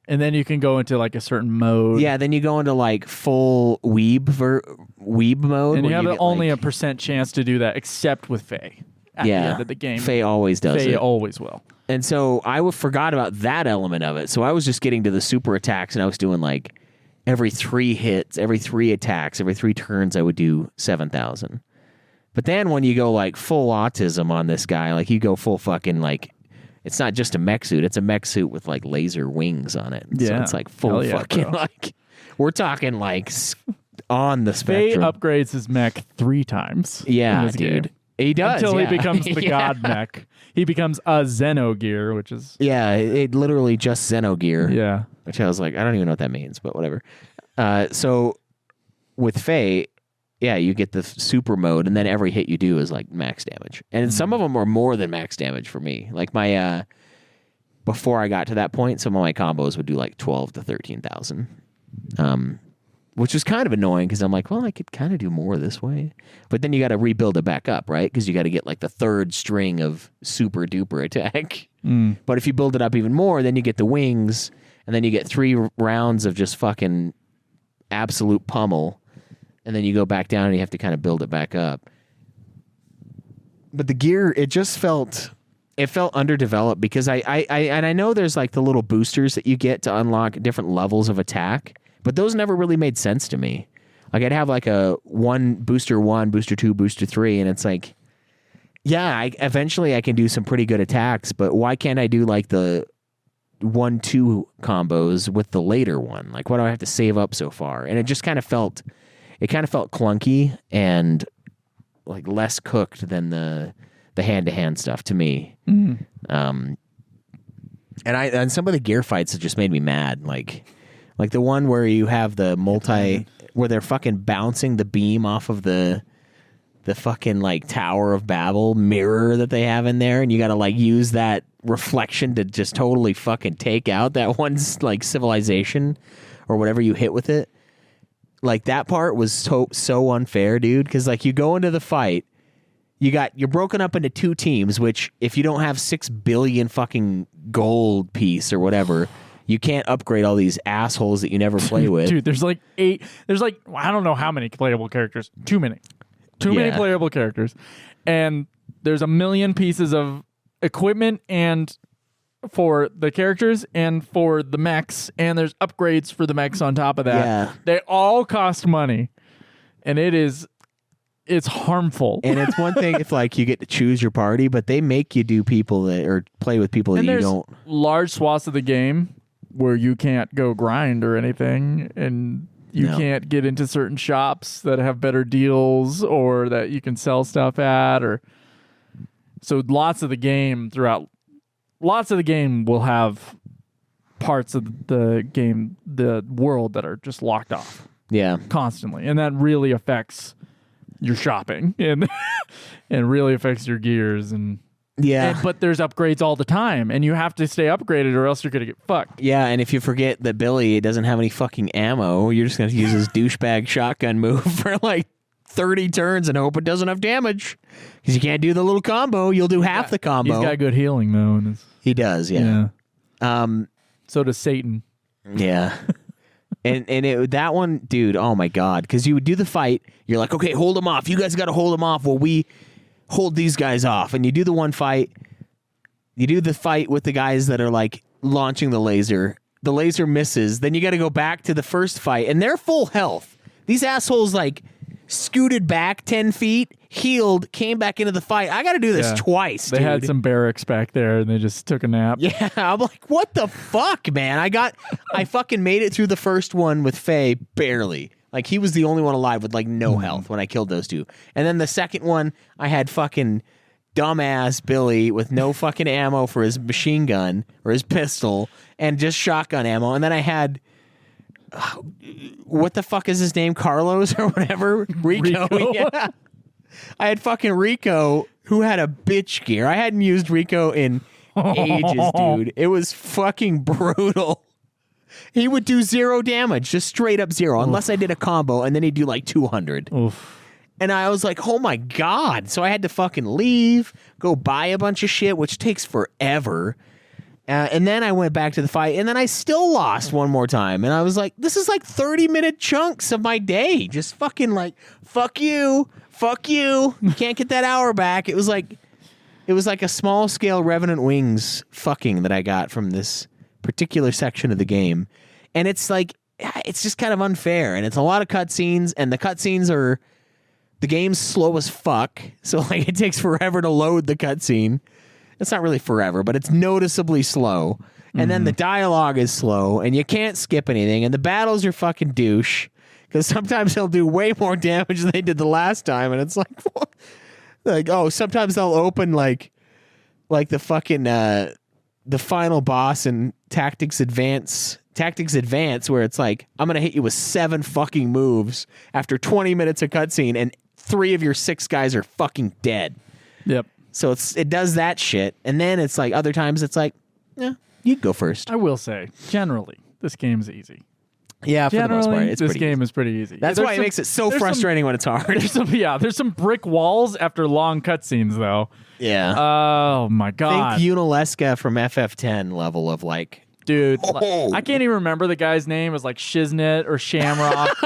And then you can go into like a certain mode. Yeah, then you go into like full weeb mode. And you where have only like, a % chance to do that, except with Faye at the end of the game. Faye always does Faye it. always will. And so I forgot about that element of it. So I was just getting to the super attacks, and I was doing like every 3 hits, every 3 attacks, every 3 turns, I would do 7,000. But then when you go like full autism on this guy, like you go full fucking like, it's not just a mech suit, it's a mech suit with like laser wings on it. Yeah. So it's like full fucking bro. like, we're talking like on the Faye spectrum. upgrades his mech 3 times. Yeah, in this dude. game. He does. Until yeah. he becomes the Yeah. god mech. He becomes a Xenogear, which is... Yeah, it literally just Xenogear. Yeah. Which I was like, I don't even know what that means, but whatever. So with Faye, yeah, you get the super mode, and then every hit you do is like max damage. And some of them are more than max damage for me. Like my, before I got to that point, some of my combos would do like 12 to 13,000. Which was kind of annoying because I'm like, well, I could kind of do more this way. But then you got to rebuild it back up, right? Because you got to get like the 3rd string of super duper attack. But if you build it up even more, then you get the wings, and then you get 3 rounds of just fucking absolute pummel. And then you go back down and you have to kind of build it back up. But the gear, it felt underdeveloped because I know there's like the little boosters that you get to unlock different levels of attack. But those never really made sense to me. Like I'd have like a booster 1, booster 2, booster 3, and it's like, yeah, eventually I can do some pretty good attacks, but why can't I do like the 1-2 combos with the later one? Like, why do I have to save up so far? And it just kind of felt clunky and like less cooked than the hand-to-hand stuff to me. And some of the gear fights have just made me mad. Like the one where you have the where they're fucking bouncing the beam off of the fucking like Tower of Babel mirror that they have in there, and you got to like use that reflection to just totally fucking take out that one's like civilization or whatever you hit with it. Like that part was so unfair, dude, because like you go into the fight, you're broken up into 2 teams, which if you don't have 6 billion fucking gold piece or whatever, you can't upgrade all these assholes that you never play with. Dude, there's like 8. There's like, I don't know how many playable characters. Too many. Too many playable characters. And there's a million pieces of equipment and for the characters and for the mechs. And there's upgrades for the mechs on top of that. Yeah. They all cost money. And it's harmful. And it's one thing if like you get to choose your party, but they make you do people that or play with people that you don't. Large swaths of the game where you can't go grind or anything, and you can't get into certain shops that have better deals or that you can sell stuff at, or so lots of the game will have parts of the game, the world, that are just locked off. Yeah. Constantly. And that really affects your shopping and really affects your gears but there's upgrades all the time, and you have to stay upgraded or else you're gonna get fucked. Yeah, and if you forget that Billy doesn't have any fucking ammo, you're just gonna use his douchebag shotgun move for like 30 turns and hope it doesn't have damage. Because you can't do the little combo, you'll do half the combo. He's got good healing though. He does, yeah. So does Satan. Yeah. And that one, dude, oh my God. Because you would do the fight, you're like, okay, hold them off. You guys got to hold them off while we hold these guys off. And you do the one fight. You do the fight with the guys that are like launching the laser. The laser misses. Then you got to go back to the first fight. And they're full health. These assholes like scooted back 10 feet, healed, came back into the fight. I got to do this twice, dude. They had some barracks back there and they just took a nap. Yeah, I'm like, what the fuck, man? I fucking made it through the first one with Faye, barely. Like, he was the only one alive with, like, no health when I killed those 2. And then the second one, I had fucking dumbass Billy with no fucking ammo for his machine gun or his pistol and just shotgun ammo. And then I had... what the fuck is his name? Carlos or whatever? Rico. Yeah. I had fucking Rico, who had a bitch gear. I hadn't used Rico in ages, dude. It was fucking brutal. He would do 0 damage, just straight up 0, unless I did a combo, and then he'd do like 200. Oof. And I was like, oh my God. So I had to fucking leave, go buy a bunch of shit, which takes forever. And then I went back to the fight, and then I still lost one more time. And I was like, this is like 30-minute chunks of my day. Just fucking like, fuck you. You can't get that hour back. It was like a small-scale Revenant Wings fucking that I got from this particular section of the game. And it's like, it's just kind of unfair. And it's a lot of cutscenes, and the cutscenes are, the game's slow as fuck. So like it takes forever to load the cutscene. It's not really forever, but it's noticeably slow. And then the dialogue is slow, and you can't skip anything. And the battles are fucking douche, because sometimes they'll do way more damage than they did the last time. And it's like, what? Like, oh, sometimes they'll open like the fucking the final boss in Tactics Advance, where it's like, I'm gonna hit you with 7 fucking moves after 20 minutes of cutscene, and 3 of your 6 guys are fucking dead. Yep. So it does that shit, and then it's like other times it's like, yeah, you go first. I will say, generally, this game's easy. Yeah, for the most part, this game is pretty easy. That's why it makes it so frustrating when it's hard. There's some brick walls after long cutscenes, though. Yeah. Oh my God. Think Unalesca from FF10 level of like, dude. I can't even remember the guy's name. It was like Shiznit or Shamrock.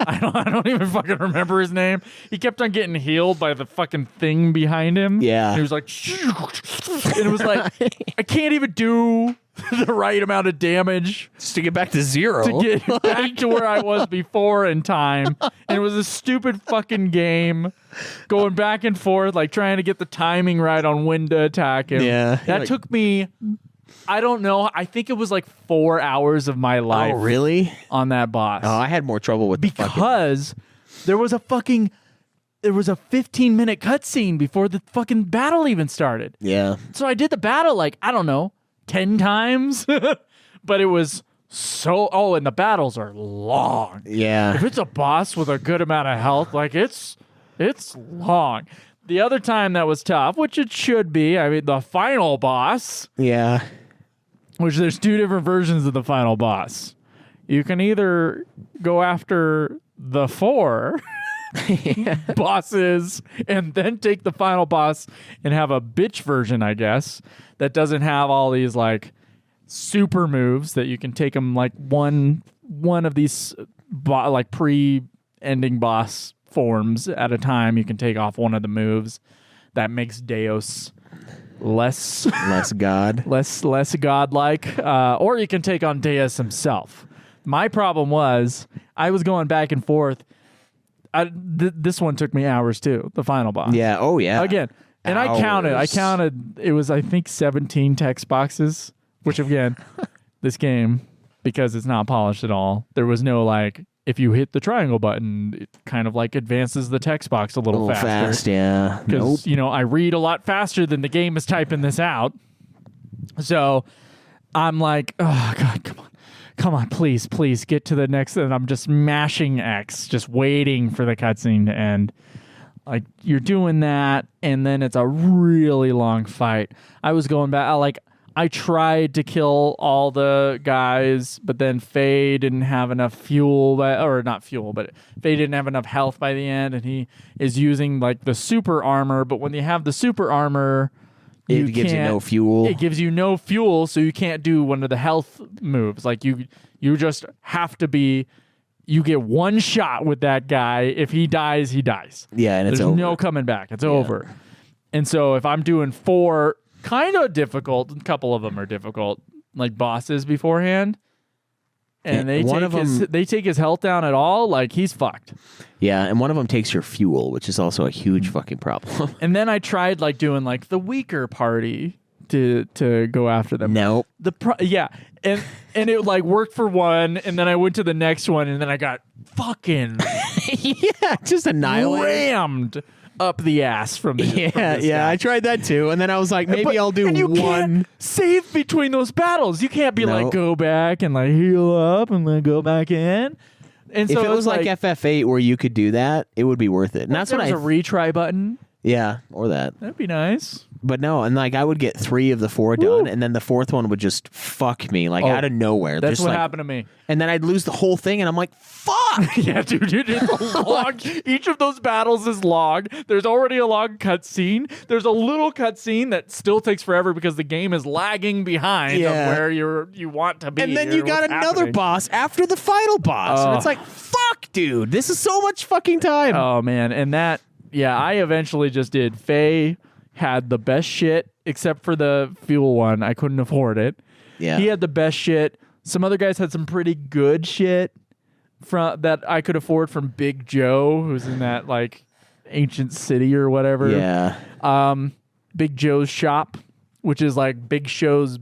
I don't even fucking remember his name. He kept on getting healed by the fucking thing behind him. Yeah. And he was like, and it was like, I can't even do the right amount of damage just to get back to 0. to get back to where I was before in time. And it was a stupid fucking game going back and forth, like trying to get the timing right on when to attack him. Yeah. That took me, I don't know, I think it was like 4 hours of my life. Oh, really? On that boss. Oh, I had more trouble with because there was a 15-minute cutscene before the fucking battle even started. Yeah. So I did the battle like, I don't know, 10 times. But it was so, and the battles are long. Yeah. If it's a boss with a good amount of health, like it's long. The other time that was tough, which it should be, I mean, the final boss. Yeah. Which there's 2 different versions of the final boss. You can either go after the 4 bosses and then take the final boss and have a bitch version, I guess, that doesn't have all these like super moves that you can take them like one of these like pre-ending boss forms at a time. You can take off one of the moves that makes Deus less godlike, or you can take on Deus himself. My problem was I was going back and forth. This one took me hours too, the final boss. Yeah. Oh yeah. Again, and I counted. It was, I think, 17 text boxes. Which again, this game, because it's not polished at all, there was no like, if you hit the triangle button, it kind of like advances the text box a little faster. Fast, yeah. Because, I read a lot faster than the game is typing this out. So I'm like, oh, God, come on, please get to the next. And I'm just mashing X, just waiting for the cutscene to end. Like, you're doing that, and then it's a really long fight. I was going back, I tried to kill all the guys, but then Faye didn't have enough fuel, but Faye didn't have enough health by the end, and he is using like the super armor. But when you have the super armor, it gives you no fuel. It gives you no fuel, so you can't do one of the health moves. Like you just have to be. You get one shot with that guy. If he dies, he dies. Yeah, and there's no coming back. It's over. And so if I'm doing 4. Kind of difficult. A couple of them are difficult, like bosses beforehand, and they take his health down at all. Like he's fucked. Yeah, and one of them takes your fuel, which is also a huge fucking problem. And then I tried like doing like the weaker party to go after them. Nope. And it like worked for one, and then I went to the next one, and then I got fucking just annihilated, rammed up the ass from this guy. I tried that too, and then I was like, maybe I'll do one. Can't save between those battles. You can't be like go back and like heal up and then go back in. And so if it was like FF8 where you could do that, it would be worth it. And that's what a retry button. Yeah, or that. That'd be nice. But no, and like I would get 3 of the 4 done, and then the 4th one would just fuck me like out of nowhere. That's just what like, happened to me. And then I'd lose the whole thing, and I'm like, fuck. Yeah, dude, it's a log. Each of those battles is log. There's already a log cutscene. There's a little cutscene that still takes forever because the game is lagging behind of where you want to be. And then you got another boss after the final boss, and it's like, fuck, dude, this is so much fucking time. Oh man, and that, yeah, I eventually just did. Faye had the best shit, except for the fuel one. I couldn't afford it. Yeah, he had the best shit. Some other guys had some pretty good shit from that I could afford from Big Joe, who's in that like ancient city or whatever. Yeah. Big Joe's shop, which is like Big Show's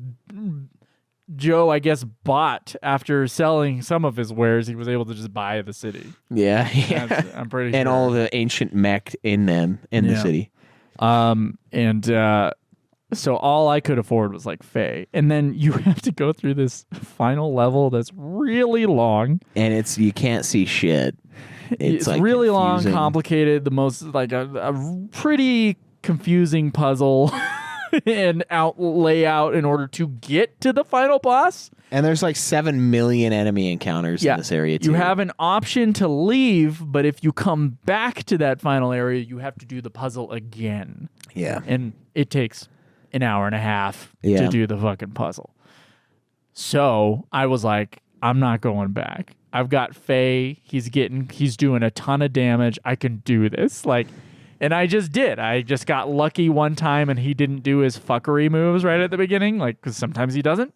Joe, I guess, bought after selling some of his wares. He was able to just buy the city. Yeah. I'm pretty sure. And all the ancient mech in the city. So all I could afford was like Faye. And then you have to go through this final level that's really long. And you can't see shit. It's like really confusing. long, complicated, the most like a pretty confusing puzzle and layout in order to get to the final boss. And there's like 7 million enemy encounters in this area too. You have an option to leave, but if you come back to that final area, you have to do the puzzle again. Yeah. And it takes an hour and a half Yeah. to do the fucking puzzle. So I was like, I'm not going back. I've got Faye. He's doing a ton of damage. I can do this. And I just did. I just got lucky one time and he didn't do his fuckery moves right at the beginning. Because sometimes he doesn't.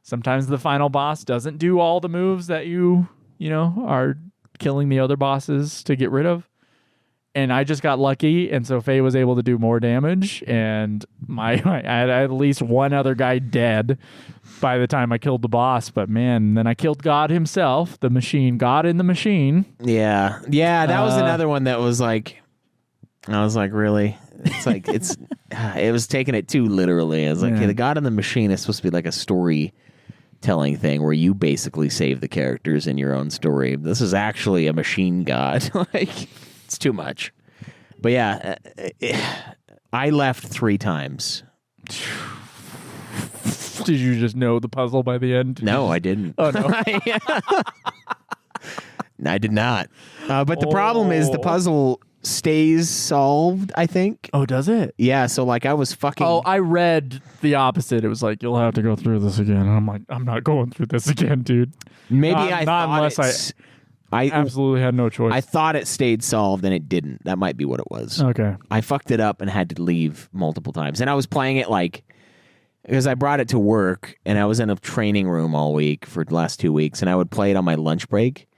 Sometimes the final boss doesn't do all the moves that you are killing the other bosses to get rid of. And I just got lucky, and so Faye was able to do more damage, and I had at least one other guy dead by the time I killed the boss. But man, then I killed God himself, the machine, God in the machine. Yeah. Yeah, that was another one that was like, I was like, really? It's like, it was taking it too literally. I was like, hey, the God in the machine is supposed to be like a storytelling thing where you basically save the characters in your own story. This is actually a machine god. Like, it's too much. But yeah, I left 3 times. Did you just know the puzzle by the end? No, I didn't. Oh, no. I did not. But the problem is the puzzle stays solved, I think. Oh, does it? Yeah, so like I was fucking... Oh, I read the opposite. It was like, you'll have to go through this again. And I'm like, I'm not going through this again, dude. Maybe not unless I absolutely had no choice. I thought it stayed solved and it didn't. That might be what it was. Okay. I fucked it up and had to leave multiple times. And I was playing it because I brought it to work and I was in a training room all week for the last 2 weeks and I would play it on my lunch break.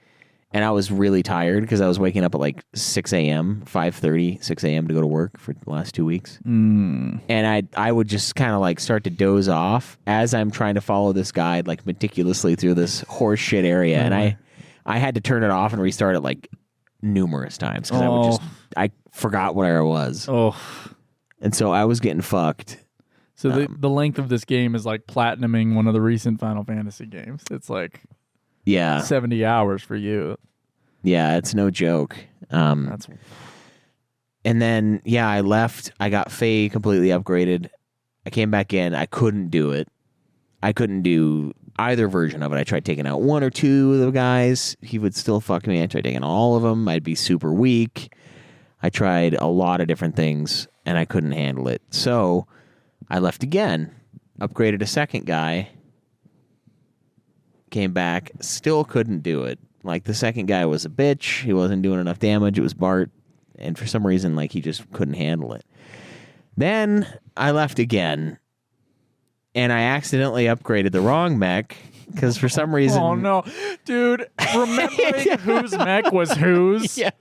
And I was really tired because I was waking up at like 6 a.m., 5:30, 6 a.m. to go to work for the last 2 weeks. Mm. And I would just kind of like start to doze off as I'm trying to follow this guide like meticulously through this horse shit area. Mm. And I had to turn it off and restart it like numerous times because I forgot where I was. Oh. And so I was getting fucked. So the length of this game is like platinuming one of the recent Final Fantasy games. It's like 70 hours for you. Yeah, it's no joke. That's And then, I left. I got Faye completely upgraded. I came back in. I couldn't do it. I couldn't do either version of it. I tried taking out 1 or 2 of the guys. He would still fuck me. I tried taking all of them. I'd be super weak. I tried a lot of different things, and I couldn't handle it. So I left again, upgraded a second guy, came back, still couldn't do it. Like, the second guy was a bitch. He wasn't doing enough damage. It was Bart. And for some reason, like, he just couldn't handle it. Then I left again, and I accidentally upgraded the wrong mech because for some reason... Oh, no. Dude, remembering whose mech was whose? Yeah.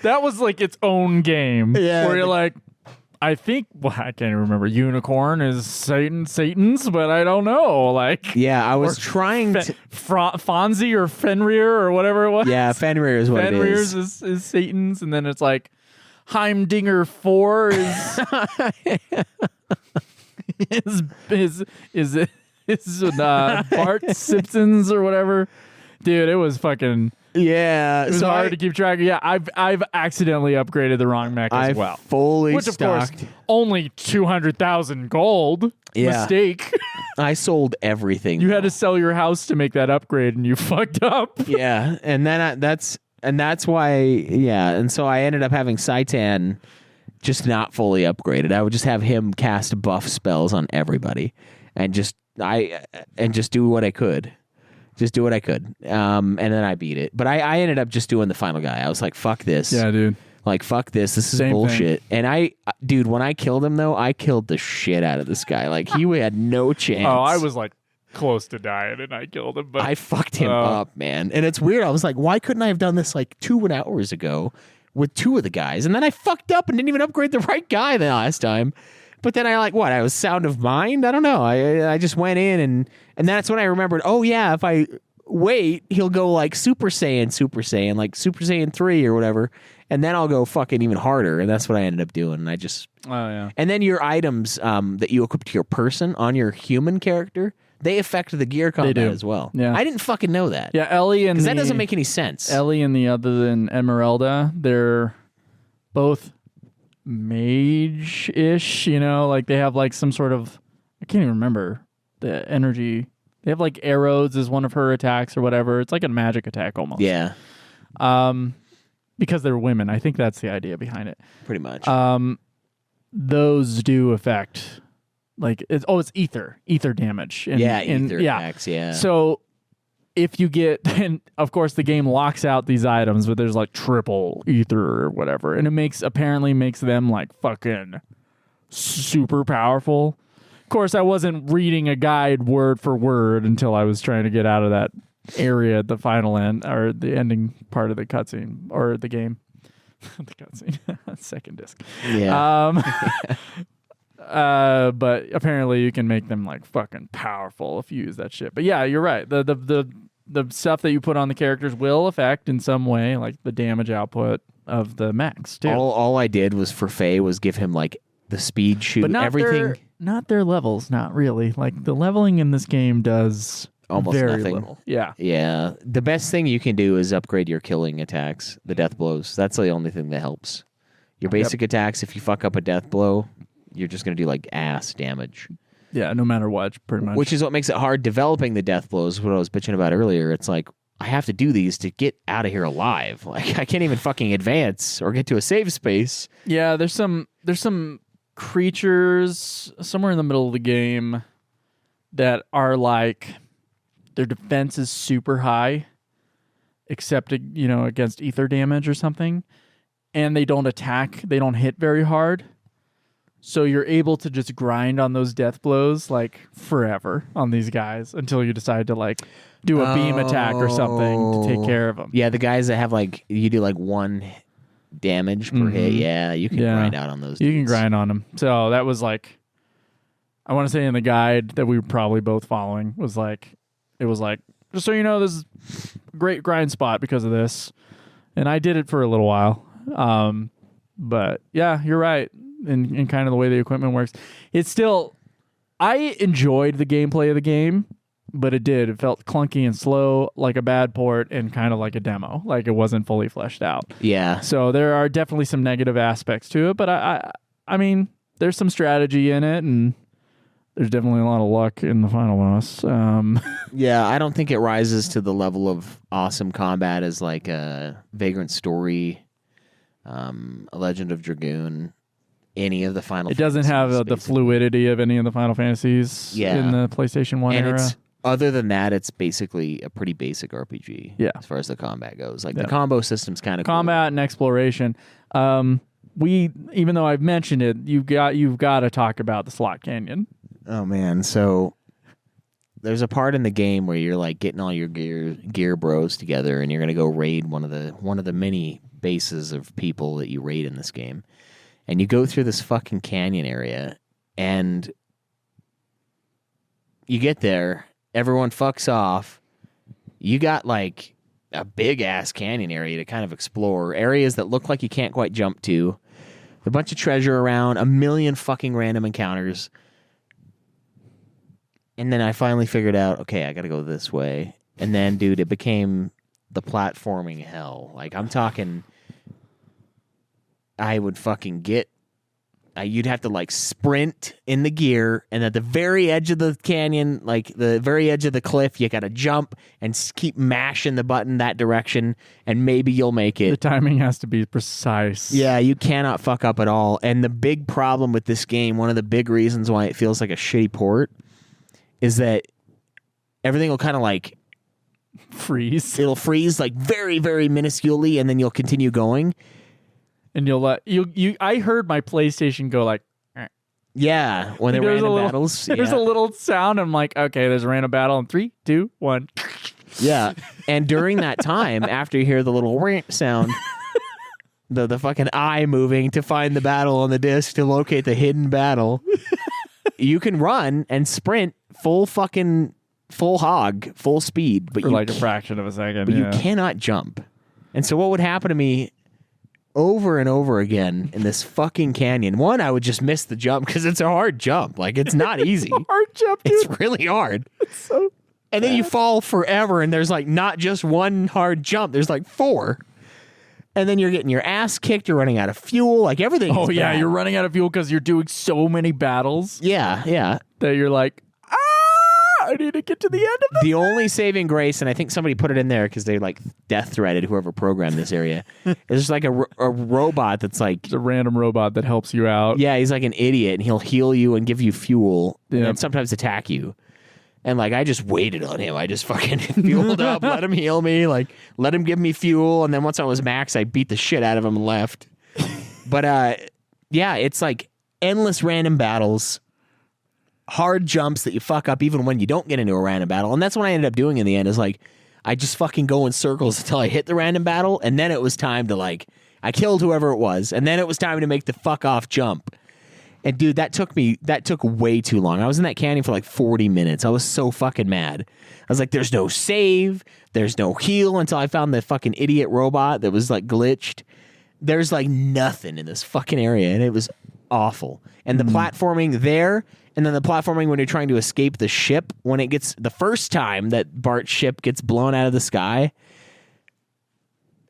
That was like its own game. Yeah. Where you're like, I think, I can't even remember. Unicorn is Satan's, but I don't know. Like, yeah, I was trying to... Fonzie or Fenrir or whatever it was. Yeah, Fenrir is what Fenrir's it is. is Satan's, and then it's like Heimdinger 4 is Bart Simpsons or whatever. Dude, it was fucking... Yeah, It was so hard to keep track of. Yeah, I've accidentally upgraded the wrong mech as well. Fully Which, of stocked. course, only 200,000 gold. Yeah. Mistake. I sold everything. You had to sell your house to make that upgrade, and you fucked up. Yeah, and then that's why. Yeah, and so I ended up having Saitan just not fully upgraded. I would just have him cast buff spells on everybody, and just do what I could. Just do what I could. And then I beat it. But I ended up just doing the final guy. I was like, fuck this. Yeah, dude. Like, fuck this. This is Same bullshit. And dude, when I killed him, though, I killed the shit out of this guy. Like, he had no chance. Oh, I was like close to dying, and I killed him. But I fucked him up, man. And it's weird. I was like, why couldn't I have done this like 2 hours ago with 2 of the guys? And then I fucked up and didn't even upgrade the right guy the last time. But then I was Sound of Mind? I don't know. I just went in and that's when I remembered, oh yeah, if I wait, he'll go like Super Saiyan, like Super Saiyan 3 or whatever. And then I'll go fucking even harder. And that's what I ended up doing. And I just... Oh, yeah. And then your items that you equip to your person on your human character, they affect the gear combat as well. Yeah. I didn't fucking know that. Yeah, Ellie and that doesn't make any sense. Ellie and the other than Emeralda, they're both mage-ish, like they have like some sort of, I can't even remember the energy. They have like arrows as one of her attacks or whatever. It's like a magic attack almost. Yeah. Because they're women. I think that's the idea behind it. Pretty much. Those do affect like it's ether damage. Ether attacks, yeah. So if you get, and of course the game locks out these items, but there's like triple ether or whatever, and it apparently makes them like fucking super powerful. Of course, I wasn't reading a guide word for word until I was trying to get out of that area at the final end or the ending part of the cutscene or the game. The cutscene, second disc. Yeah. But apparently you can make them like fucking powerful if you use that shit. But yeah, you're right. The stuff that you put on the characters will affect in some way, like the damage output of the mechs too. All I did was for Faye was give him like the speed shoot, but everything. Not their levels, not really. Like the leveling in this game does almost very nothing. Little. Yeah. Yeah. The best thing you can do is upgrade your killing attacks, the death blows. That's the only thing that helps. Your basic attacks, if you fuck up a death blow, you're just going to do like ass damage. Yeah, no matter what, pretty much. Which is what makes it hard developing the death blows, what I was bitching about earlier. It's like, I have to do these to get out of here alive. Like, I can't even fucking advance or get to a save space. Yeah, there's some creatures somewhere in the middle of the game that are like, their defense is super high, except, against ether damage or something. And they don't attack, they don't hit very hard. So you're able to just grind on those death blows like forever on these guys until you decide to like do a beam attack or something to take care of them. Yeah, the guys that have like, you do like 1 damage per hit. Yeah, you can grind out on those. You can grind on them. So that was like, I want to say in the guide that we were probably both following was like, it was like, just so you know, this is a great grind spot because of this. And I did it for a little while. But yeah, you're right. In kind of the way the equipment works. It's still, I enjoyed the gameplay of the game, but it felt clunky and slow, like a bad port and kind of like a demo, like it wasn't fully fleshed out. Yeah. So there are definitely some negative aspects to it, but I mean, there's some strategy in it, and there's definitely a lot of luck in the final boss. Yeah, I don't think it rises to the level of awesome combat as like a Vagrant Story, a Legend of Dragoon, any of the Final It doesn't Fantasies, have the fluidity of any of the Final Fantasies in the PlayStation 1 and era. Other than that, it's basically a pretty basic RPG as far as the combat goes. Like the combo system's kind of combat and exploration. Even though I've mentioned it, you've got to talk about the Slot Canyon. Oh man, so there's a part in the game where you're like getting all your gear bros together, and you're gonna go raid one of the many bases of people that you raid in this game. And you go through this fucking canyon area, and you get there, everyone fucks off. You got like a big ass canyon area to kind of explore, areas that look like you can't quite jump to, a bunch of treasure around, a million fucking random encounters. And then I finally figured out, okay, I gotta go this way. And then, dude, it became the platforming hell. Like, I'm talking, I would fucking get, you'd have to like sprint in the gear, and at the very edge of the canyon, like the very edge of the cliff, you got to jump and keep mashing the button that direction, and maybe you'll make it. The timing has to be precise. Yeah, you cannot fuck up at all. And the big problem with this game, one of the big reasons why it feels like a shitty port, is that everything will kind of like freeze. It'll freeze like very, very minusculely, and then you'll continue going. And you'll let you. I heard my PlayStation go like, yeah, when there were random battles. There's a little sound. I'm like, okay, there's a random battle in 3, 2, 1. Yeah, and during that time, after you hear the little sound, the fucking eye moving to find the battle on the disc to locate the hidden battle, you can run and sprint full hog, full speed, but for like a fraction of a second. But you cannot jump. And so what would happen to me over and over again in this fucking canyon? One, I would just miss the jump because it's a hard jump. Like, it's not easy. Hard jump, dude. It's really hard. It's so and then you fall forever, and there's like not just one hard jump. There's like 4. And then you're getting your ass kicked. You're running out of fuel. Like, everything. Oh, is yeah. bad. You're running out of fuel because you're doing so many battles. Yeah. That you're like, I need to get to the end of this. The only saving grace, and I think somebody put it in there because they like death threaded whoever programmed this area, is just like a robot that's like it's a random robot that helps you out. Yeah, he's like an idiot, and he'll heal you and give you fuel, Yep. and sometimes attack you. And like, I just waited on him. I just fucking fueled up, let him heal me, like let him give me fuel, and then once I was max, I beat the shit out of him and left. But yeah, it's like endless random battles. Hard jumps that you fuck up even when you don't get into a random battle. And that's what I ended up doing in the end, is like, I just fucking go in circles until I hit the random battle, and then it was time to like, I killed whoever it was, and then it was time to make the fuck off jump. And dude, that took way too long. I was in that canyon for like 40 minutes. I was so fucking mad. I was like, there's no save, there's no heal, until I found the fucking idiot robot that was like glitched. There's like nothing in this fucking area, and it was awful. And the platforming there, and then the platforming when you're trying to escape the ship, when it gets the first time that Bart's ship gets blown out of the sky,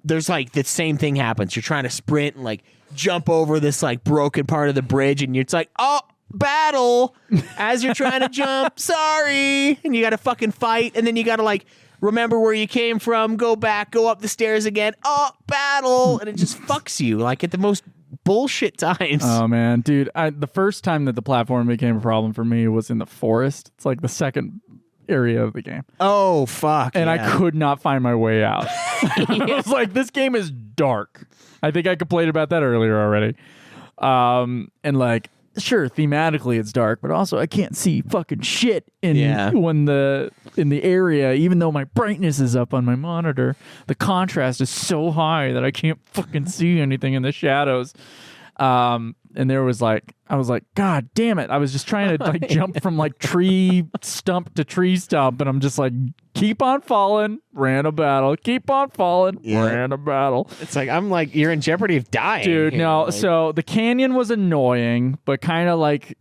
there's like the same thing happens. You're trying to sprint and like jump over this like broken part of the bridge, and it's like, oh, battle as you're trying to jump. Sorry. And you got to fucking fight, and then you got to like remember where you came from, go back, go up the stairs again. Oh, battle. And it just fucks you like at the most bullshit times. Oh man, dude, the first time that the platform became a problem for me was in the forest. It's like the second area of the game. Oh fuck. And yeah. I could not find my way out. I was like, this game is dark. I think I complained about that earlier already. And like, sure, thematically it's dark, but also I can't see fucking shit in the area, even though my brightness is up on my monitor. The contrast is so high that I can't fucking see anything in the shadows. And there was like, I was like, God damn it. I was just trying to like jump from like tree stump to tree stump. And I'm just like, keep on falling, ran a battle, keep on falling, ran a battle. It's like, I'm like, you're in jeopardy of dying. Dude, here. no. Like, so the canyon was annoying, but kind of like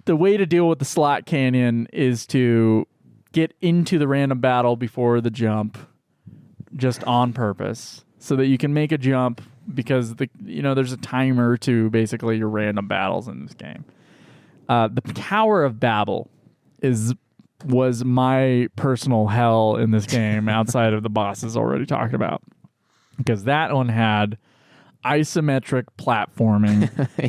the way to deal with the slot canyon is to get into the random battle before the jump, just on purpose, so that you can make a jump, because there's a timer to basically your random battles in this game. The Tower of Babel was my personal hell in this game outside of the bosses already talked about, because that one had isometric platforming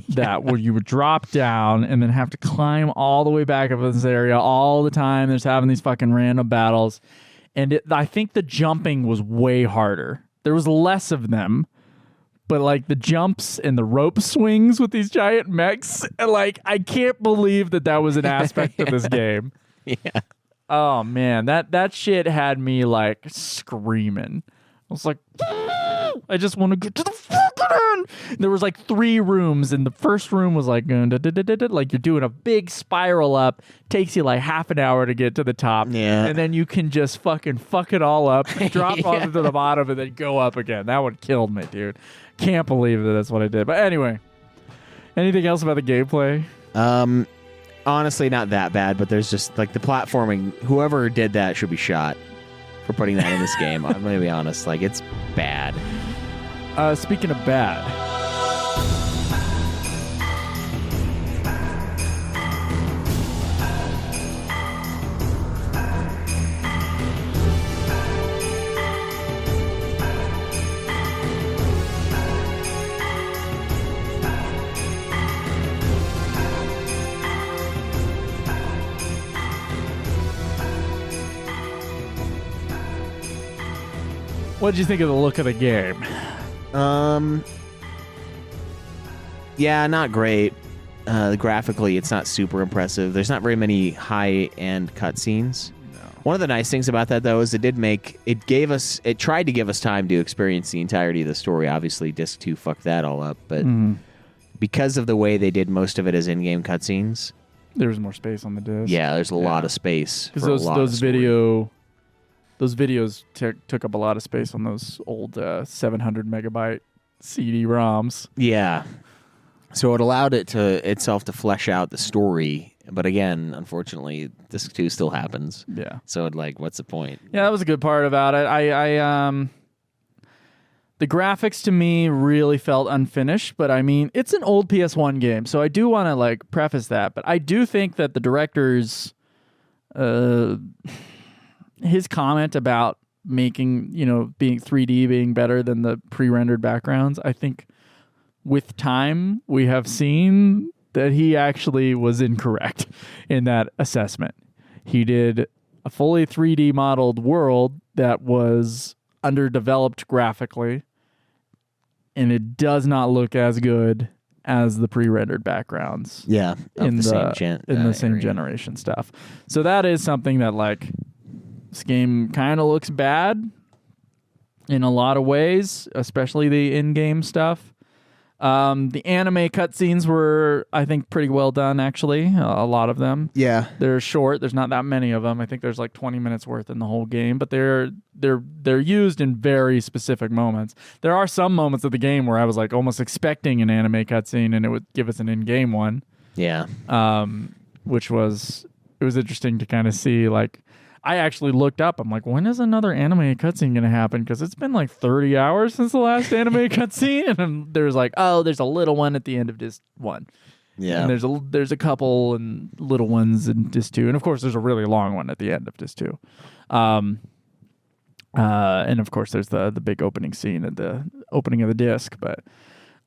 that where you would drop down and then have to climb all the way back up in this area all the time. There's having these fucking random battles, and I think the jumping was way harder. There was less of them, but like the jumps and the rope swings with these giant mechs, and like I can't believe that was an aspect of this game. Yeah. Oh man, that shit had me like screaming. I was like, I just want to get to the fucking end. There was like 3 rooms, and the first room was like like you're doing a big spiral up, takes you like half an hour to get to the top, and then you can just fucking fuck it all up, drop off to the bottom, and then go up again. That one killed me, dude. Can't believe that's what I did. But anyway, anything else about the gameplay? Honestly, not that bad, but there's just like the platforming. Whoever did that should be shot for putting that in this game. I'm going to be honest. Like, it's bad. Speaking of bad. What did you think of the look of the game? Yeah, not great. Graphically, it's not super impressive. There's not very many high-end cutscenes. No. One of the nice things about that, though, is it tried to give us time to experience the entirety of the story. Obviously, Disc 2 fucked that all up, but because of the way they did most of it as in-game cutscenes, there was more space on the disc. yeah, there's a lot of space. Because those videos took up a lot of space on those old 700 megabyte CD-ROMs. Yeah. So it allowed itself to flesh out the story. But again, unfortunately, Disc 2 still happens. Yeah. So, what's the point? Yeah, that was a good part about it. The graphics to me really felt unfinished, but I mean, it's an old PS1 game, so I do want to preface that. But I do think that the director's his comment about making, being 3D being better than the pre-rendered backgrounds, I think with time we have seen that he actually was incorrect in that assessment. He did a fully 3D modeled world that was underdeveloped graphically, and it does not look as good as the pre-rendered backgrounds. Yeah, in the same area. generation stuff. So that is something that this game kind of looks bad in a lot of ways, especially the in-game stuff. The anime cutscenes were, I think, pretty well done, actually. A lot of them. Yeah. They're short. There's not that many of them. I think there's 20 minutes worth in the whole game, but they're used in very specific moments. There are some moments of the game where I was almost expecting an anime cutscene, and it would give us an in-game one. Yeah. Which was interesting to kind of see. I actually looked up. I'm like, when is another anime cutscene going to happen? Because it's been 30 hours since the last anime cutscene, and there's there's a little one at the end of Disc 1. Yeah. And there's a couple and little ones in Disc 2, and of course there's a really long one at the end of Disc 2. And of course there's the big opening scene at the opening of the disc. But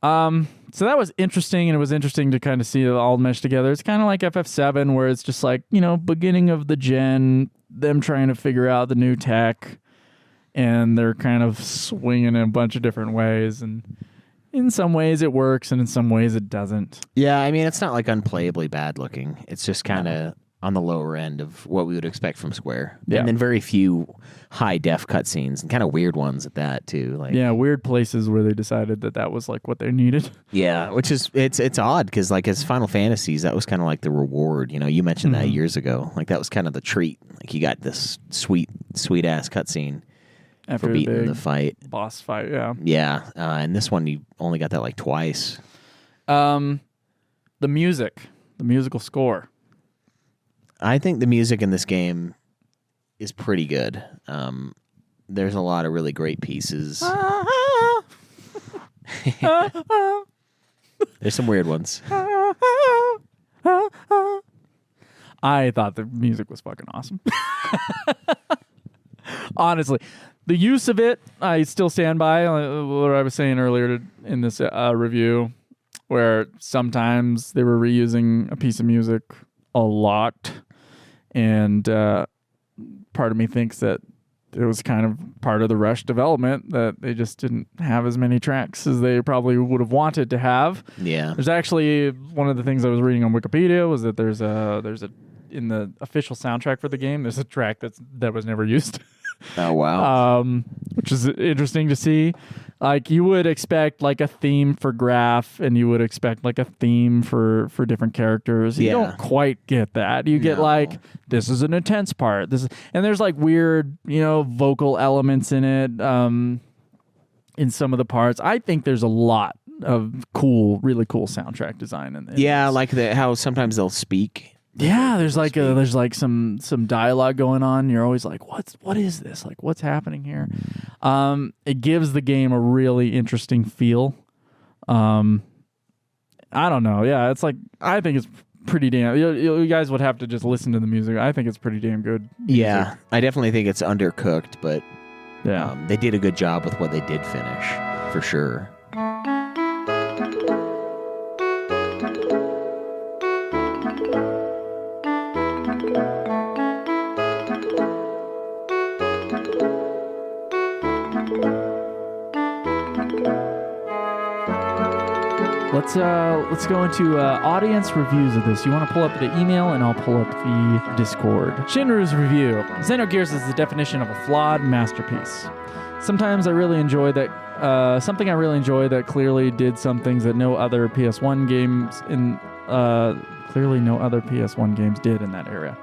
so that was interesting, and it was interesting to kind of see it all mesh together. It's kind of like FF7, where it's just beginning of the gen, them trying to figure out the new tech, and they're kind of swinging in a bunch of different ways, and in some ways it works and in some ways it doesn't. Yeah, I mean, it's not unplayably bad looking. It's just kind of on the lower end of what we would expect from Square. Yeah. And then very few high def cutscenes, and kind of weird ones at that too. Yeah, weird places where they decided that was what they needed. Yeah, which is it's odd because as Final Fantasies, that was kind of the reward. You mentioned that years ago. That was kind of the treat. You got this sweet ass cutscene After for beating the fight, boss fight. Yeah, yeah. And this one you only got that twice. The musical score. I think the music in this game is pretty good. There's a lot of really great pieces. There's some weird ones. I thought the music was fucking awesome. Honestly, the use of it, I still stand by what I was saying earlier in this review, where sometimes they were reusing a piece of music a lot. And part of me thinks that it was kind of part of the rush development, that they just didn't have as many tracks as they probably would have wanted to have. Yeah. There's actually one of the things I was reading on Wikipedia was that there's a in the official soundtrack for the game, there's a track that was never used. Oh wow. Which is interesting to see. You would expect a theme for Graph, and you would expect a theme for different characters. You don't quite get that. You get this is an intense part. And there's weird, vocal elements in it. In some of the parts, I think there's a lot of really cool soundtrack design in yeah, this. How sometimes they'll speak Yeah, there's like some dialogue going on. You're always like, what is this? Like, what's happening here? It gives the game a really interesting feel. I don't know. Yeah, it's like, I think it's pretty damn. You guys would have to just listen to the music. I think it's pretty damn good music. Yeah, I definitely think it's undercooked, but yeah, they did a good job with what they did finish, for sure. Let's go into audience reviews of this. You want to pull up the email, and I'll pull up the Discord. Shinru's review. Xenogears is the definition of a flawed masterpiece. Sometimes I really enjoy that. Something I really enjoy that clearly did some things that no other PS1 games did in that era.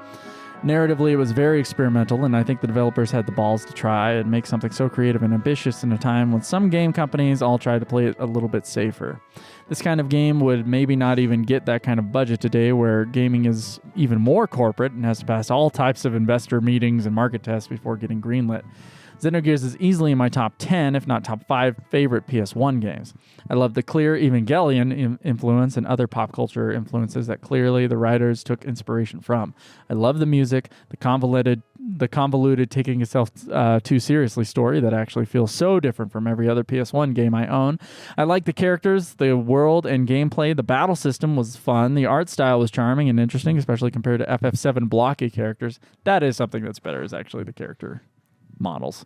Narratively, it was very experimental, and I think the developers had the balls to try and make something so creative and ambitious in a time when some game companies all try to play it a little bit safer. This kind of game would maybe not even get that kind of budget today, where gaming is even more corporate and has to pass all types of investor meetings and market tests before getting greenlit. Xenogears is easily in my top 10, if not top 5, favorite PS1 games. I love the clear Evangelion influence and other pop culture influences that clearly the writers took inspiration from. I love the music, the convoluted taking itself too seriously story that actually feels so different from every other PS1 game I own. I like the characters, the world, and gameplay. The battle system was fun. The art style was charming and interesting, especially compared to FF7 blocky characters. That is something that's better, is actually the character models.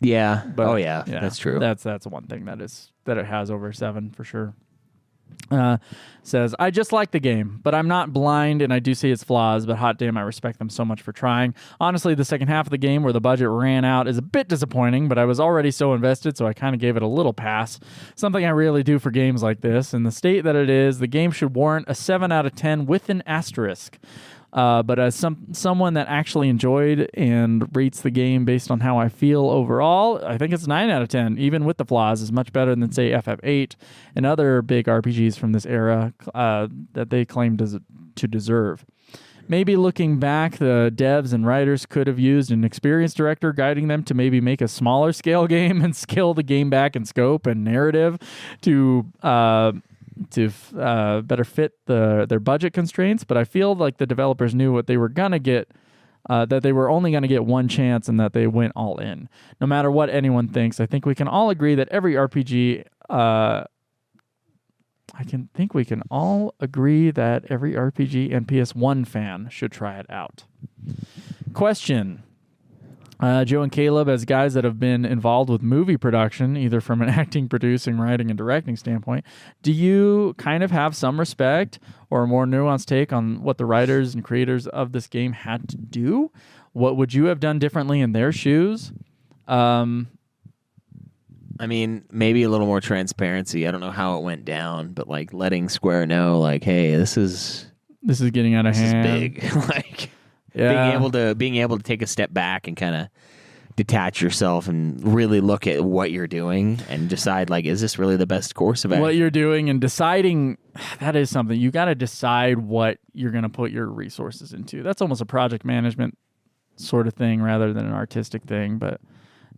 Yeah. But, yeah, that's true. That's one thing that it has over 7 for sure. Says, I just like the game, but I'm not blind and I do see its flaws, but hot damn, I respect them so much for trying. Honestly, the second half of the game where the budget ran out is a bit disappointing, but I was already so invested, so I kind of gave it a little pass. Something I really do for games like this. In the state that it is, the game should warrant a 7 out of 10 with an asterisk. But as someone that actually enjoyed and rates the game based on how I feel overall, I think it's 9 out of 10, even with the flaws, is much better than, say, FF8 and other big RPGs from this era that they claim to deserve. Maybe looking back, the devs and writers could have used an experienced director guiding them to maybe make a smaller scale game and scale the game back in scope and narrative to better fit their budget constraints, but I feel like the developers knew what they were gonna get, that they were only gonna get one chance, and that they went all in. No matter what anyone thinks, I think we can all agree that every RPG. We can all agree that every RPG and PS1 fan should try it out. Question. Joe and Kaleb, as guys that have been involved with movie production, either from an acting, producing, writing, and directing standpoint, do you kind of have some respect or a more nuanced take on what the writers and creators of this game had to do? What would you have done differently in their shoes? I mean, maybe a little more transparency. I don't know how it went down, but like letting Square know, like, hey, this is getting out of hand. This is big. Like, yeah. being able to take a step back and kind of detach yourself and really look at what you're doing and decide, like, is this really the best course of action? What you're doing and deciding, that is something. You got to decide what you're going to put your resources into. That's almost a project management sort of thing rather than an artistic thing, but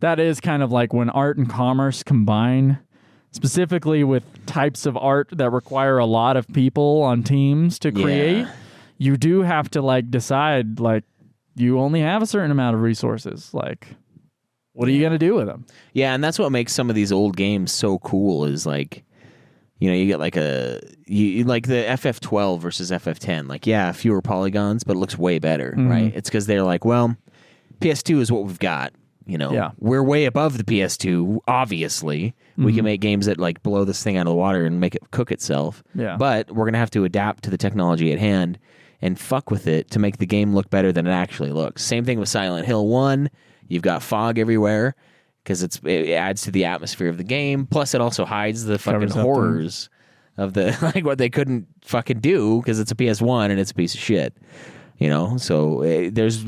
that is kind of like when art and commerce combine, specifically with types of art that require a lot of people on teams to create. Yeah. You do have to like decide, like, you only have a certain amount of resources. Like, what are you going to do with them? Yeah, and that's what makes some of these old games so cool is like, you know, you get like like the FF12 versus FF10. Like, yeah, fewer polygons, but it looks way better, right? It's because they're like, well, PS2 is what we've got. You know, yeah. We're way above the PS2, obviously. We can make games that like blow this thing out of the water and make it cook itself. Yeah. But we're going to have to adapt to the technology at hand and fuck with it to make the game look better than it actually looks. Same thing with Silent Hill 1. You've got fog everywhere because it adds to the atmosphere of the game. Plus, it also hides the fucking horrors of the like what they couldn't fucking do because it's a PS1 and it's a piece of shit. You know, so there's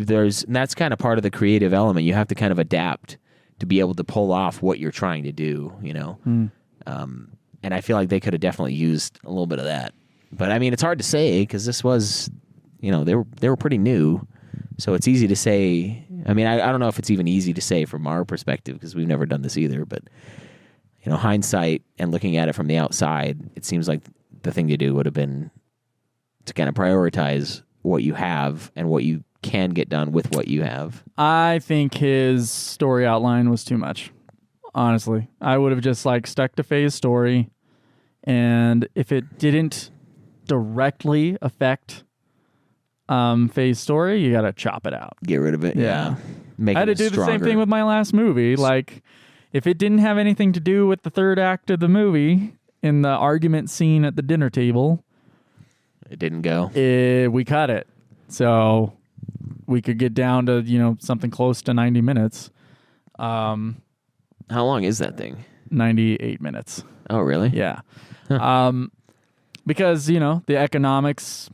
and that's kind of part of the creative element. You have to kind of adapt to be able to pull off what you're trying to do. You know, and I feel like they could have definitely used a little bit of that. But I mean, it's hard to say because this was they were pretty new. So it's easy to say. I mean, I don't know if it's even easy to say from our perspective because we've never done this either. But hindsight and looking at it from the outside, it seems like the thing to do would have been to kind of prioritize what you have and what you can get done with what you have. I think his story outline was too much. Honestly, I would have just stuck to Faye's story, and if it didn't directly affect Faye's story, you got to chop it out. Get rid of it. Yeah. I had to do the same thing with my last movie. If it didn't have anything to do with the third act of the movie in the argument scene at the dinner table, it didn't go. We cut it. So we could get down to, something close to 90 minutes. How long is that thing? 98 minutes. Oh, really? Yeah. Huh. Because, the economics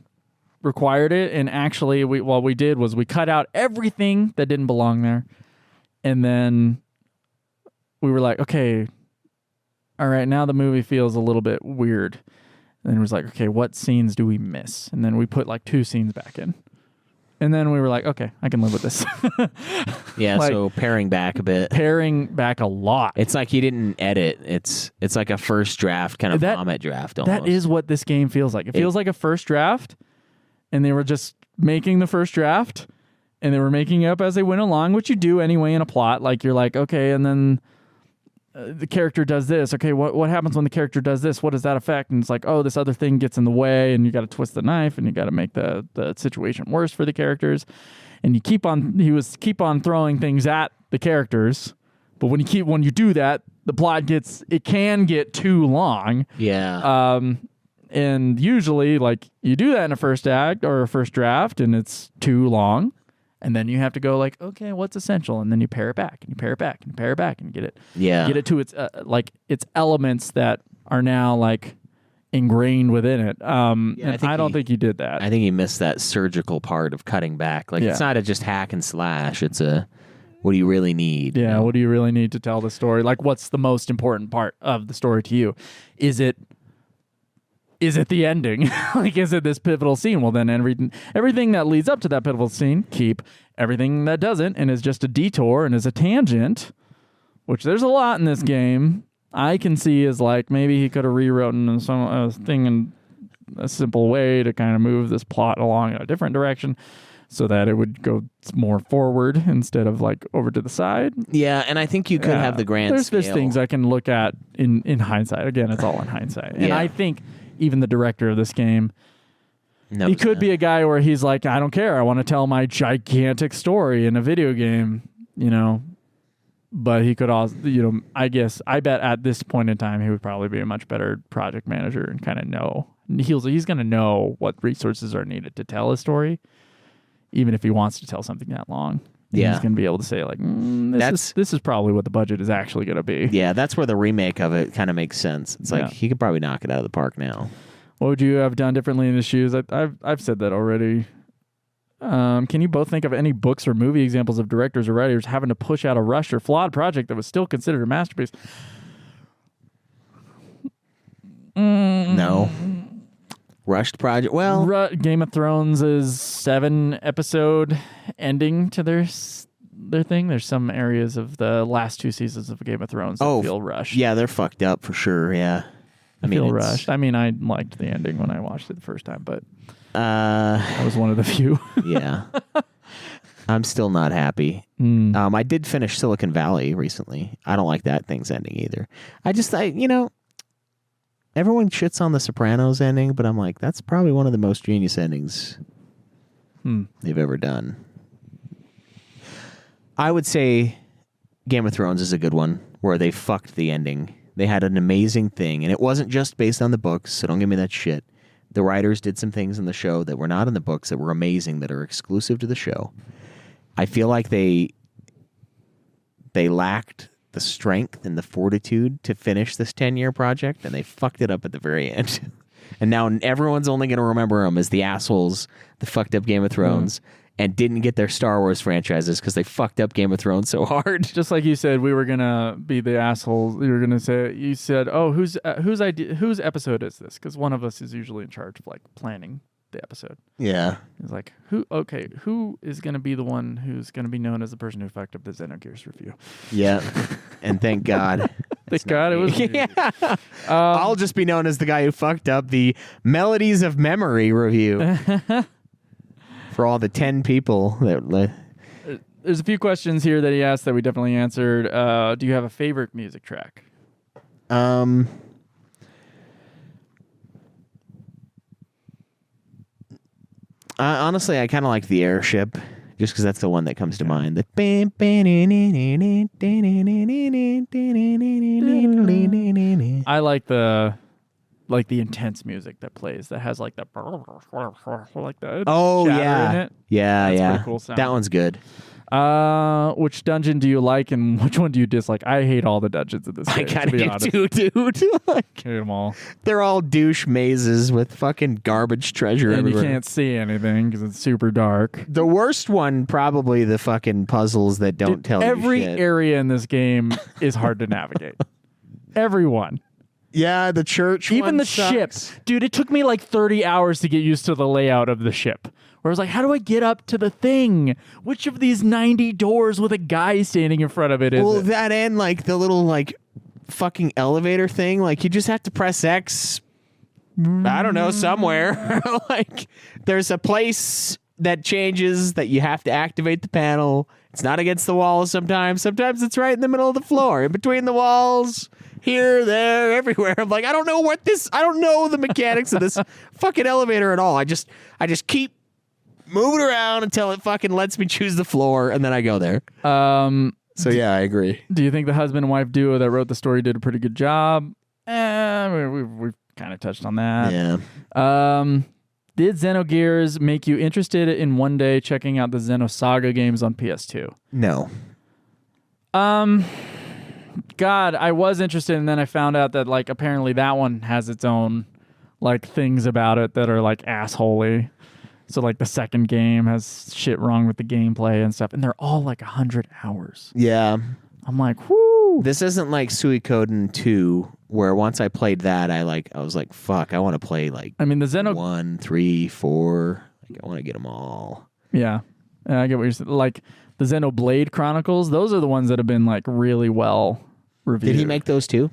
required it. And actually, what we did was we cut out everything that didn't belong there. And then we were like, okay, all right, now the movie feels a little bit weird. And then it was like, okay, what scenes do we miss? And then we put 2 scenes back in. And then we were like, okay, I can live with this. Yeah, so paring back a bit. Paring back a lot. It's like you didn't edit. It's like a first draft, kind of vomit draft almost. That is what this game feels like. It feels like a first draft, and they were just making the first draft, and they were making it up as they went along, which you do anyway in a plot. You're like, okay, and then the character does this. Okay, what happens when the character does this? What does that affect? And it's like, oh, this other thing gets in the way, and you got to twist the knife, and you got to make the situation worse for the characters. And you keep on throwing things at the characters, but when you do that, the plot can get too long. Yeah. And usually, you do that in a first act or a first draft, and it's too long. And then you have to go okay, what's essential? And then you pare it back, and you pare it back, and you pare it back, and get it to its its elements that are now ingrained within it. And I don't think he did that. I think he missed that surgical part of cutting back. It's not a just hack and slash. It's a what do you really need? Yeah, what do you really need to tell the story? What's the most important part of the story to you? Is it the ending? Is it this pivotal scene? Well, then everything that leads up to that pivotal scene, keep. Everything that doesn't and is just a detour and is a tangent, which there's a lot in this game, I can see as maybe he could have rewritten some thing in a simple way to kind of move this plot along in a different direction so that it would go more forward instead of over to the side. Yeah, and I think you could have the grand scale. There's things I can look at in hindsight. Again, it's all in hindsight. And I think even the director of this game, he could be a guy where he's like, I don't care. I want to tell my gigantic story in a video game, But he could also, I bet at this point in time, he would probably be a much better project manager and kind of know. He's going to know what resources are needed to tell a story, even if he wants to tell something that long. Yeah. He's going to be able to say, this is probably what the budget is actually going to be. Yeah, that's where the remake of it kind of makes sense. It's he could probably knock it out of the park now. What would you have done differently in his shoes? I've said that already. Can you both think of any books or movie examples of directors or writers having to push out a rushed or flawed project that was still considered a masterpiece? No. Rushed project? Well, Game of Thrones is 7-episode ending to their thing. There's some areas of the last 2 seasons of Game of Thrones that feel rushed. Yeah, they're fucked up for sure. Yeah. I feel rushed. I liked the ending when I watched it the first time, but I was one of the few. Yeah. I'm still not happy. I did finish Silicon Valley recently. I don't like that thing's ending either. Everyone shits on the Sopranos ending, but I'm like, that's probably one of the most genius endings they've ever done. I would say Game of Thrones is a good one where they fucked the ending. They had an amazing thing, and it wasn't just based on the books, so don't give me that shit. The writers did some things in the show that were not in the books that were amazing, that are exclusive to the show. I feel like they lacked the strength and the fortitude to finish this 10-year project, and they fucked it up at the very end. And now everyone's only going to remember them as the assholes that fucked up Game of Thrones and didn't get their Star Wars franchises because they fucked up Game of Thrones so hard. Just like you said, we were going to be the assholes. You said, oh, whose episode is this? Because one of us is usually in charge of planning the episode. Yeah. He's like, who is going to be the one who's going to be known as the person who fucked up the Xenogears review? Yeah. And thank God. Thank God it was me. Yeah. I'll just be known as the guy who fucked up the Melodies of Memory review for all the 10 people that. There's a few questions here that he asked that we definitely answered. Do you have a favorite music track? Honestly, I kind of like the Airship, just because that's the one that comes to mind. I like the intense music that plays that has like the like the Oh shatter yeah, in it. yeah, That's yeah. pretty cool sound. That one's good. Which dungeon do you like and which one do you dislike? I hate all the dungeons in this game. I kind to be of honest. do too, dude. Like, Hate them all, they're all douche mazes with fucking garbage treasure and everywhere. you can't see anything because it's super dark. The worst one, probably the fucking puzzles that don't tell you Every shit. area in this game is hard to navigate. Everyone. Yeah, the church. Even one the sucks. ship. Dude, it took me like 30 hours to get used to the layout of the ship. Where I was like, how do I get up to the thing? Which of these 90 doors with a guy standing in front of it is Well, it? that and like the little like fucking elevator thing, like you just have to press X. I don't know, somewhere. Like there's a place that changes that you have to activate the panel. It's not against the wall sometimes. Sometimes it's right in the middle of the floor, in between the walls. Here, there, everywhere. I'm like, I don't know the mechanics of this fucking elevator at all. I just keep moving around until it fucking lets me choose the floor, and then I go there. So yeah, I agree. Do you think the husband and wife duo that wrote the story did a pretty good job? We've kind of touched on that. Yeah. Did Xenogears make you interested in one day checking out the Xenosaga games on PS2? No. God, I was interested, and then I found out that like apparently that one has its own like things about it that are like assholey. So like the second game has shit wrong with the gameplay and stuff, and they're all like 100 hours. Yeah. I'm like, whoo. This isn't like Suikoden 2, where once I played that, I was like, fuck, I want to play like I mean, the 1, 3, 4. Like, I want to get them all. Yeah, I get what you're saying. Like the Xenoblade Chronicles, those are the ones that have been like really well reviewed. Did he make those too?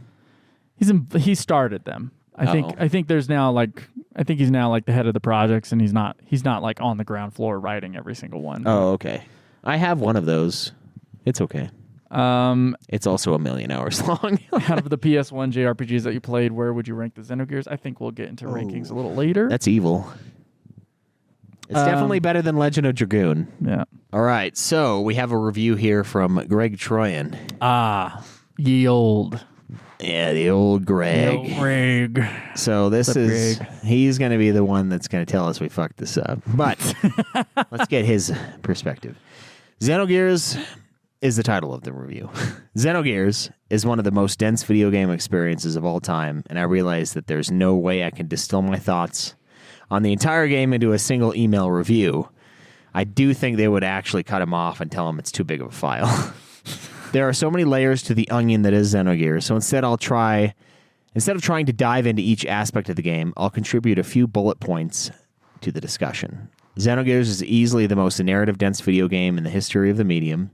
He started them. I think there's now like he's now like the head of the projects, and he's not like on the ground floor writing every single one. Oh, okay. I have one of those. It's okay. It's also 1,000,000 hours long. Out of the PS1 JRPGs that you played, where would you rank the Xenogears? I think we'll get into rankings a little later. That's evil. It's definitely better than Legend of Dragoon. Yeah. All right, so we have a review here from Greg Troyan. Ye old. Yeah, the old Greg. Yo, Greg. So this What's up, is Greg? he's going to be the one that's going to tell us we fucked this up. But let's get his perspective. Xenogears is the title of the review. Xenogears is one of the most dense video game experiences of all time, and I realize that there's no way I can distill my thoughts on the entire game into a single email review. I do think they would actually cut him off and tell him it's too big of a file. There are so many layers to the onion that is Xenogears, so instead of trying to dive into each aspect of the game, I'll contribute a few bullet points to the discussion. Xenogears is easily the most narrative-dense video game in the history of the medium.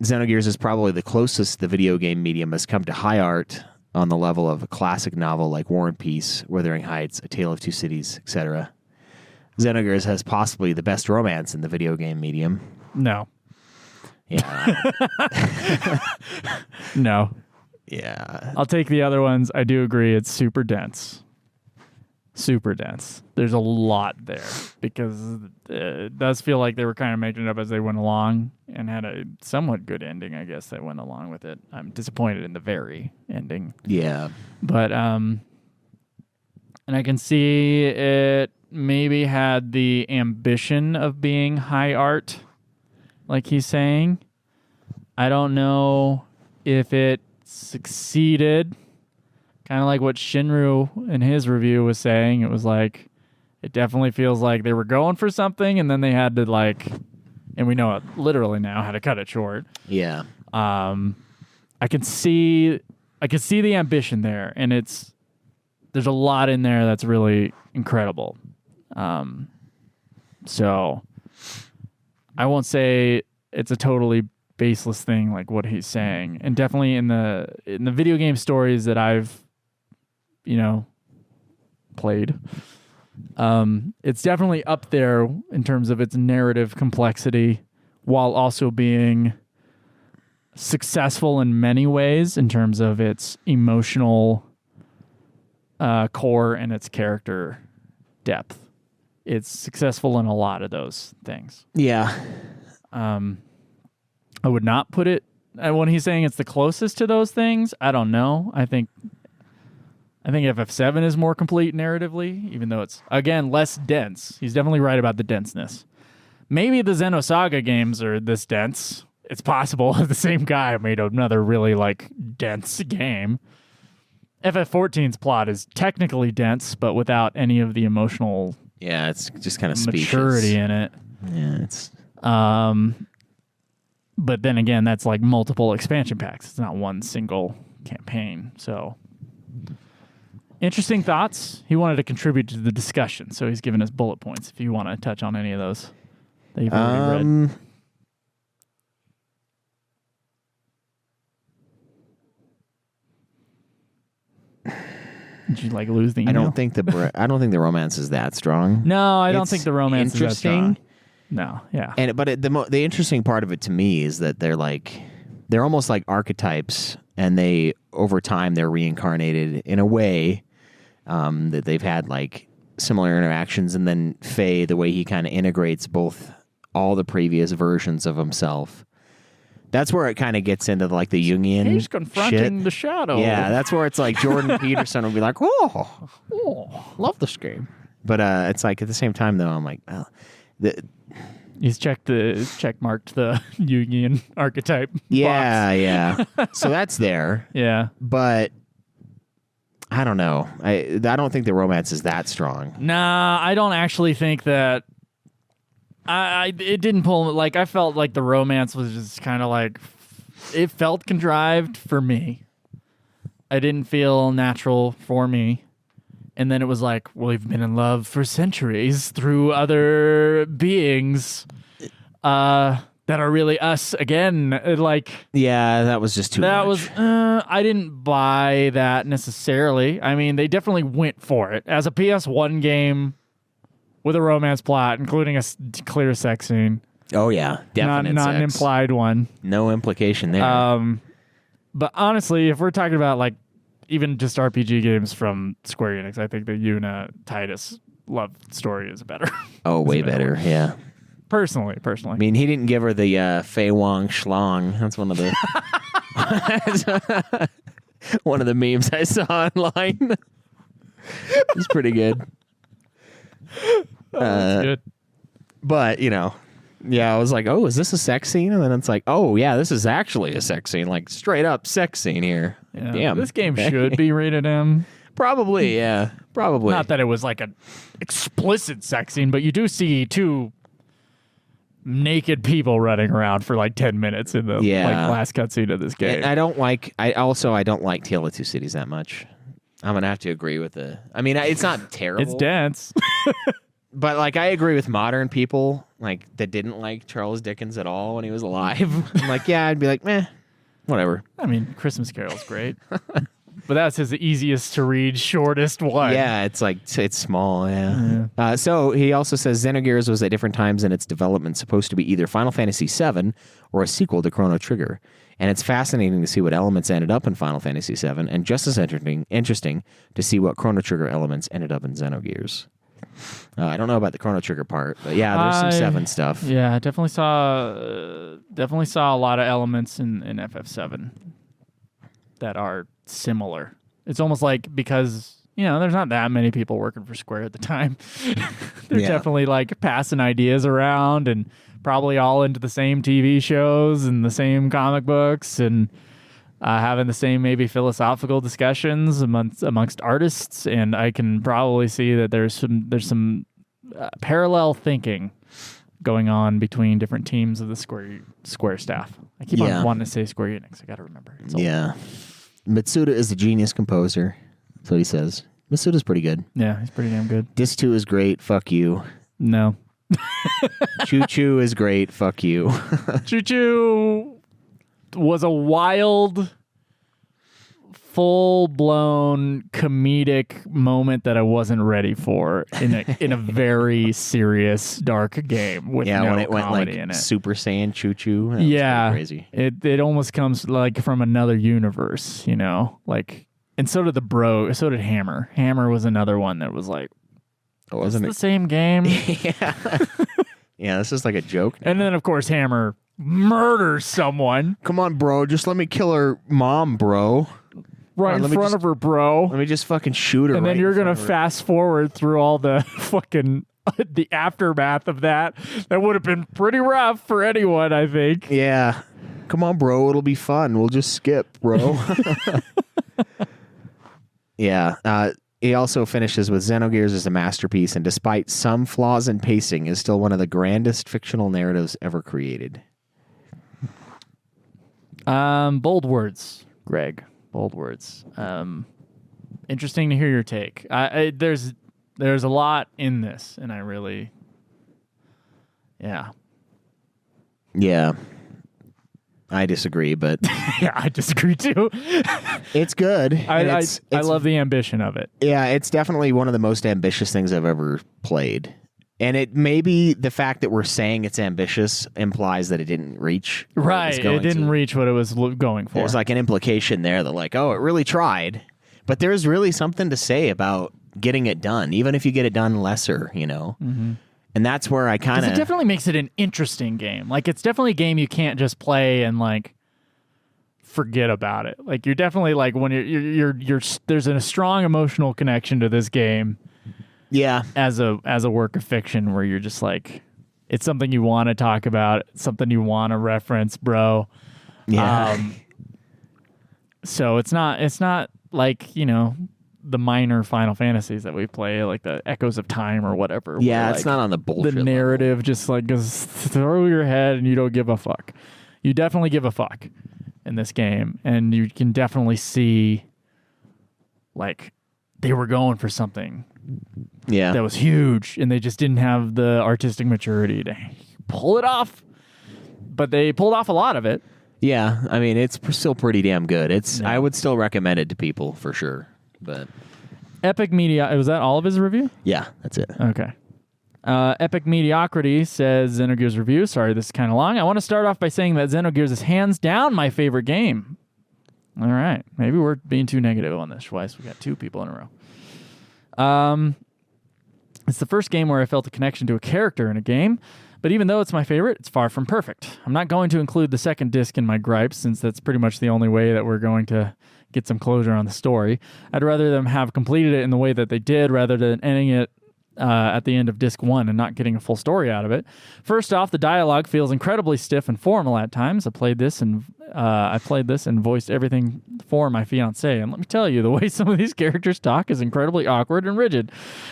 Xenogears is probably the closest the video game medium has come to high art on the level of a classic novel like War and Peace, Wuthering Heights, A Tale of Two Cities, etc. Xenogears has possibly the best romance in the video game medium. No. Yeah. No. Yeah. I'll take the other ones. I do agree. It's super dense. Super dense. There's a lot there because it does feel like they were kind of making it up as they went along and had a somewhat good ending, I guess, that went along with it. I'm disappointed in the very ending. Yeah. But, and I can see it maybe had the ambition of being high art, like he's saying. I don't know if it succeeded. Kind of like what Shinru in his review was saying. It was like, it definitely feels like they were going for something and then they had to like, and we know it literally now how to cut it short. Yeah. I can see the ambition there, and it's there's a lot in there that's really incredible. So I won't say it's a totally baseless thing like what he's saying, and definitely in the video game stories that I've played, it's definitely up there in terms of its narrative complexity, while also being successful in many ways in terms of its emotional core and its character depth. It's successful in a lot of those things. Yeah. I would not put it when he's saying it's the closest to those things. I don't know. I think FF7 is more complete narratively, even though it's, again, less dense. He's definitely right about the denseness. Maybe the Xenosaga games are this dense. It's possible. The same guy made another really dense game. FF14's plot is technically dense, but without any of the emotional it's just kind of maturity in it. Yeah, it's but then again, that's like multiple expansion packs. It's not one single campaign. So interesting thoughts. He wanted to contribute to the discussion, so he's given us bullet points if you want to touch on any of those that you've already read. Did you lose the email? I don't think the romance is that strong. No, I don't think the romance is that strong. No, yeah. But the interesting part of it to me is that they're almost like archetypes, and they over time they're reincarnated in a way that they've had similar interactions, and then Faye, the way he kind of integrates all the previous versions of himself. That's where it kind of gets into the Jungian He's confronting shit. the shadow. Yeah, that's where it's Jordan Peterson will be like, oh, love this game. But it's at the same time though, I'm like, well, he's checkmarked the Jungian archetype. Yeah, box. yeah. So that's there. Yeah, but I don't know. I don't think the romance is that strong. Nah, I don't actually think that. It didn't pull. I felt like the romance was just kind of it felt contrived for me. I didn't feel natural for me. And then it was we've been in love for centuries through other beings that are really us again. Yeah, that was just too much. I didn't buy that necessarily. I mean, they definitely went for it. As a PS1 game with a romance plot, including a clear sex scene. Oh, yeah. Definite not an sex. implied one. No implication there. But honestly, if we're talking about even just RPG games from Square Enix, I think the Yuna Titus love story is better. Oh, way better. Yeah. Personally. I mean, he didn't give her the Fei Wong Schlong. That's one of the one of the memes I saw online. It's pretty good. That's good. But, I was like, oh, is this a sex scene? And then it's oh, yeah, this is actually a sex scene. Straight up sex scene here. Yeah, Damn. this game should be rated M. Probably, yeah. Probably. Not that it was an explicit sex scene, but you do see two naked people running around for 10 minutes in the last cutscene of this game. And I don't like Tale of Two Cities that much. I'm going to have to agree with it's not terrible. It's dense. But I agree with modern people that didn't like Charles Dickens at all when he was alive. I'm yeah, I'd be meh, whatever. I mean, Christmas Carol's great. But that's his easiest to read, shortest one. Yeah, it's it's small, yeah. So he also says Xenogears was at different times in its development supposed to be either Final Fantasy VII or a sequel to Chrono Trigger. And it's fascinating to see what elements ended up in Final Fantasy VII, and just as interesting to see what Chrono Trigger elements ended up in Xenogears. I don't know about the Chrono Trigger part, but yeah, there's some 7 stuff. Yeah, definitely saw a lot of elements in FF7 that are similar. It's almost because there's not that many people working for Square at the time. They're definitely passing ideas around, and probably all into the same TV shows and the same comic books, and having the same maybe philosophical discussions amongst artists. And I can probably see that there's some parallel thinking going on between different teams of the Square staff. I keep on wanting to say Square Enix. I got to remember. Mitsuda is a genius composer. That's what he says. Masuda's pretty good. Yeah, he's pretty damn good. Disc 2 is great. Fuck you. No. Choo Choo is great. Fuck you. Choo Choo was a wild, full-blown comedic moment that I wasn't ready for in a very serious, dark game with no when it went like comedy in it. Super Saiyan Choo Choo. Yeah, crazy. It almost comes like from another universe, you know. Like, and so did so did Hammer. Hammer was another one that was like, wasn't the same game? Yeah. Yeah, this is like a joke. And then of course Hammer murders someone Come on, bro. Just let me kill her mom, bro. right in front of her, bro. Let me just fucking shoot her. And then right you're in going to front of her. fast forward through all the fucking the aftermath of that. That would have been pretty rough for anyone, I think. Yeah. Come on, bro. It'll be fun. We'll just skip, bro. Yeah. He also finishes with Xenogears is a masterpiece, and despite some flaws in pacing, is still one of the grandest fictional narratives ever created. Bold words, Greg. Bold words. Interesting to hear your take. There's a lot in this, and I really, yeah. Yeah. I disagree, but Yeah, I disagree too. it's good. I It's love the ambition of it. Yeah, it's definitely one of the most ambitious things I've ever played. And it maybe the fact that we're saying it's ambitious implies that it didn't reach. Right, it didn't reach what it was going for. There's like an implication there that like, oh, it really tried. But there's really something to say about getting it done, even if you get it done lesser, you know? Mm-hmm. And that's where I kind of... It definitely makes it an interesting game. Like, it's definitely a game you can't just play and, like, forget about it. Like, you're definitely, like, when you're there's a strong emotional connection to this game. Yeah. As a work of fiction where you're just, like, it's something you want to talk about, it's something you want to reference, bro. Yeah. So it's not like, you know, the minor Final Fantasies that we play, like the Echoes of Time or whatever. Yeah, where, it's like, not on the bullshit the narrative level. just like goes through your head and you don't give a fuck. You definitely give a fuck in this game, and you can definitely see like they were going for something that was huge, and they just didn't have the artistic maturity to pull it off. But they pulled off a lot of it. Yeah, I mean, it's still pretty damn good. I would still recommend it to people for sure. But Epic Media, was that all of his review? yeah, that's it. Okay. Epic Mediocrity says Xenogears review. Sorry, this is kind of long. I want to start off by saying that Xenogears is hands down my favorite game. All right. Maybe we're being too negative on this twice. We got two people in a row. It's the first game where I felt a connection to a character in a game, but even though it's my favorite, it's far from perfect. I'm not going to include the second disc in my gripes, since that's pretty much the only way that we're going to get some closure on the story. I'd rather them have completed it in the way that they did rather than ending it at the end of disc 1 and not getting a full story out of it. First off, the dialogue feels incredibly stiff and formal at times. I played this and voiced everything for my fiance, and let me tell you, the way some of these characters talk is incredibly awkward and rigid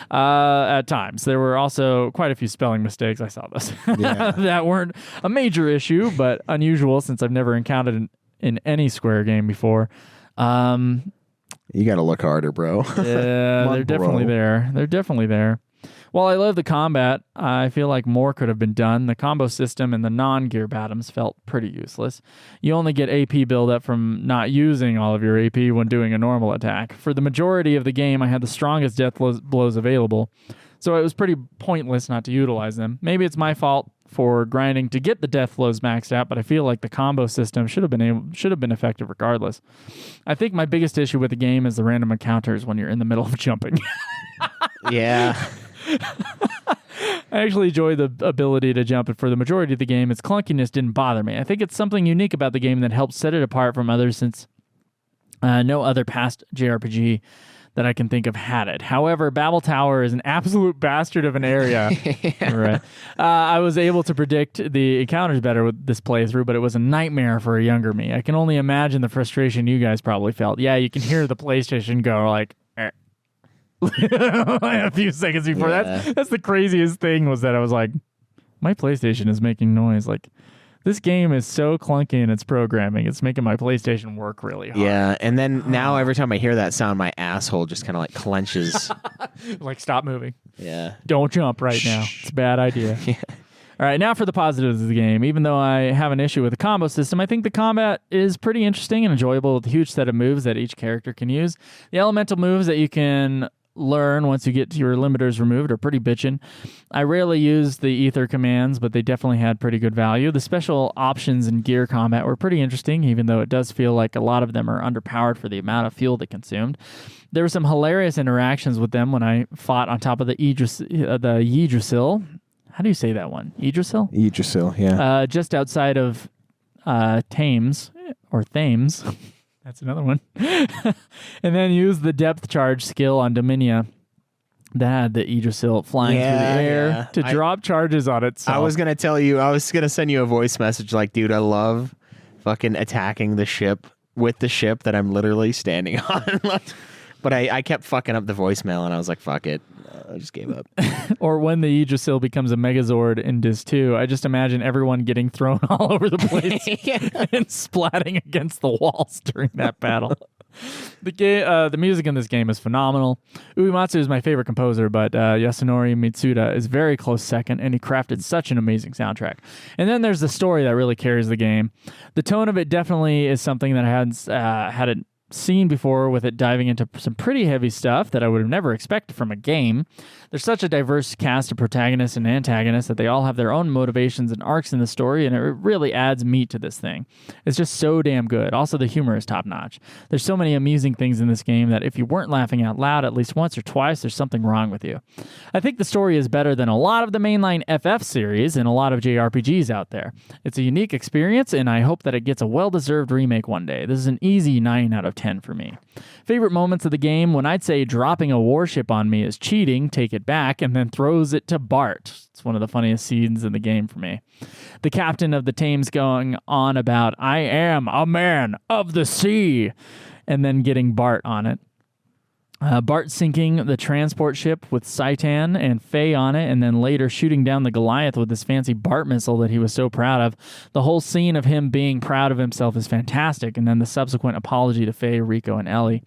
at times. There were also quite a few spelling mistakes. I saw this that weren't a major issue, but unusual since I've never encountered in any Square game before. You got to look harder, bro. Yeah, they're definitely there. They're definitely there. While I love the combat, I feel like more could have been done. The combo system and the non-gear bottoms felt pretty useless. You only get AP buildup from not using all of your AP when doing a normal attack. For the majority of the game, I had the strongest death blows available, so it was pretty pointless not to utilize them. Maybe it's my fault for grinding to get the death blows maxed out, but I feel like the combo system should have been effective regardless. I think my biggest issue with the game is the random encounters when you're in the middle of jumping. Yeah. I actually enjoy the ability to jump, and for the majority of the game, its clunkiness didn't bother me. I think it's something unique about the game that helps set it apart from others, since no other past JRPG that I can think of had it. However, Babel Tower is an absolute bastard of an area. Right. I was able to predict the encounters better with this playthrough, but it was a nightmare for a younger me. I can only imagine the frustration you guys probably felt. Yeah, you can hear the PlayStation go like, a few seconds before. Yeah. That's the craziest thing, was that I was like, my PlayStation is making noise. Like, This game is so clunky in its programming. It's making my PlayStation work really hard. Yeah, and then now every time I hear that sound, my asshole just kind of like clenches. Like, stop moving. Yeah. Don't jump right now. It's a bad idea. Yeah. All right, now for the positives of the game. Even though I have an issue with the combo system, I think the combat is pretty interesting and enjoyable with a huge set of moves that each character can use. The elemental moves that you can learn once you get your limiters removed are pretty bitchin'. I rarely use the ether commands, but they definitely had pretty good value. The special options in gear combat were pretty interesting, even though it does feel like a lot of them are underpowered for the amount of fuel they consumed. There were some hilarious interactions with them when I fought on top of the Yggdrasil. How do you say that one? Yggdrasil? Yggdrasil, yeah. Just outside of Thames, or Thames. That's another one. And then use the depth charge skill on Dominia that had the Yggdrasil flying through the air to drop charges on itself. I was going to tell you, I was going to send you a voice message like, dude, I love fucking attacking the ship with the ship that I'm literally standing on. But I kept fucking up the voicemail, and I was like, fuck it. I just gave up. Or when the Yggdrasil becomes a Megazord in Dis 2, I just imagine everyone getting thrown all over the place and splatting against the walls during that battle. The music in this game is phenomenal. Uematsu is my favorite composer, but Yasunori Mitsuda is very close second, and he crafted such an amazing soundtrack. And then there's the story that really carries the game. The tone of it definitely is something that I hadn't seen before, with it diving into some pretty heavy stuff that I would have never expected from a game. There's such a diverse cast of protagonists and antagonists that they all have their own motivations and arcs in the story, and it really adds meat to this thing. It's just so damn good. Also, the humor is top notch. There's so many amusing things in this game that if you weren't laughing out loud at least once or twice, there's something wrong with you. I think the story is better than a lot of the mainline FF series and a lot of JRPGs out there. It's a unique experience, and I hope that it gets a well-deserved remake one day. This is an easy 9 out of 10 for me. Favorite moments of the game, when I'd say dropping a warship on me is cheating, take it back, and then throws it to Bart. It's one of the funniest scenes in the game for me. The captain of the Thames going on about, I am a man of the sea, and then getting Bart on it. Bart sinking the transport ship with Saitan and Faye on it, and then later shooting down the Goliath with this fancy Bart missile that he was so proud of. The whole scene of him being proud of himself is fantastic, and then the subsequent apology to Faye, Rico, and Ellie.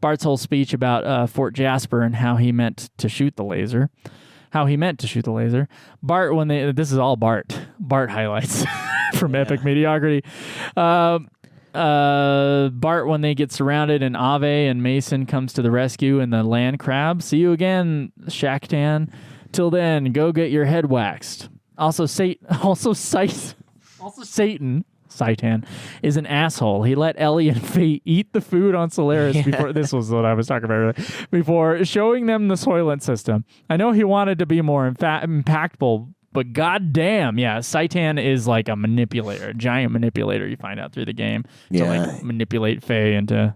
Bart's whole speech about Fort Jasper and how he meant to shoot the laser. Bart, this is all Bart highlights from Epic Mediocrity. Bart, when they get surrounded, and Ave and Mason comes to the rescue, and the land crab. See you again, Shaktan. Till then, go get your head waxed. Also, Satan, Saitan, is an asshole. He let Ellie and Faye eat the food on Solaris before. This was what I was talking about earlier. Before showing them the Soylent system. I know he wanted to be more impactful, but goddamn, yeah, Saitan is like a manipulator, a giant manipulator. You find out through the game to like manipulate Faye into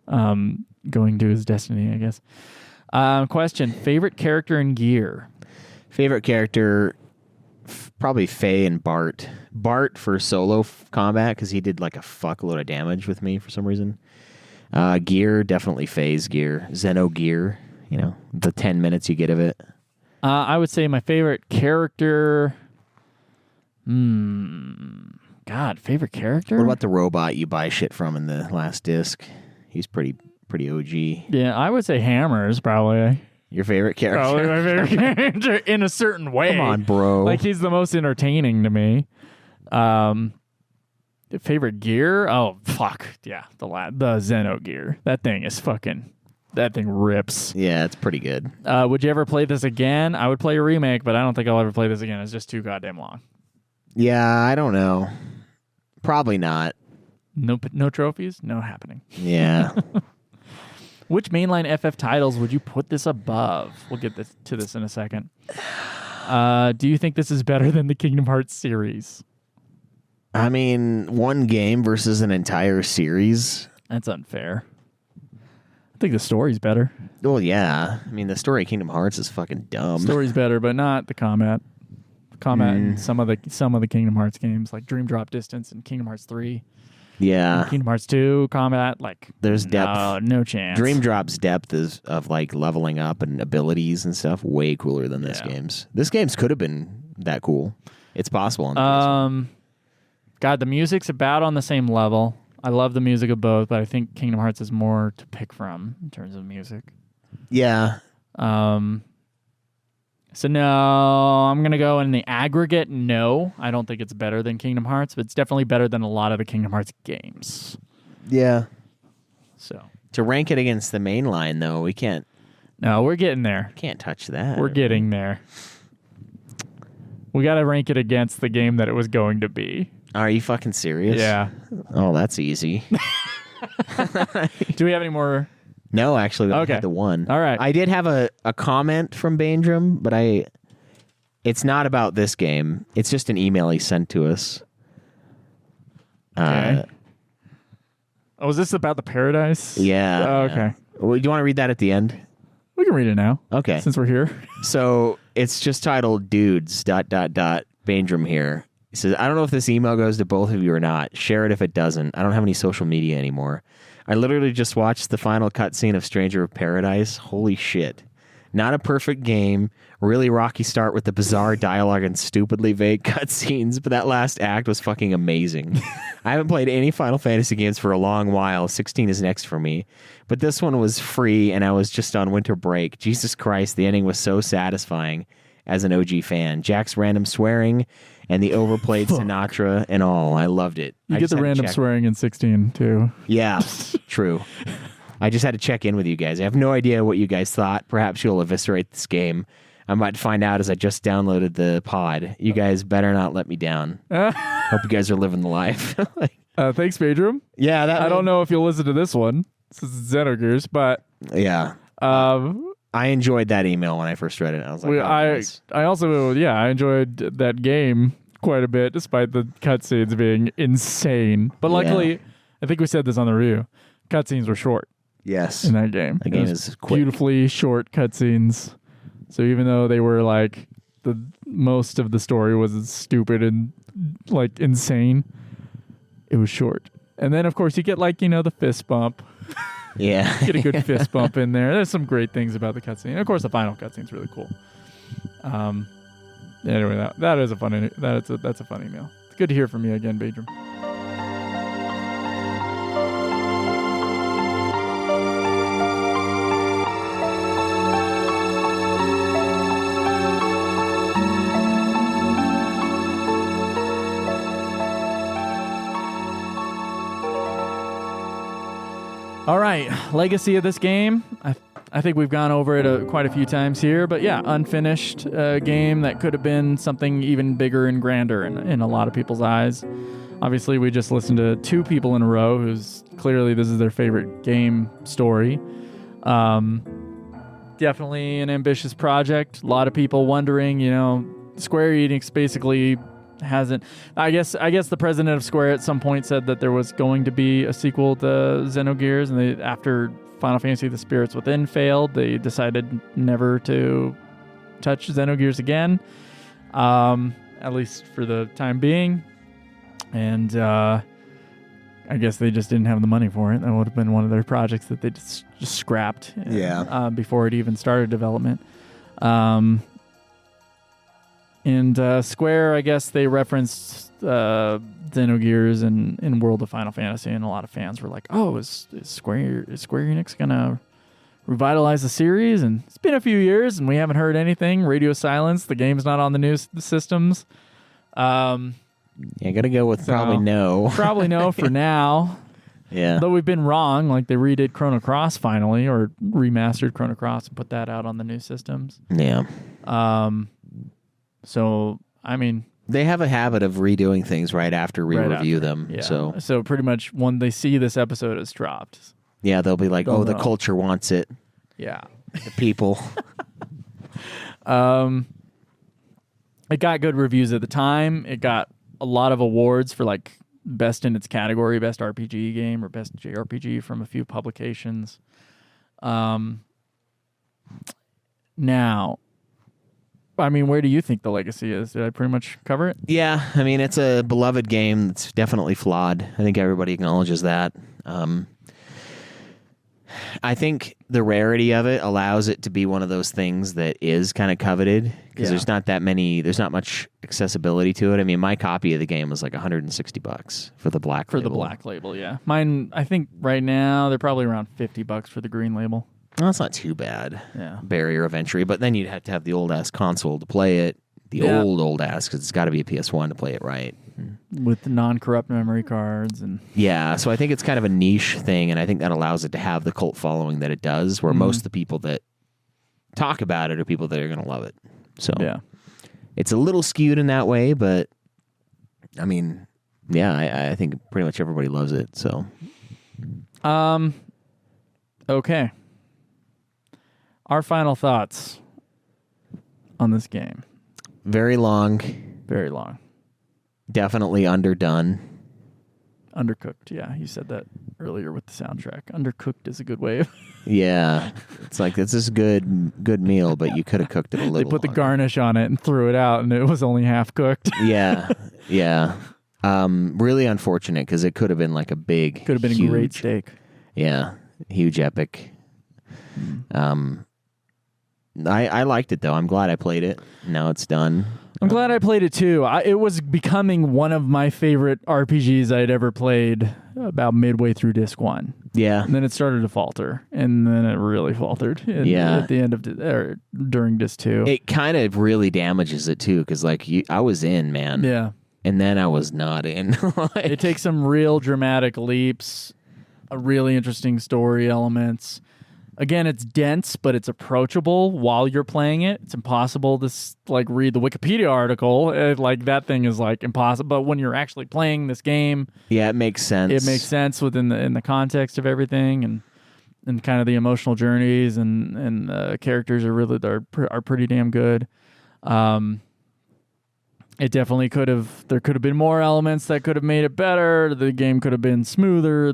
going to his destiny, I guess. Question: favorite character in Gear? Favorite character, probably Faye and Bart. Bart for solo combat because he did like a fuckload of damage with me for some reason. Gear, definitely Faye's Gear. Xenogear, the 10 minutes you get of it. I would say my favorite character. Favorite character? What about the robot you buy shit from in the last disc? He's pretty OG. Yeah, I would say Hammers probably. Your favorite character? Probably my favorite character in a certain way. Come on, bro. Like, he's the most entertaining to me. Favorite gear? Oh, fuck. Yeah, the Xenogear. That thing is fucking... That thing rips. Yeah, it's pretty good. Would you ever play this again? I would play a remake, but I don't think I'll ever play this again. It's just too goddamn long. Yeah, I don't know. Probably not. No trophies? No happening. Yeah. Which mainline FF titles would you put this above? We'll get to this in a second. Do you think this is better than the Kingdom Hearts series? I mean, one game versus an entire series. That's unfair. I think the story's better. Well, yeah. I mean, the story of Kingdom Hearts is fucking dumb. Story's better, but not the combat. In some of the Kingdom Hearts games, like Dream Drop Distance and Kingdom Hearts 3. Yeah. And Kingdom Hearts 2 combat, like there's depth. No chance. Dream Drop's depth of like leveling up and abilities and stuff way cooler than this game's. This game's could have been that cool. It's possible on the PS1. God, the music's about on the same level. I love the music of both, but I think Kingdom Hearts is more to pick from in terms of music. Yeah. So no, I'm going to go in the aggregate. No, I don't think it's better than Kingdom Hearts, but it's definitely better than a lot of the Kingdom Hearts games. Yeah. So To rank it against the main line, though, we can't we're getting there. touch that. We're getting there. We got to rank it against the game that it was going to be. Are you fucking serious? Yeah. Oh, that's easy. Do we have any more? No, actually, that Okay. was the one. All right. I did have a comment from Baindrum, but it's not about this game. It's just an email he sent to us. Okay. Oh, is this about the Paradise? Yeah. Oh, okay. Well, do you want to read that at the end? We can read it now. Okay. Since we're here. So it's just titled "Dudes." Baindrum here. He says, "I don't know if this email goes to both of you or not. Share it if it doesn't. I don't have any social media anymore. I literally just watched the final cutscene of Stranger of Paradise. Holy shit. Not a perfect game. Really rocky start with the bizarre dialogue and stupidly vague cutscenes, but that last act was fucking amazing. I haven't played any Final Fantasy games for a long while. 16 is next for me. But this one was free and I was just on winter break. Jesus Christ, the ending was so satisfying as an OG fan. Jack's random swearing and the overplayed Sinatra and all. I loved it. You I get just the had to random check. swearing in 16 too. Yeah, true. I just had to check in with you guys. I have no idea what you guys thought. Perhaps you'll eviscerate this game. I'm about to find out as I just downloaded the pod. You guys better not let me down. Hope you guys are living the life." Thanks, Pedro. Yeah, that I don't know if you'll listen to this one. This is Xenogears, but Yeah. I enjoyed that email when I first read it. I was like, nice. I also I enjoyed that game quite a bit, despite the cutscenes being insane. But luckily, I think we said this on the review. Cutscenes were short Yes. in that game. The It game was is quick. beautifully short cutscenes. So even though they were like the most of the story was stupid and like insane, it was short. And then of course you get like the fist bump. Yeah. Get a good fist bump in there. There's some great things about the cutscene. And of course, the final cutscene's really cool. Anyway, that is a fun. That's a fun email. It's good to hear from you again, Badrum. All right, legacy of this game. I think we've gone over it quite a few times here, but yeah, unfinished game that could have been something even bigger and grander in a lot of people's eyes. Obviously, we just listened to two people in a row who's clearly this is their favorite game story. Definitely an ambitious project. A lot of people wondering, Square Enix basically hasn't. I guess the president of Square at some point said that there was going to be a sequel to Xenogears, and after Final Fantasy: The Spirits Within failed, they decided never to touch Xenogears again, at least for the time being. And I guess they just didn't have the money for it. That would have been one of their projects that they just scrapped. Before it even started development. And Square, I guess they referenced Xenogears in World of Final Fantasy, and a lot of fans were like, "Oh, is Square Enix gonna revitalize the series?" And it's been a few years, and we haven't heard anything. Radio silence. The game's not on the new systems. Yeah, gotta go with probably no. Probably no for now. Yeah. Though we've been wrong. Like they redid Chrono Cross finally, or remastered Chrono Cross and put that out on the new systems. Yeah. So, I mean, they have a habit of redoing things right after we review them. Yeah. So pretty much when they see this episode has dropped. yeah, they'll be like, They'll the know. culture wants it. Yeah. The people. It got good reviews at the time. It got a lot of awards for like best in its category, best RPG game or best JRPG from a few publications. Now, I mean, where do you think the legacy is? Did I pretty much cover it? Yeah, I mean, it's a beloved game that's definitely flawed. I think everybody acknowledges that. I think the rarity of it allows it to be one of those things that is kind of coveted because there's not much accessibility to it. I mean, my copy of the game was like $160 for the black label. For the black label, yeah. Mine, I think right now they're probably around $50 for the green label. Well, that's not too bad. Yeah. Barrier of entry, but then you'd have to have the old ass console to play it. The old ass, because it's got to be a PS1 to play it right. With the non-corrupt memory cards and yeah, so I think it's kind of a niche thing, and I think that allows it to have the cult following that it does, where most of the people that talk about it are people that are going to love it. So yeah, it's a little skewed in that way, but I mean, yeah, I think pretty much everybody loves it. So, okay. Our final thoughts on this game. Very long. Very long. Definitely underdone. Undercooked, yeah. You said that earlier with the soundtrack. Undercooked is a good way of... Yeah. It's like, this is a good meal, but you could have cooked it a little They put the longer. garnish on it and threw it out, and it was only half cooked. Yeah. Really unfortunate, because it could have been like a big... Could have been huge, a great steak. Yeah. Huge epic. I liked it, though. I'm glad I played it. Now it's done. I'm glad I played it, too. It was becoming one of my favorite RPGs I'd ever played about midway through Disc 1. Yeah. And then it started to falter, and then it really faltered at the end of during Disc 2. It kind of really damages it, too, because like I was in, man. Yeah. And then I was not in. It takes some real dramatic leaps, a really interesting story elements. Again, it's dense, but it's approachable while you're playing it. It's impossible to read the Wikipedia article. That thing is impossible. But when you're actually playing this game, yeah, it makes sense. It makes sense within the context of everything and kind of the emotional journeys and the characters are pretty damn good. It definitely there could have been more elements that could have made it better. The game could have been smoother,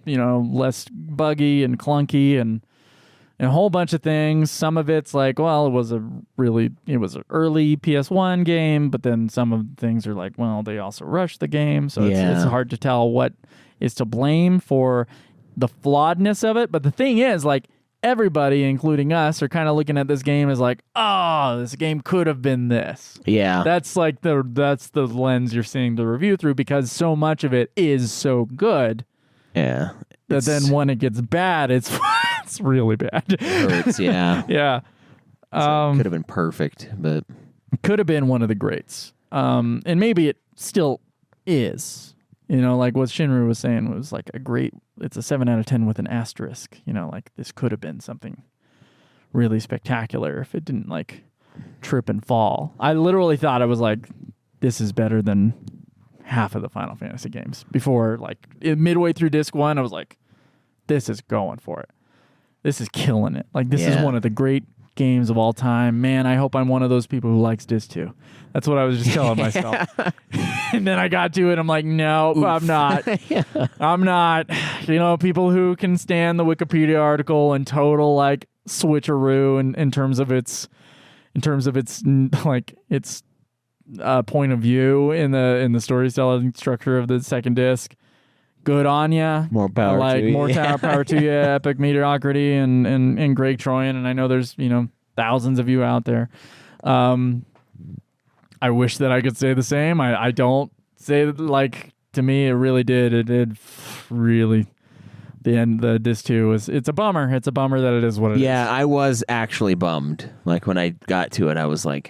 less buggy and clunky and a whole bunch of things. Some of it's it was an early PS1 game, but then some of the things are they also rushed the game. So it's hard to tell what is to blame for the flawedness of it. But the thing is, everybody, including us, are kind of looking at this game as this game could have been this. Yeah. That's the lens you're seeing the review through, because so much of it is so good. Yeah. That then when it gets bad, it's really bad. It hurts, yeah. Yeah. Could have been perfect, but could have been one of the greats. And maybe it still is. What Shinru was saying was it's a 7 out of 10 with an asterisk. This could have been something really spectacular if it didn't trip and fall. I literally thought I was this is better than half of the Final Fantasy games. Before, midway through Disc 1, I was this is going for it. This is killing it. This is one of the great games of all time. Man, I hope I'm one of those people who likes Disc 2. That's what I was just telling myself. And then I got to it, I'm no, I'm not. I'm not. People who can stand the Wikipedia article and total switcheroo in terms of its point of view in the storytelling structure of the second disc. Good on ya. More power to you. More power to you. Epic mediocrity and Greg Troyan. And I know there's thousands of you out there. I wish that I could say the same. I don't say that, to me it really did. It did really. The Disc 2 it's a bummer. It's a bummer that it is what it is. Yeah, I was actually bummed. When I got to it, I was oh.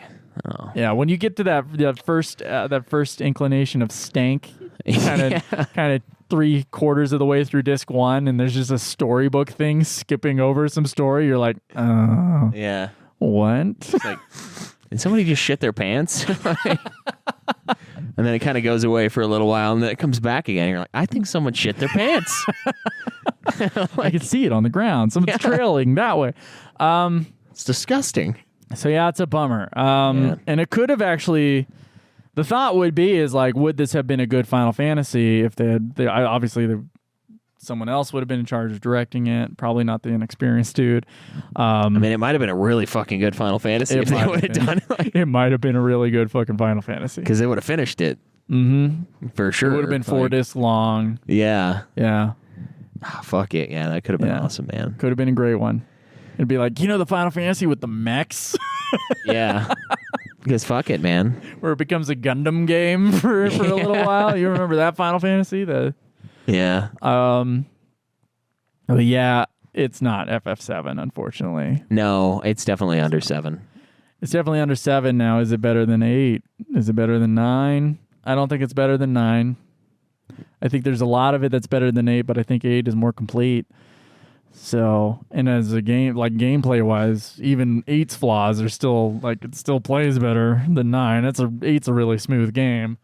Yeah, when you get to that first inclination of stank, kind of 3/4 of the way through Disc 1, and there's just a storybook thing skipping over some story, you're oh. Yeah. What? It's did somebody just shit their pants? And then it kind of goes away for a little while, and then it comes back again. And you're I think someone shit their pants. I can see it on the ground. Someone's trailing that way. It's disgusting. So yeah, it's a bummer. And it could have actually. The thought would be would this have been a good Final Fantasy if someone else would have been in charge of directing it? Probably not the inexperienced dude. It might have been a really fucking good Final Fantasy if they would have done it. It might have been a really good fucking Final Fantasy because they would have finished it. Mm-hmm. For sure. It would have been 4 discs long. Yeah. Yeah. Fuck it. Yeah, that could have been awesome, man. Could have been a great one. It'd be like, the Final Fantasy with the mechs? Yeah. Because fuck it, man. Where it becomes a Gundam game for a little while. You remember that Final Fantasy? Yeah. But yeah, it's not FF7, unfortunately. No, it's definitely under 7. It's definitely under 7 now. Is it better than 8? Is it better than 9? I don't think it's better than 9. I think there's a lot of it that's better than 8, but I think 8 is more complete. So, and as a game, like gameplay wise, even 8's flaws are still, like, it still plays better than 9. 8's a really smooth game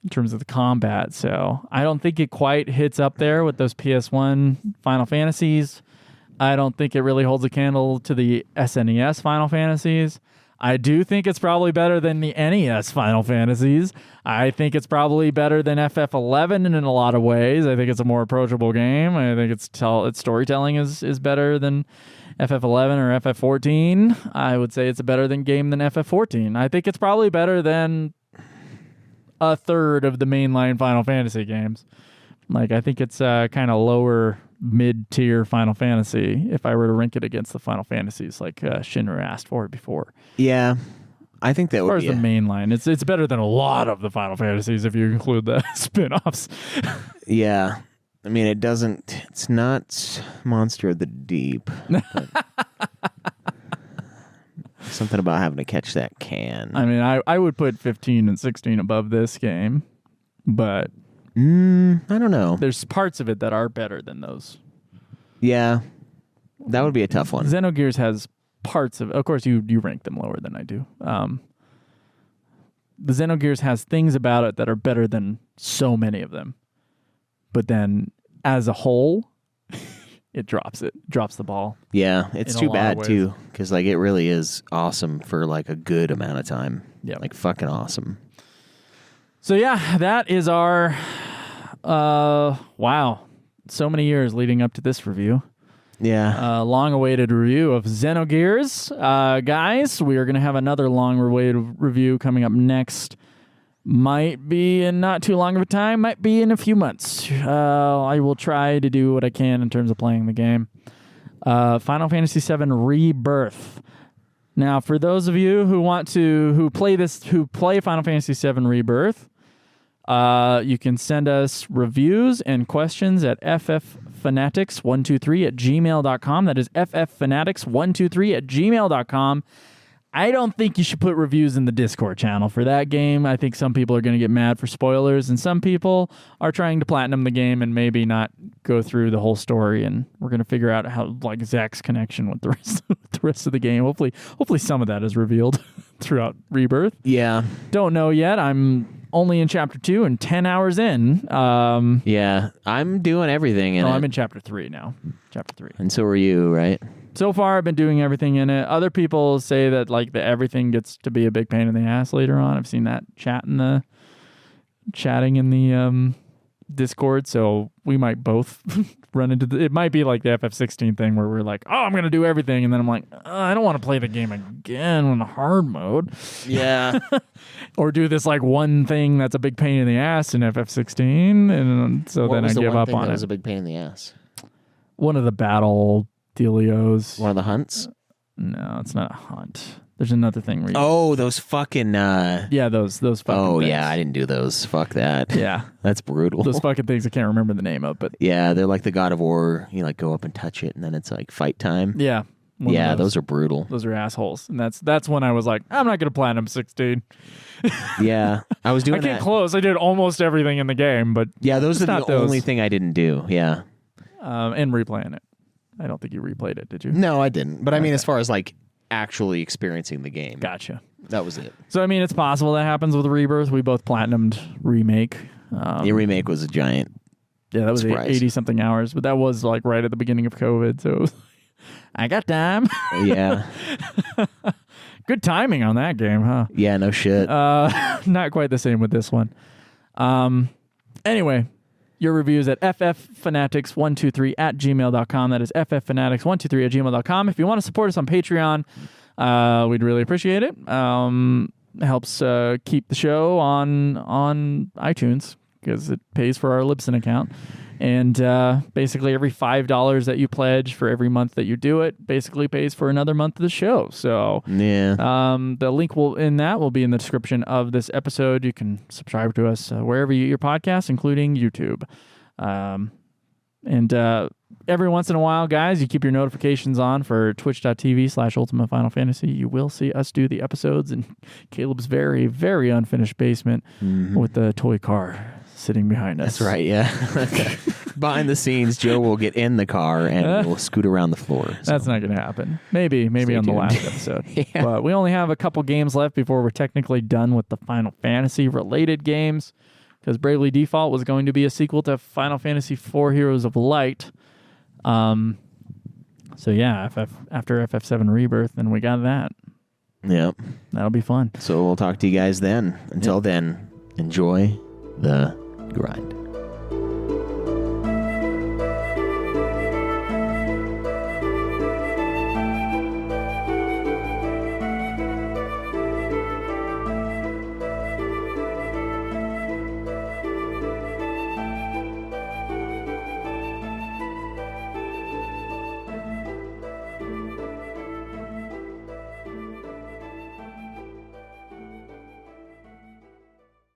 in terms of the combat. So I don't think it quite hits up there with those PS1 Final Fantasies. I don't think it really holds a candle to the SNES Final Fantasies. I do think it's probably better than the NES Final Fantasies. I think it's probably better than FF11 in a lot of ways. I think it's a more approachable game. I think its storytelling is better than FF11 or FF14. I would say it's a better game than FF14. I think it's probably better than a third of the mainline Final Fantasy games. Like, I think it's kind of lower mid-tier Final Fantasy if I were to rank it against the Final Fantasies like Shinra asked for before. Yeah, I think that would be... As far as the main line, it's better than a lot of the Final Fantasies if you include the spin-offs. Yeah. I mean, it's not Monster of the Deep. Something about having to catch that can. I mean, I would put 15 and 16 above this game, but... I don't know. There's parts of it that are better than those. Yeah. That would be a tough one. Xenogears has parts of course, you rank them lower than I do. The Xenogears has things about it that are better than so many of them. But then, as a whole, it drops the ball. Yeah, it's too bad, too, because like it really is awesome for like a good amount of time. Yeah. Like fucking awesome. So yeah, that is our, wow, so many years leading up to this review. Yeah. Long-awaited review of Xenogears. Guys, we are going to have another long-awaited review coming up next. Might be in not too long of a time, might be in a few months. I will try to do what I can in terms of playing the game. Final Fantasy VII Rebirth. Now, for those of you who play Final Fantasy VII Rebirth, you can send us reviews and questions at fffanatics123@gmail.com. That is fffanatics123@gmail.com. I don't think you should put reviews in the Discord channel for that game. I think some people are going to get mad for spoilers, and some people are trying to platinum the game and maybe not go through the whole story. And we're going to figure out how, like, Zach's connection with the rest of the game. Hopefully some of that is revealed throughout Rebirth. Yeah. Don't know yet. I'm only in Chapter 2 and 10 hours in. Yeah, I'm doing everything in it. I'm in Chapter 3 now. Chapter 3. And so are you, right? So far, I've been doing everything in it. Other people say that everything gets to be a big pain in the ass later on. I've seen that chatting in the Discord. So we might both run into it. Might be like the FF16 thing where we're like, oh, I'm gonna do everything, and then I'm like, I don't want to play the game again in hard mode. Yeah. Or do this like one thing that's a big pain in the ass in FF16, and so then I give up on it. That was a big pain in the ass. One of the battle dealios. One of the hunts? No, it's not a hunt. There's another thing where those fucking yeah, those fucking things. Yeah, I didn't do those. Fuck that. Yeah. That's brutal. Those fucking things I can't remember the name of, but yeah, they're like the God of War. You like go up and touch it and then it's like fight time. Yeah. Yeah, those are brutal. Those are assholes. And that's when I was like, I'm not gonna platinum 16. Yeah. I was doing I came close. I did almost everything in the game, but yeah, those are the only thing I didn't do. Yeah. And replaying it. I don't think you replayed it, did you? No, I didn't. But I mean, as far as like actually experiencing the game. Gotcha. That was it. So, I mean, it's possible that happens with Rebirth. We both platinumed Remake. The Remake was a giant Yeah, that was 80-something hours. But that was like right at the beginning of COVID. So, it was I got time. Yeah. Good timing on that game, huh? Yeah, no shit. Not quite the same with this one. Anyway, your reviews at fffanatics123@gmail.com. That is fffanatics123@gmail.com. If you want to support us on Patreon, we'd really appreciate it. Helps keep the show on iTunes because it pays for our Libsyn account. And basically every $5 that you pledge for every month that you do it basically pays for another month of the show. So Yeah. the link will be in the description of this episode. You can subscribe to us wherever you get your podcasts, including YouTube. And every once in a while, guys, you keep your notifications on for twitch.tv/Ultimate Final Fantasy. You will see us do the episodes in Caleb's very, very unfinished basement with the toy car sitting behind us. That's right, yeah. Behind the scenes, Joe will get in the car and we'll scoot around the floor. So. That's not going to happen. Maybe Stay on the tuned. last episode. Yeah. But we only have a couple games left before we're technically done with the Final Fantasy related games, because Bravely Default was going to be a sequel to Final Fantasy IV Heroes of Light. So yeah, after FF7 Rebirth, then we got that. Yep. That'll be fun. So we'll talk to you guys then. Until then, enjoy the